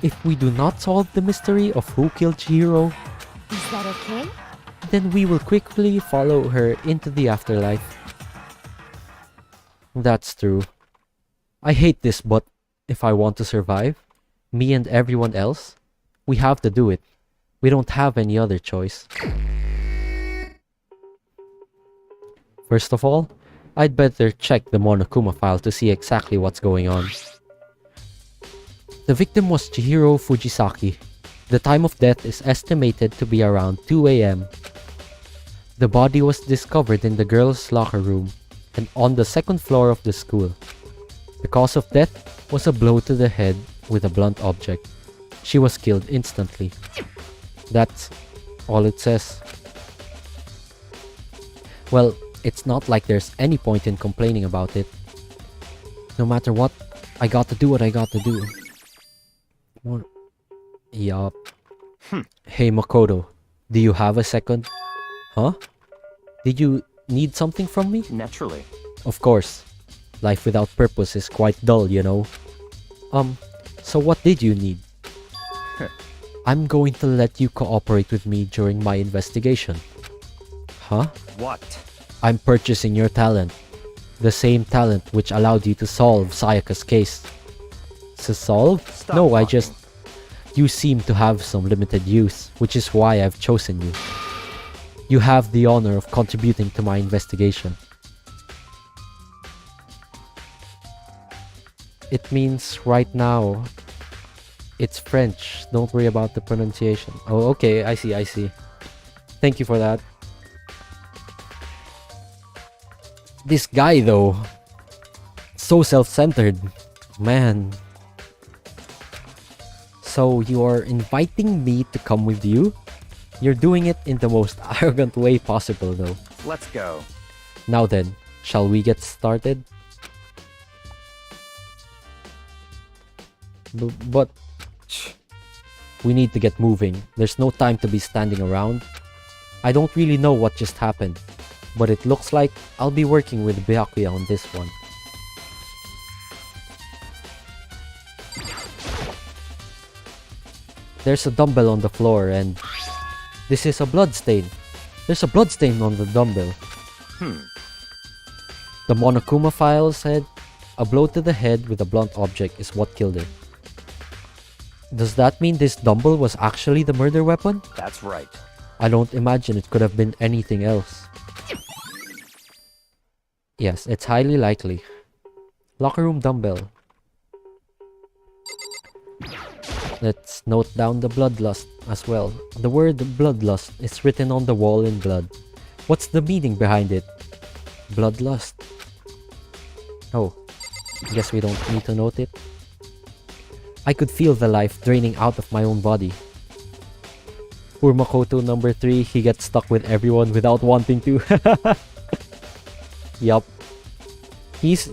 If we do not solve the mystery of who killed Chihiro, Is that okay? then we will quickly follow her into the afterlife. That's true. I hate this, but if I want to survive, me and everyone else, we have to do it. We don't have any other choice. First of all, I'd better check the Monokuma file to see exactly what's going on. The victim was Chihiro Fujisaki. The time of death is estimated to be around 2 a.m. The body was discovered in the girls' locker room and on the 2nd floor of the school. The cause of death was a blow to the head with a blunt object. She was killed instantly. That's all it says. Well, it's not like there's any point in complaining about it. No matter what, I got to do what I got to do. What? Yup. Hey Makoto, do you have a second? Huh? Did you need something from me? Naturally. Of course. Life without purpose is quite dull, you know. So what did you need? I'm going to let you cooperate with me during my investigation. Huh? What? I'm purchasing your talent. The same talent which allowed you to solve Sayaka's case. To solve? Stop No, I talking. just... You seem to have some limited use, which is why I've chosen you. You have the honor of contributing to my investigation. It means right now, It's French. Don't worry about the pronunciation. Oh, okay. I see. Thank you for that. This guy, though. So self-centered. Man. So you are inviting me to come with you? You're doing it in the most arrogant way possible, though. Let's go. Now then, shall we get started? But we need to get moving. There's no time to be standing around. I don't really know what just happened, but it looks like I'll be working with Byakuya on this one. There's a dumbbell on the floor and this is a blood stain. There's a blood stain on the dumbbell. The Monokuma file said a blow to the head with a blunt object is what killed her. Does that mean this dumbbell was actually the murder weapon? That's right. I don't imagine it could have been anything else. Yes, it's highly likely. Locker room dumbbell. Let's note down the bloodlust as well. The word bloodlust is written on the wall in blood. What's the meaning behind it? Bloodlust. Oh, guess we don't need to note it. I could feel the life draining out of my own body. Poor Makoto number 3, he gets stuck with everyone without wanting to. Yup. He's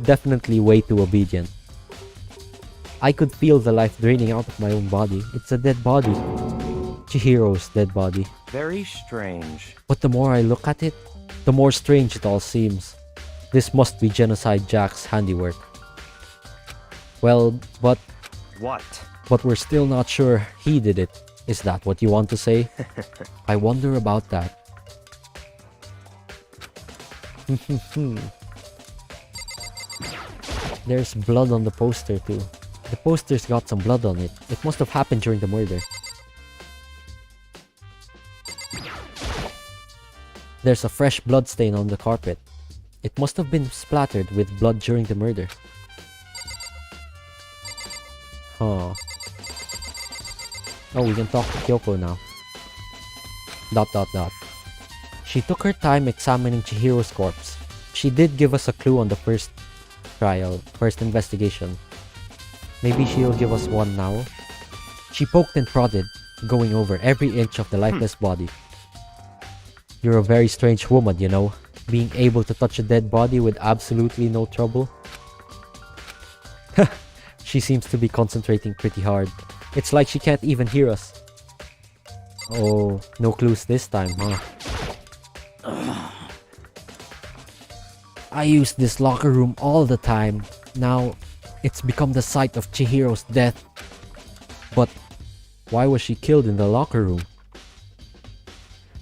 definitely way too obedient. I could feel the life draining out of my own body. It's a dead body. Chihiro's dead body. Very strange. But the more I look at it, the more strange it all seems. This must be Genocide Jack's handiwork. Well, but What? we're still not sure he did it. Is that what you want to say? I wonder about that. There's blood on the poster too. The poster's got some blood on it. It must have happened during the murder. There's a fresh blood stain on the carpet. It must have been splattered with blood during the murder. Huh. Oh, we can talk to Kyoko now. ... She took her time examining Chihiro's corpse. She did give us a clue on the first investigation. Maybe she'll give us one now. She poked and prodded, going over every inch of the lifeless body. You're a very strange woman, you know, being able to touch a dead body with absolutely no trouble. She seems to be concentrating pretty hard. It's like she can't even hear us. Oh, no clues this time, huh? I use this locker room all the time. Now, it's become the site of Chihiro's death. But why was she killed in the locker room?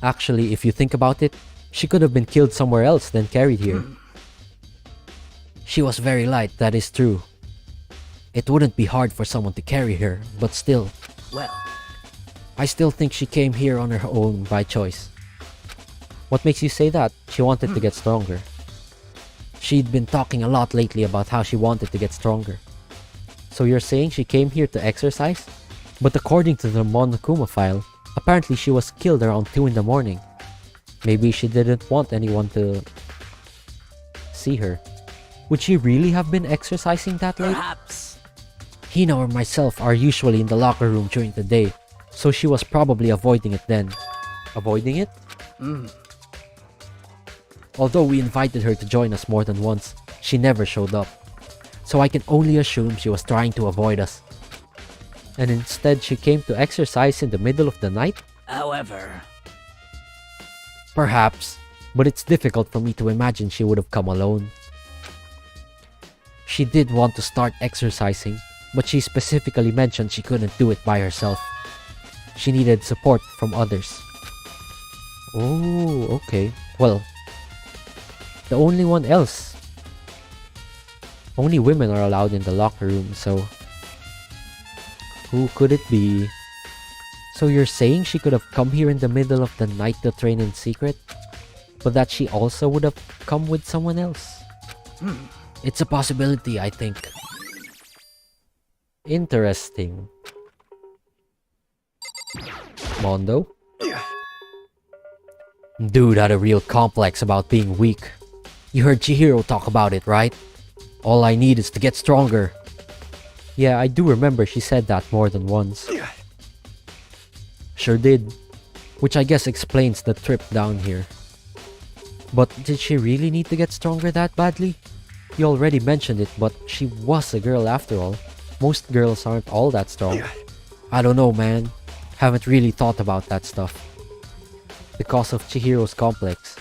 Actually, if you think about it, she could have been killed somewhere else than carried here. She was very light, that is true. It wouldn't be hard for someone to carry her, but still. Well, I still think she came here on her own by choice. What makes you say that? She wanted to get stronger. She'd been talking a lot lately about how she wanted to get stronger. So you're saying she came here to exercise? But according to the Monokuma file, apparently she was killed around 2 in the morning. Maybe she didn't want anyone to see her. Would she really have been exercising that late? perhaps. Hina or myself are usually in the locker room during the day, so she was probably avoiding it then. Avoiding it? Although we invited her to join us more than once, she never showed up. So I can only assume she was trying to avoid us. And instead she came to exercise in the middle of the night? However, Perhaps, but it's difficult for me to imagine she would have come alone. She did want to start exercising, but she specifically mentioned she couldn't do it by herself. She needed support from others. Oh, okay. Well, the only one else. Only women are allowed in the locker room, so who could it be? So you're saying she could have come here in the middle of the night to train in secret? But that she also would have come with someone else? It's a possibility, I think. Interesting. Mondo. Dude had a real complex about being weak. You heard Chihiro talk about it, right? All I need is to get stronger. Yeah, I do remember she said that more than once. Sure did. Which I guess explains the trip down here. But did she really need to get stronger that badly? You already mentioned it, but she was a girl after all. Most girls aren't all that strong. I don't know, man. Haven't really thought about that stuff. Because of Chihiro's complex,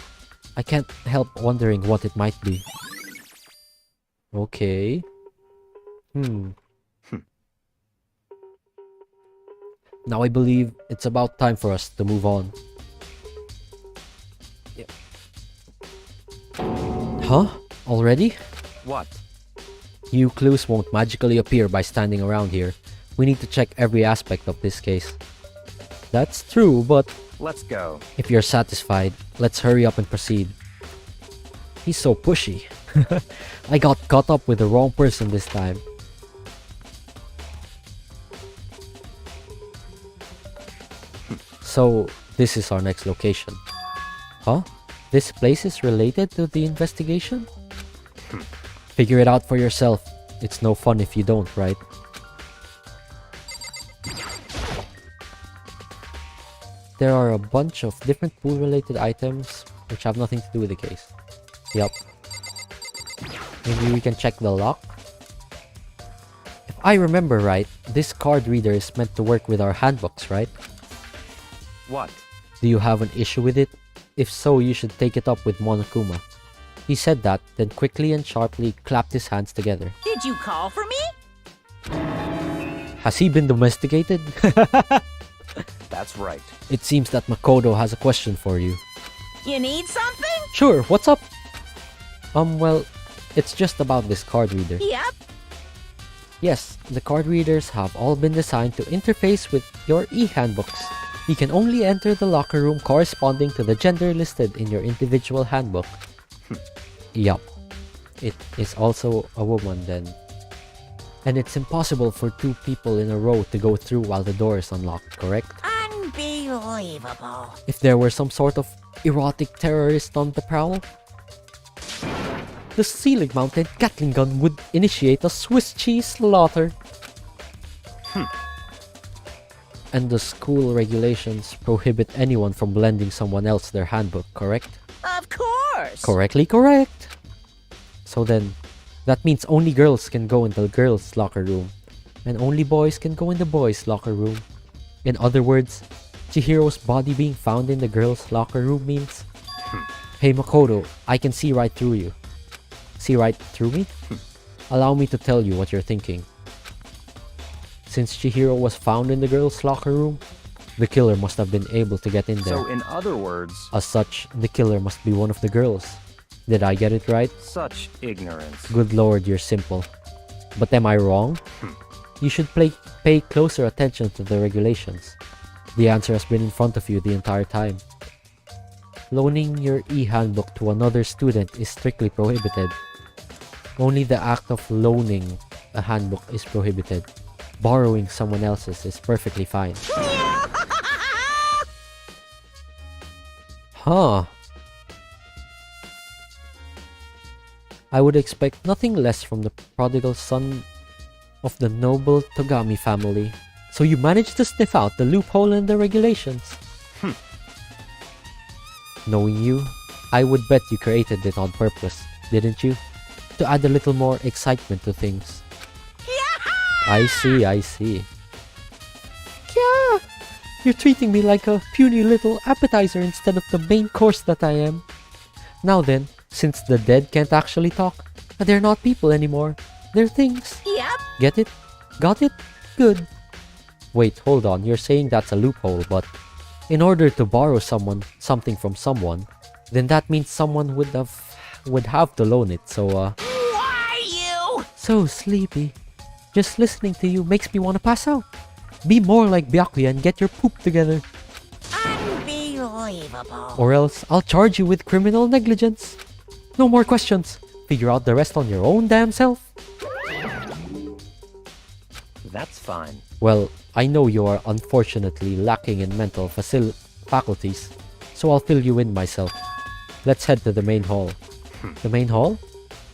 I can't help wondering what it might be. Okay. Now I believe it's about time for us to move on. Huh? Already? What? New clues won't magically appear by standing around here. We need to check every aspect of this case. That's true, but Let's go. if you're satisfied, let's hurry up and proceed. He's so pushy. I got caught up with the wrong person this time. So, this is our next location. Huh? This place is related to the investigation? Figure it out for yourself. It's no fun if you don't, right? There are a bunch of different pool-related items which have nothing to do with the case. Yup. Maybe we can check the lock? If I remember right, this card reader is meant to work with our handbooks, right? What? Do you have an issue with it? If so, you should take it up with Monokuma. He said that, then quickly and sharply clapped his hands together. Did you call for me? Has he been domesticated? That's right. It seems that Makoto has a question for you. You need something? Sure, what's up? Well, it's just about this card reader. Yep. Yes, the card readers have all been designed to interface with your e-handbooks. You can only enter the locker room corresponding to the gender listed in your individual handbook. Yup. It is also a woman then. And it's impossible for two people in a row to go through while the door is unlocked, correct? Unbelievable. If there were some sort of erotic terrorist on the prowl, the ceiling-mounted Gatling gun would initiate a Swiss cheese slaughter. And the school regulations prohibit anyone from lending someone else their handbook, correct? Of course. Correctly correct. So then, that means only girls can go in the girls' locker room, and only boys can go in the boys' locker room. In other words, Chihiro's body being found in the girls' locker room means... Hey Makoto, I can see right through you. See right through me? Allow me to tell you what you're thinking. Since Chihiro was found in the girls' locker room, the killer must have been able to get in there. So in other words, As such, the killer must be one of the girls. Did I get it right? such ignorance. Good lord, you're simple. But am I wrong? You should pay closer attention to the regulations. The answer has been in front of you the entire time. Loaning your e-handbook to another student is strictly prohibited. Only the act of loaning a handbook is prohibited. Borrowing someone else's is perfectly fine. Huh. I would expect nothing less from the prodigal son of the noble Togami family. So you managed to sniff out the loophole in the regulations. Knowing you, I would bet you created it on purpose, didn't you? To add a little more excitement to things. I see. Yeah, you're treating me like a puny little appetizer instead of the main course that I am. Now then, since the dead can't actually talk, they're not people anymore. They're things. Yep. Get it? Got it? Good. Wait, hold on. You're saying that's a loophole, but in order to borrow something from someone, then that means someone would have to loan it. So Why you? so sleepy. Just listening to you makes me want to pass out. Be more like Byakuya and get your poop together. Unbelievable. Or else I'll charge you with criminal negligence. No more questions. Figure out the rest on your own damn self. That's fine. Well, I know you are unfortunately lacking in mental faculties, so I'll fill you in myself. Let's head to the main hall. The main hall?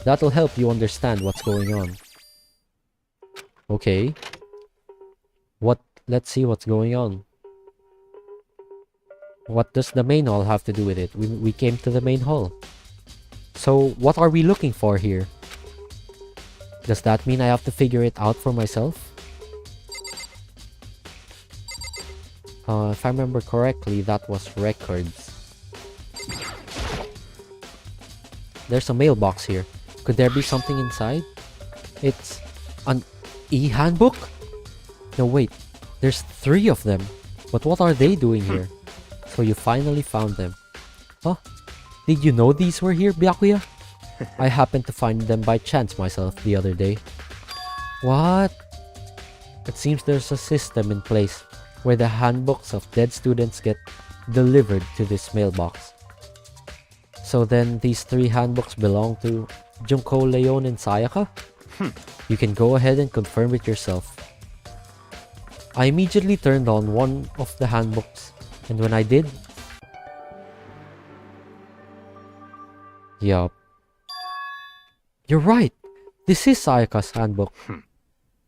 That'll help you understand what's going on. Okay. Let's see what's going on. What does the main hall have to do with it? We came to the main hall. So, what are we looking for here? Does that mean I have to figure it out for myself? If I remember correctly, that was records. There's a mailbox here. Could there be something inside? It's an e-handbook? No, wait. There's 3 of them. But what are they doing here? So you finally found them. Huh? Did you know these were here, Byakuya? I happened to find them by chance myself the other day. What? It seems there's a system in place where the handbooks of dead students get delivered to this mailbox. So then these 3 handbooks belong to Junko, Leon, and Sayaka? You can go ahead and confirm it yourself. I immediately turned on one of the handbooks, and when I did... Yup. You're right! This is Sayaka's handbook.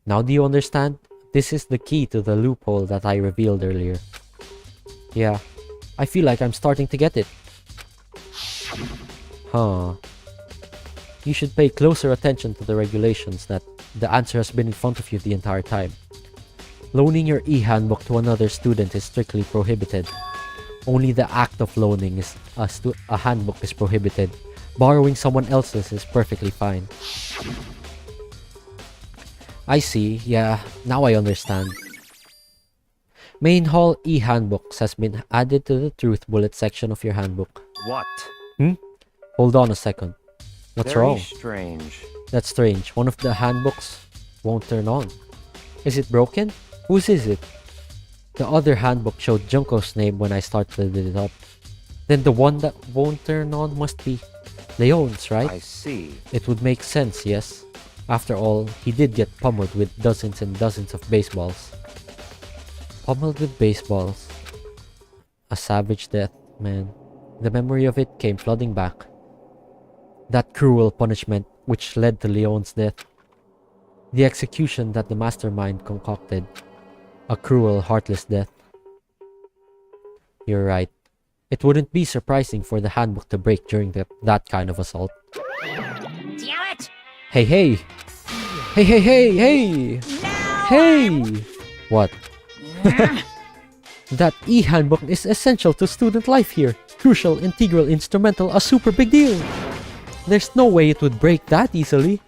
Now do you understand? This is the key to the loophole that I revealed earlier. Yeah, I feel like I'm starting to get it. Huh. You should pay closer attention to the regulations that the answer has been in front of you the entire time. Loaning your e-handbook to another student is strictly prohibited. Only the act of loaning a handbook is prohibited. Borrowing someone else's is perfectly fine. I see, yeah, now I understand. Main Hall e-handbooks has been added to the truth bullet section of your handbook. What? Hold on a second. What's Very wrong? strange. That's strange. One of the handbooks won't turn on. Is it broken? Whose is it? The other handbook showed Junko's name when I started it up. Then the one that won't turn on must be Leon's, right? I see. It would make sense, yes. After all, he did get pummeled with dozens and dozens of baseballs. Pummeled with baseballs. A savage death, man. The memory of it came flooding back. That cruel punishment which led to Leon's death. The execution that the mastermind concocted. A cruel, heartless death. You're right. It wouldn't be surprising for the handbook to break during that kind of assault. Damn it! Hey, hey! Hey, hey, hey, hey! Hey! What? That e-handbook is essential to student life here. Crucial, integral, instrumental, a super big deal. There's no way it would break that easily.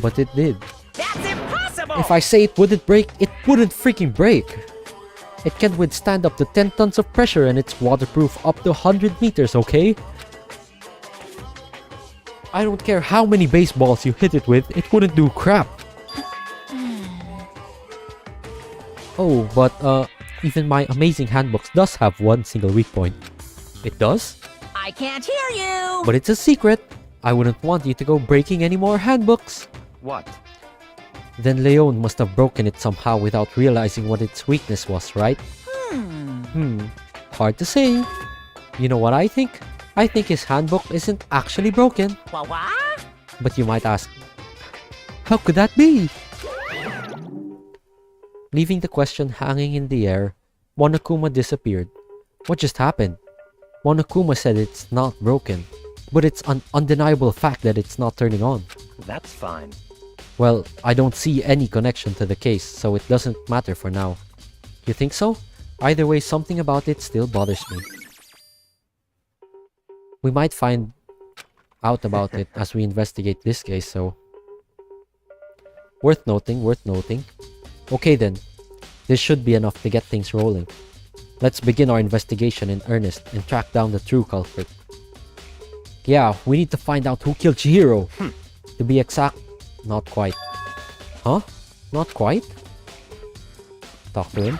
But it did. That's impossible! If I say it wouldn't break, it wouldn't freaking break. It can withstand up to 10 tons of pressure and it's waterproof up to 100 meters, okay? I don't care how many baseballs you hit it with, it wouldn't do crap. Oh, but even my amazing handbooks does have one single weak point. It does? I can't hear you! But it's a secret. I wouldn't want you to go breaking any more handbooks. What? Then Leon must have broken it somehow without realizing what its weakness was, right? Hard to say. You know what I think? I think his handbook isn't actually broken. What? But you might ask, how could that be? Leaving the question hanging in the air, Monokuma disappeared. What just happened? Monokuma said it's not broken, but it's an undeniable fact that it's not turning on. That's fine. Well, I don't see any connection to the case, so it doesn't matter for now. You think so? Either way, something about it still bothers me. We might find out about it as we investigate this case, so... Worth noting, worth noting. Okay then, this should be enough to get things rolling. Let's begin our investigation in earnest and track down the true culprit. Yeah, we need to find out who killed Chihiro. To be exact, not quite. Huh? Not quite? Talk to him.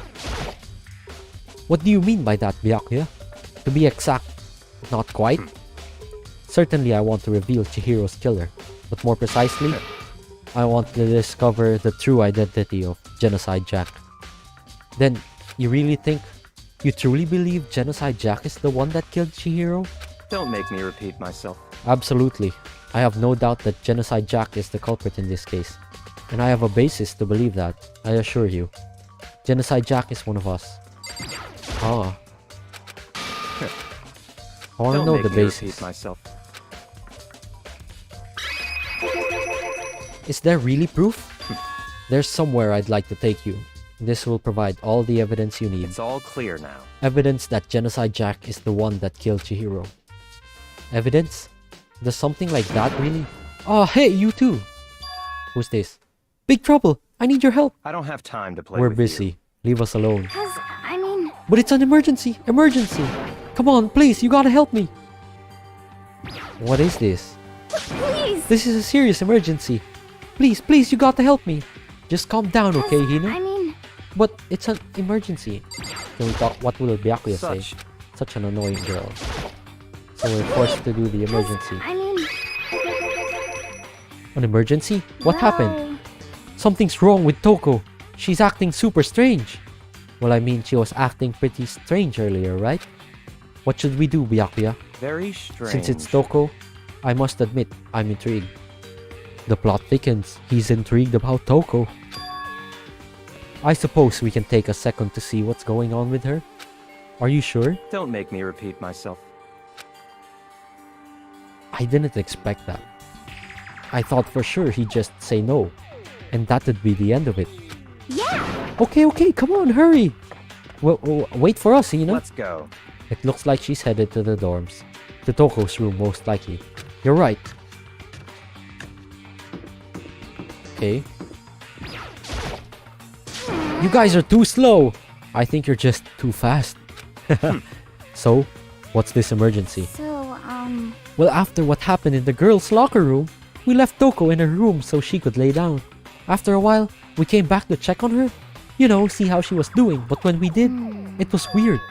What do you mean by that, Byakuya? To be exact, not quite? Certainly I want to reveal Chihiro's killer, but more precisely, I want to discover the true identity of Genocide Jack. Then, you truly believe Genocide Jack is the one that killed Chihiro? Don't make me repeat myself. Absolutely. I have no doubt that Genocide Jack is the culprit in this case. And I have a basis to believe that, I assure you. Genocide Jack is one of us. Ah. I want to Don't know make the me basis. repeat myself. Is there really proof? There's somewhere I'd like to take you. This will provide all the evidence you need. It's all clear now. Evidence that Genocide Jack is the one that killed Chihiro. Evidence? Does something like that really? Oh, hey, you too! Who's this? Big trouble! I need your help! I don't have time to play We're with busy. you. Leave us alone. Cause, I mean, But it's an emergency! Emergency! Come on, please, you gotta help me! What is this? please. This is a serious emergency. Please, please, you gotta help me. Just calm down, okay, Hina? I mean, But it's an emergency. Can we talk? What will Byakuya say? Such Such an annoying girl. So we're forced to do the emergency. I mean, An emergency? What happened? well, Something's wrong with Toko. She's acting super strange. Well, I mean, she was acting pretty strange earlier, right? What should we do, Byakuya? very strange. Since it's Toko, I must admit, I'm intrigued. The plot thickens. He's intrigued about Toko. I suppose we can take a second to see what's going on with her. Are you sure? Don't make me repeat myself. I didn't expect that. I thought for sure he'd just say no. And that would be the end of it. yeah. Okay, come on, hurry! Well, wait for us, Hina. Let's go. It looks like she's headed to the dorms. To Toko's room, most likely. You're right. Okay. You guys are too slow! I think you're just too fast. So, what's this emergency? So, Well, after what happened in the girls' locker room, we left Toko in her room so she could lay down. After a while, we came back to check on her. You know, see how she was doing, but when we did, it was weird.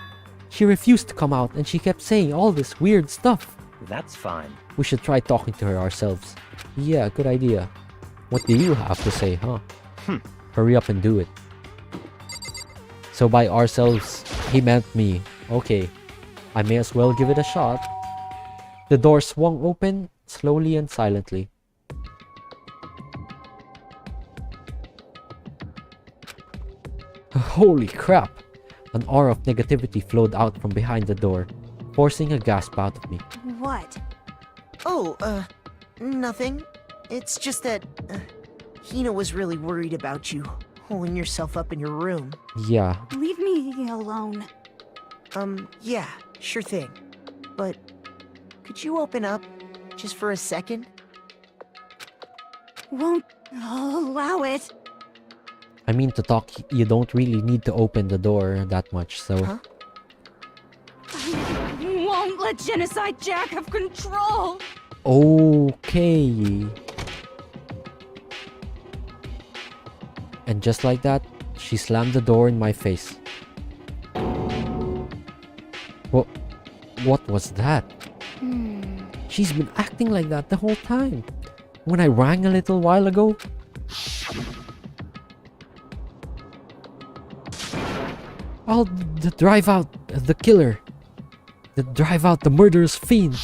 She refused to come out and she kept saying all this weird stuff. That's fine. We should try talking to her ourselves. Yeah, good idea. What do you have to say, huh? Hurry up and do it. So by ourselves, he meant me. Okay, I may as well give it a shot. The door swung open, slowly and silently. Holy crap! An aura of negativity flowed out from behind the door, forcing a gasp out of me. what? Oh, nothing. It's just that, Hina was really worried about you, holding yourself up in your room. Yeah, Leave me alone. Yeah, sure thing. But, could you open up, just for a second? Won't allow it. I mean to talk, you don't really need to open the door that much, so... Huh? I won't let Genocide Jack have control. Okay. And just like that, she slammed the door in my face. What was that? She's been acting like that the whole time. When I rang a little while ago... I'll drive out the killer. Drive out the murderous fiend.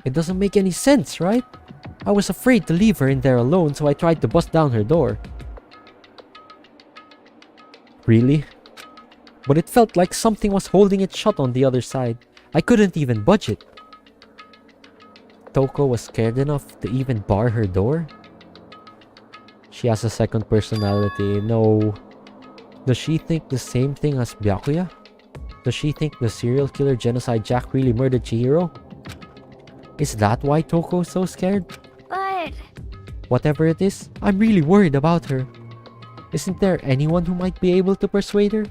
It doesn't make any sense, right? I was afraid to leave her in there alone, so I tried to bust down her door. Really? But it felt like something was holding it shut on the other side. I couldn't even budge it. Toko was scared enough to even bar her door? She has a second personality. No. Does she think the same thing as Byakuya? Does she think the serial killer Genocide Jack really murdered Chihiro? Is that why Toko is so scared? But Whatever it is, I'm really worried about her. Isn't there anyone who might be able to persuade her?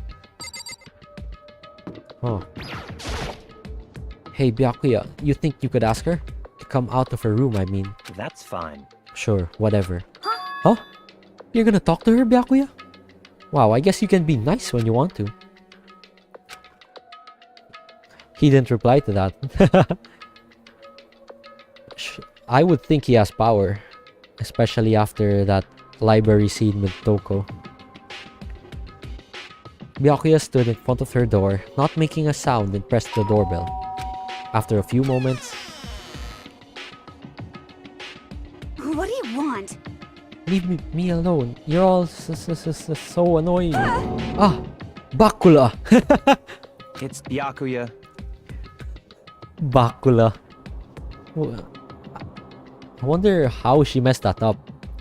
Oh. Hey Byakuya, you think you could ask her? To come out of her room, I mean. That's fine. Sure, whatever. Huh? You're gonna talk to her, Byakuya? Wow, I guess you can be nice when you want to. He didn't reply to that. I would think he has power. Especially after that library scene with Toko. Byakuya stood in front of her door, not making a sound, and pressed the doorbell. After a few moments, What do you want? leave me alone. You're all so annoying. Ah, Bakula. It's Byakuya. Bakula. I wonder how she messed that up,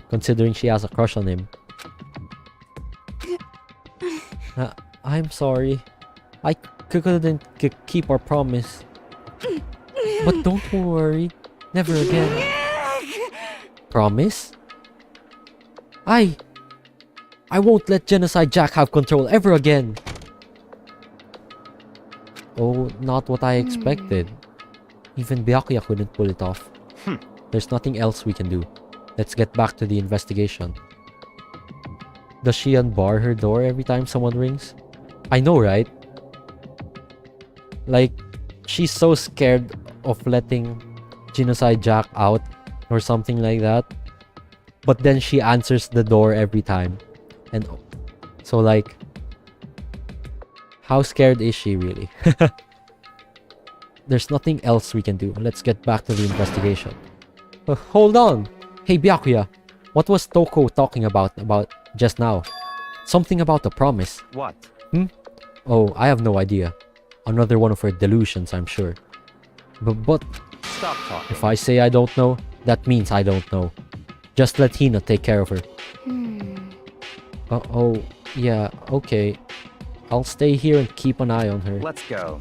considering she has a crush on him. I'm sorry. I couldn't keep our promise. But don't worry. Never again. Promise? I won't let Genocide Jack have control ever again. Oh, not what I expected. Even Byakuya couldn't pull it off. There's nothing else we can do. Let's get back to the investigation. Does she unbar her door every time someone rings? I know, right? Like, she's so scared of letting Genocide Jack out or something like that. But then she answers the door every time. And so, like, how scared is she really? There's nothing else we can do. Let's get back to the investigation. Hold on! Hey Byakuya, what was Toko talking about just now? Something about a promise. What? Oh, I have no idea. Another one of her delusions, I'm sure. But Stop talking. if I say I don't know, that means I don't know. Just let Hina take care of her. Oh, yeah, okay. I'll stay here and keep an eye on her. Let's go.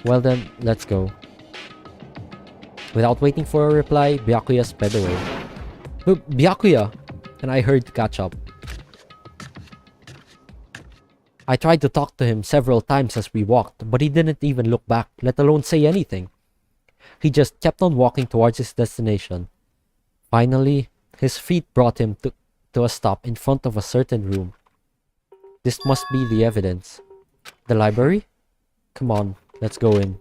Well then, let's go. Without waiting for a reply, Byakuya sped away. Byakuya! And I hurried to catch up. I tried to talk to him several times as we walked, but he didn't even look back, let alone say anything. He just kept on walking towards his destination. Finally, his feet brought him to a stop in front of a certain room. This must be the evidence. The library? Come on, let's go in.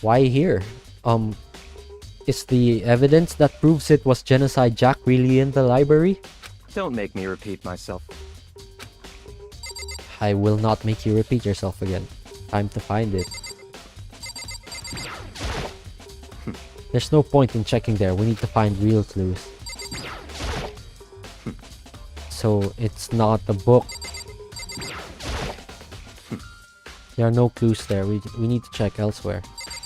Why here? Is the evidence that proves it was Genocide Jack really in the library? Don't make me repeat myself. I will not make you repeat yourself again. Time to find it. There's no point in checking there. We need to find real clues. So it's not a book. There are no clues there. We need to check elsewhere.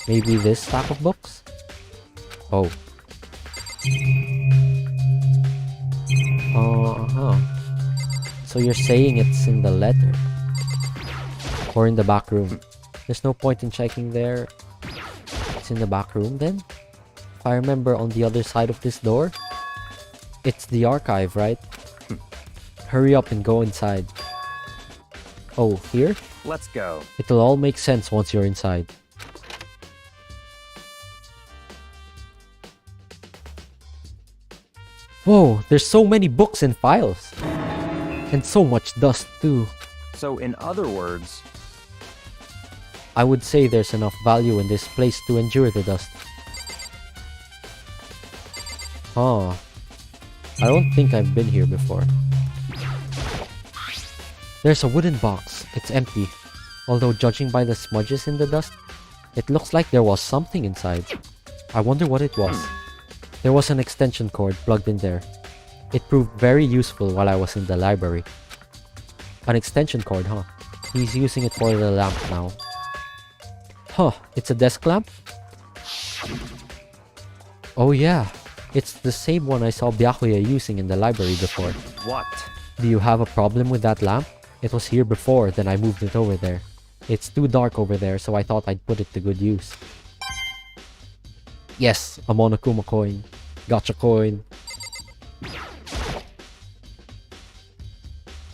Maybe this stack of books? Oh. So you're saying it's in the letter? Or in the back room? There's no point in checking there. It's in the back room then? If I remember, on the other side of this door? It's the archive, right? Hurry up and go inside. Oh, here? Let's go. It'll all make sense once you're inside. Whoa, there's so many books and files. And so much dust too. So in other words, I would say there's enough value in this place to endure the dust. Huh. I don't think I've been here before. There's a wooden box. It's empty. Although judging by the smudges in the dust, it looks like there was something inside. I wonder what it was. There was an extension cord plugged in there. It proved very useful while I was in the library. An extension cord, huh? He's using it for the lamp now. Huh, it's a desk lamp? Oh yeah, it's the same one I saw Byakuya using in the library before. what? Do you have a problem with that lamp? It was here before, then I moved it over there. It's too dark over there, so I thought I'd put it to good use. Yes, a Monokuma coin. Gotcha coin.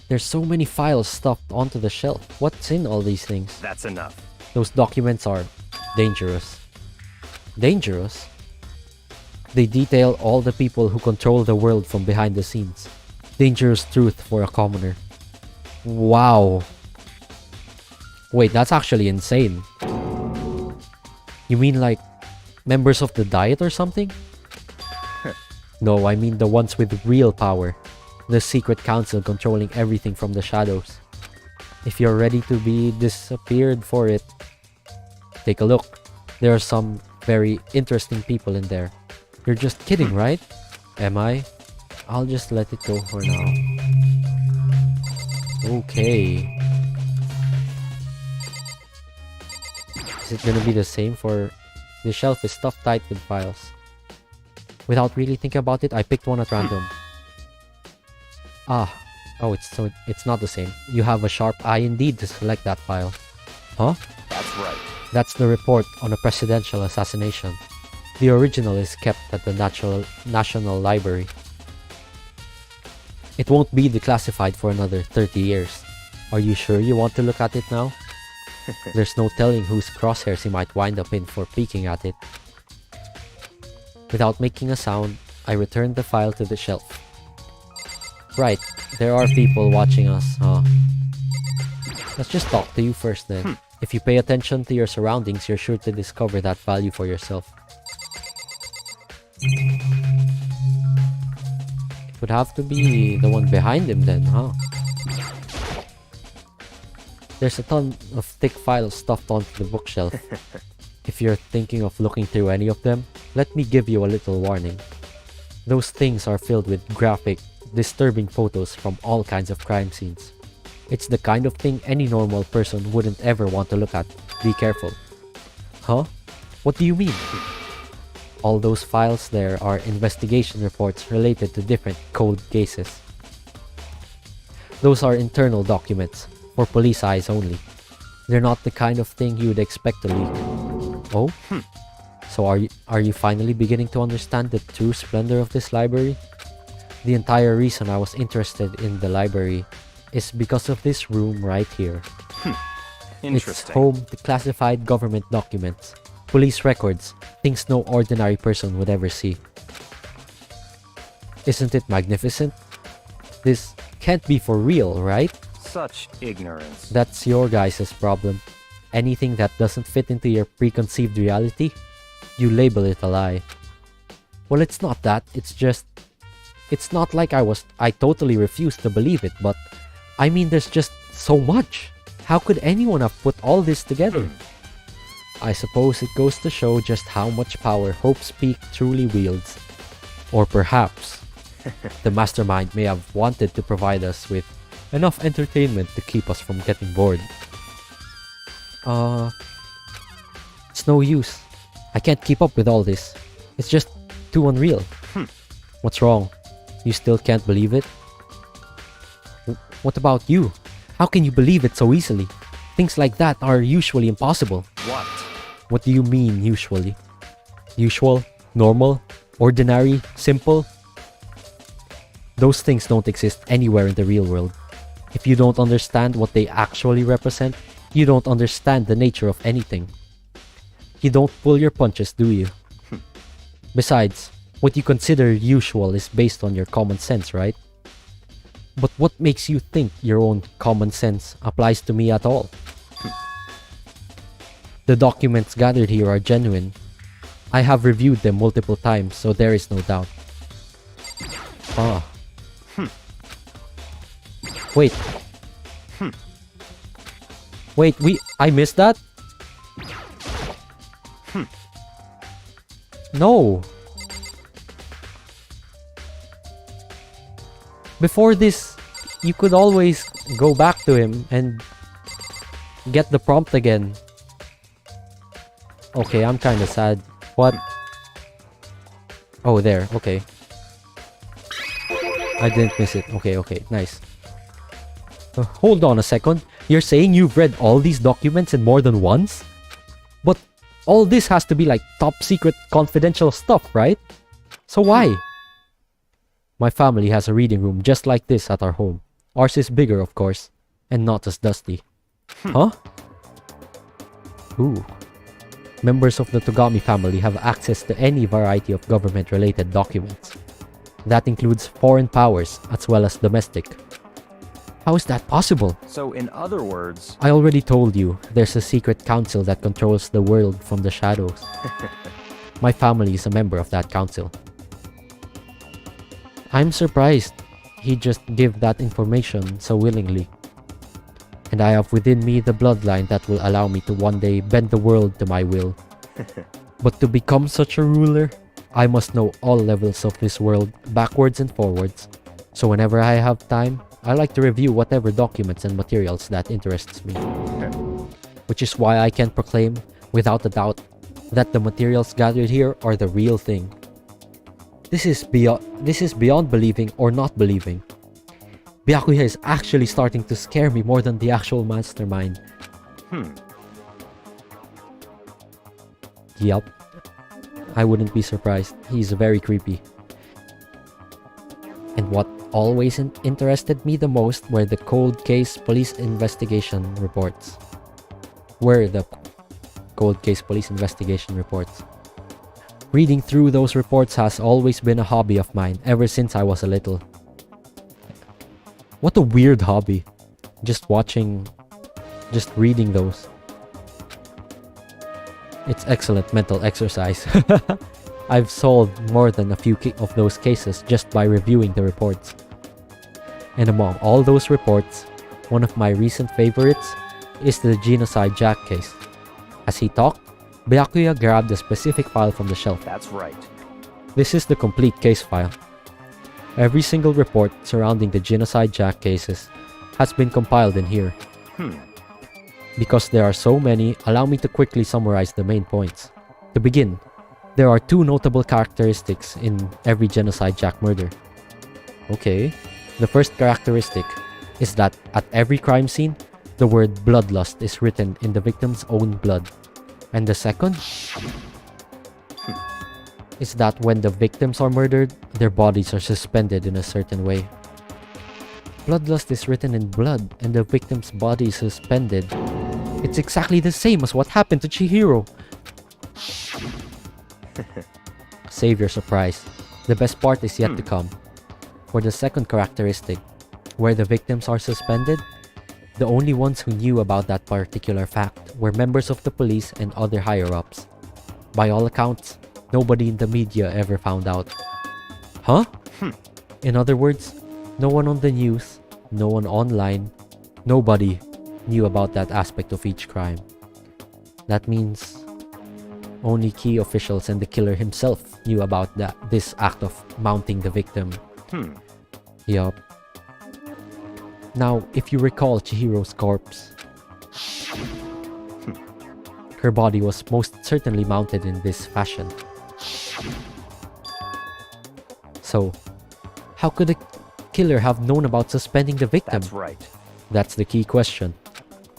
There's so many files stuffed onto the shelf. What's in all these things? That's enough. Those documents are dangerous. Dangerous? They detail all the people who control the world from behind the scenes. Dangerous truth for a commoner. Wow. Wait, that's actually insane. You mean like Members of the Diet or something? No, I mean the ones with real power. The secret council controlling everything from the shadows. If you're ready to be disappeared for it, take a look. There are some very interesting people in there. You're just kidding, right? Am I? I'll just let it go for now. Okay. Is it gonna be the same for... The shelf is stuffed tight with files. Without really thinking about it, I picked one at random. Ah. Oh, it's not the same. You have a sharp eye indeed to select that file. Huh? That's right. That's the report on a presidential assassination. The original is kept at the National Library. It won't be declassified for another 30 years. Are you sure you want to look at it now? There's no telling whose crosshairs he might wind up in for peeking at it. Without making a sound, I returned the file to the shelf. Right, there are people watching us, huh? Let's just talk to you first then. If you pay attention to your surroundings, you're sure to discover that value for yourself. It would have to be the one behind him then, huh? There's a ton of thick files stuffed onto the bookshelf. If you're thinking of looking through any of them, let me give you a little warning. Those things are filled with graphic, disturbing photos from all kinds of crime scenes. It's the kind of thing any normal person wouldn't ever want to look at. Be careful. Huh? What do you mean? All those files there are investigation reports related to different cold cases. Those are internal documents, for police eyes only. They're not the kind of thing you would expect to leak. Oh? So are you finally beginning to understand the true splendor of this library? The entire reason I was interested in the library is because of this room right here. Interesting. It's home to classified government documents, police records, things no ordinary person would ever see. Isn't it magnificent? This can't be for real, right? Such ignorance. That's your guys' problem. Anything that doesn't fit into your preconceived reality, you label it a lie. Well, it's not that, it's just... It's not like I totally refuse to believe it, but... I mean, there's just so much. How could anyone have put all this together? I suppose it goes to show just how much power Hope's Peak truly wields. Or perhaps, the mastermind may have wanted to provide us with enough entertainment to keep us from getting bored. It's no use. I can't keep up with all this. It's just too unreal. What's wrong? You still can't believe it? What about you? How can you believe it so easily? Things like that are usually impossible. What? What do you mean, usually? Usual? Normal? Ordinary? Simple? Those things don't exist anywhere in the real world. If you don't understand what they actually represent, you don't understand the nature of anything. You don't pull your punches, do you? Besides, what you consider usual is based on your common sense, right? But what makes you think your own common sense applies to me at all? The documents gathered here are genuine. I have reviewed them multiple times, so there is no doubt. Ah. Wait. Wait, I missed that? No. Before this, you could always go back to him and get the prompt again. Okay, I'm kinda sad. What? Oh, there. Okay. I didn't miss it. Okay, nice. Hold on a second. You're saying you've read all these documents and more than once? But all this has to be like top secret confidential stuff, right? So why? My family has a reading room just like this at our home. Ours is bigger, of course, and not as dusty. Huh? Ooh. Members of the Togami family have access to any variety of government-related documents. That includes foreign powers as well as domestic. How is that possible? So, in other words... I already told you, there's a secret council that controls the world from the shadows. My family is a member of that council. I'm surprised he just give that information so willingly. And I have within me the bloodline that will allow me to one day bend the world to my will. But to become such a ruler, I must know all levels of this world, backwards and forwards. So whenever I have time, I like to review whatever documents and materials that interests me. Which is why I can proclaim, without a doubt, that the materials gathered here are the real thing. This is beyond believing or not believing. Byakuya is actually starting to scare me more than the actual mastermind. Yup. I wouldn't be surprised. He's very creepy. And what always interested me the most were the cold case police investigation reports. Reading through those reports has always been a hobby of mine ever since I was a little. What a weird hobby. Just reading those. It's excellent mental exercise. I've solved more than a few of those cases just by reviewing the reports. And among all those reports, one of my recent favorites is the Genocide Jack case. As he talked, Byakuya grabbed a specific file from the shelf. That's right. This is the complete case file. Every single report surrounding the Genocide Jack cases has been compiled in here. Because there are so many, allow me to quickly summarize the main points. To begin, there are two notable characteristics in every Genocide Jack murder. Okay, the first characteristic is that at every crime scene, the word bloodlust is written in the victim's own blood. And the second is that when the victims are murdered, their bodies are suspended in a certain way. Bloodlust is written in blood and the victim's body is suspended. It's exactly the same as what happened to Chihiro. Save your surprise. The best part is yet to come. For the second characteristic, where the victims are suspended, the only ones who knew about that particular fact were members of the police and other higher-ups. By all accounts, nobody in the media ever found out. Huh? In other words, no one on the news, no one online, nobody knew about that aspect of each crime. That means only key officials and the killer himself knew about this act of mounting the victim. Yup. Now, if you recall Chihiro's corpse, her body was most certainly mounted in this fashion. So, how could the killer have known about suspending the victim? That's right. That's the key question.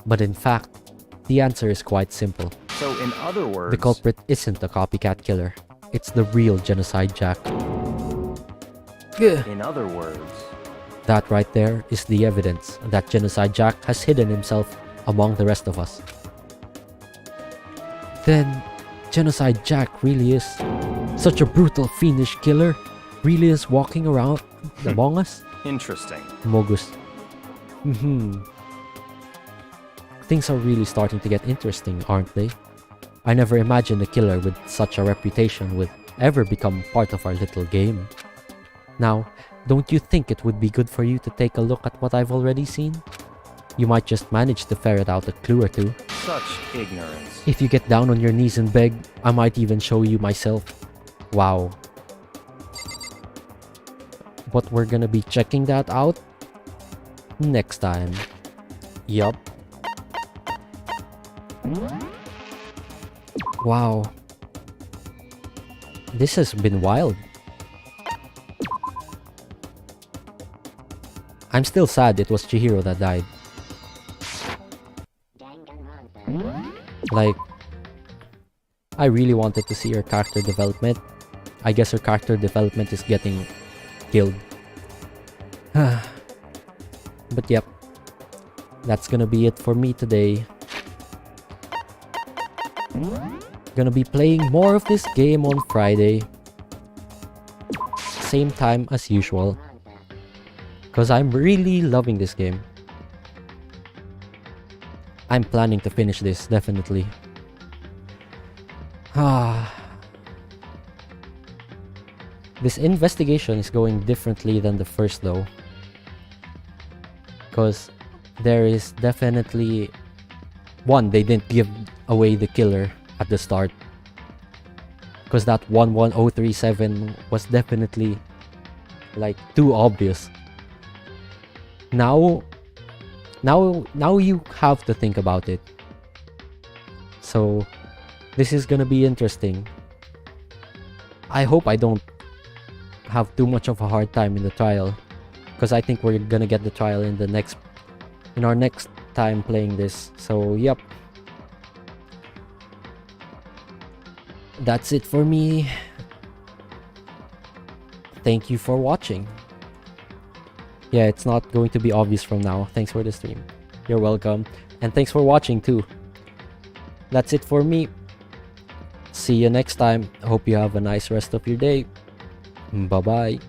But in fact, the answer is quite simple. So in other words... The culprit isn't a copycat killer. It's the real Genocide Jack. In other words... That right there is the evidence that Genocide Jack has hidden himself among the rest of us. Then, Genocide Jack really is such a brutal, fiendish killer? Really is walking around among us? Interesting. Mogus. Things are really starting to get interesting, aren't they? I never imagined a killer with such a reputation would ever become part of our little game. Now, don't you think it would be good for you to take a look at what I've already seen? You might just manage to ferret out a clue or two. Such ignorance. If you get down on your knees and beg, I might even show you myself. Wow. But we're gonna be checking that out next time. Yup. Wow. This has been wild. I'm still sad it was Chihiro that died. Like, I really wanted to see her character development. I guess her character development is getting killed. But yep, that's gonna be it for me today. Gonna be playing more of this game on Friday. Same time as usual. Because I'm really loving this game. I'm planning to finish this, definitely. This investigation is going differently than the first though. Because there is definitely... One, they didn't give away the killer at the start. Because that 11037 was definitely like too obvious. Now you have to think about it. So this is gonna be interesting. I hope I don't have too much of a hard time in the trial, because I think we're gonna get the trial in our next time playing this. So yep, that's it for me. Thank you for watching. Yeah, it's not going to be obvious from now. Thanks for the stream. You're welcome. And thanks for watching too. That's it for me. See you next time. Hope you have a nice rest of your day. Bye bye.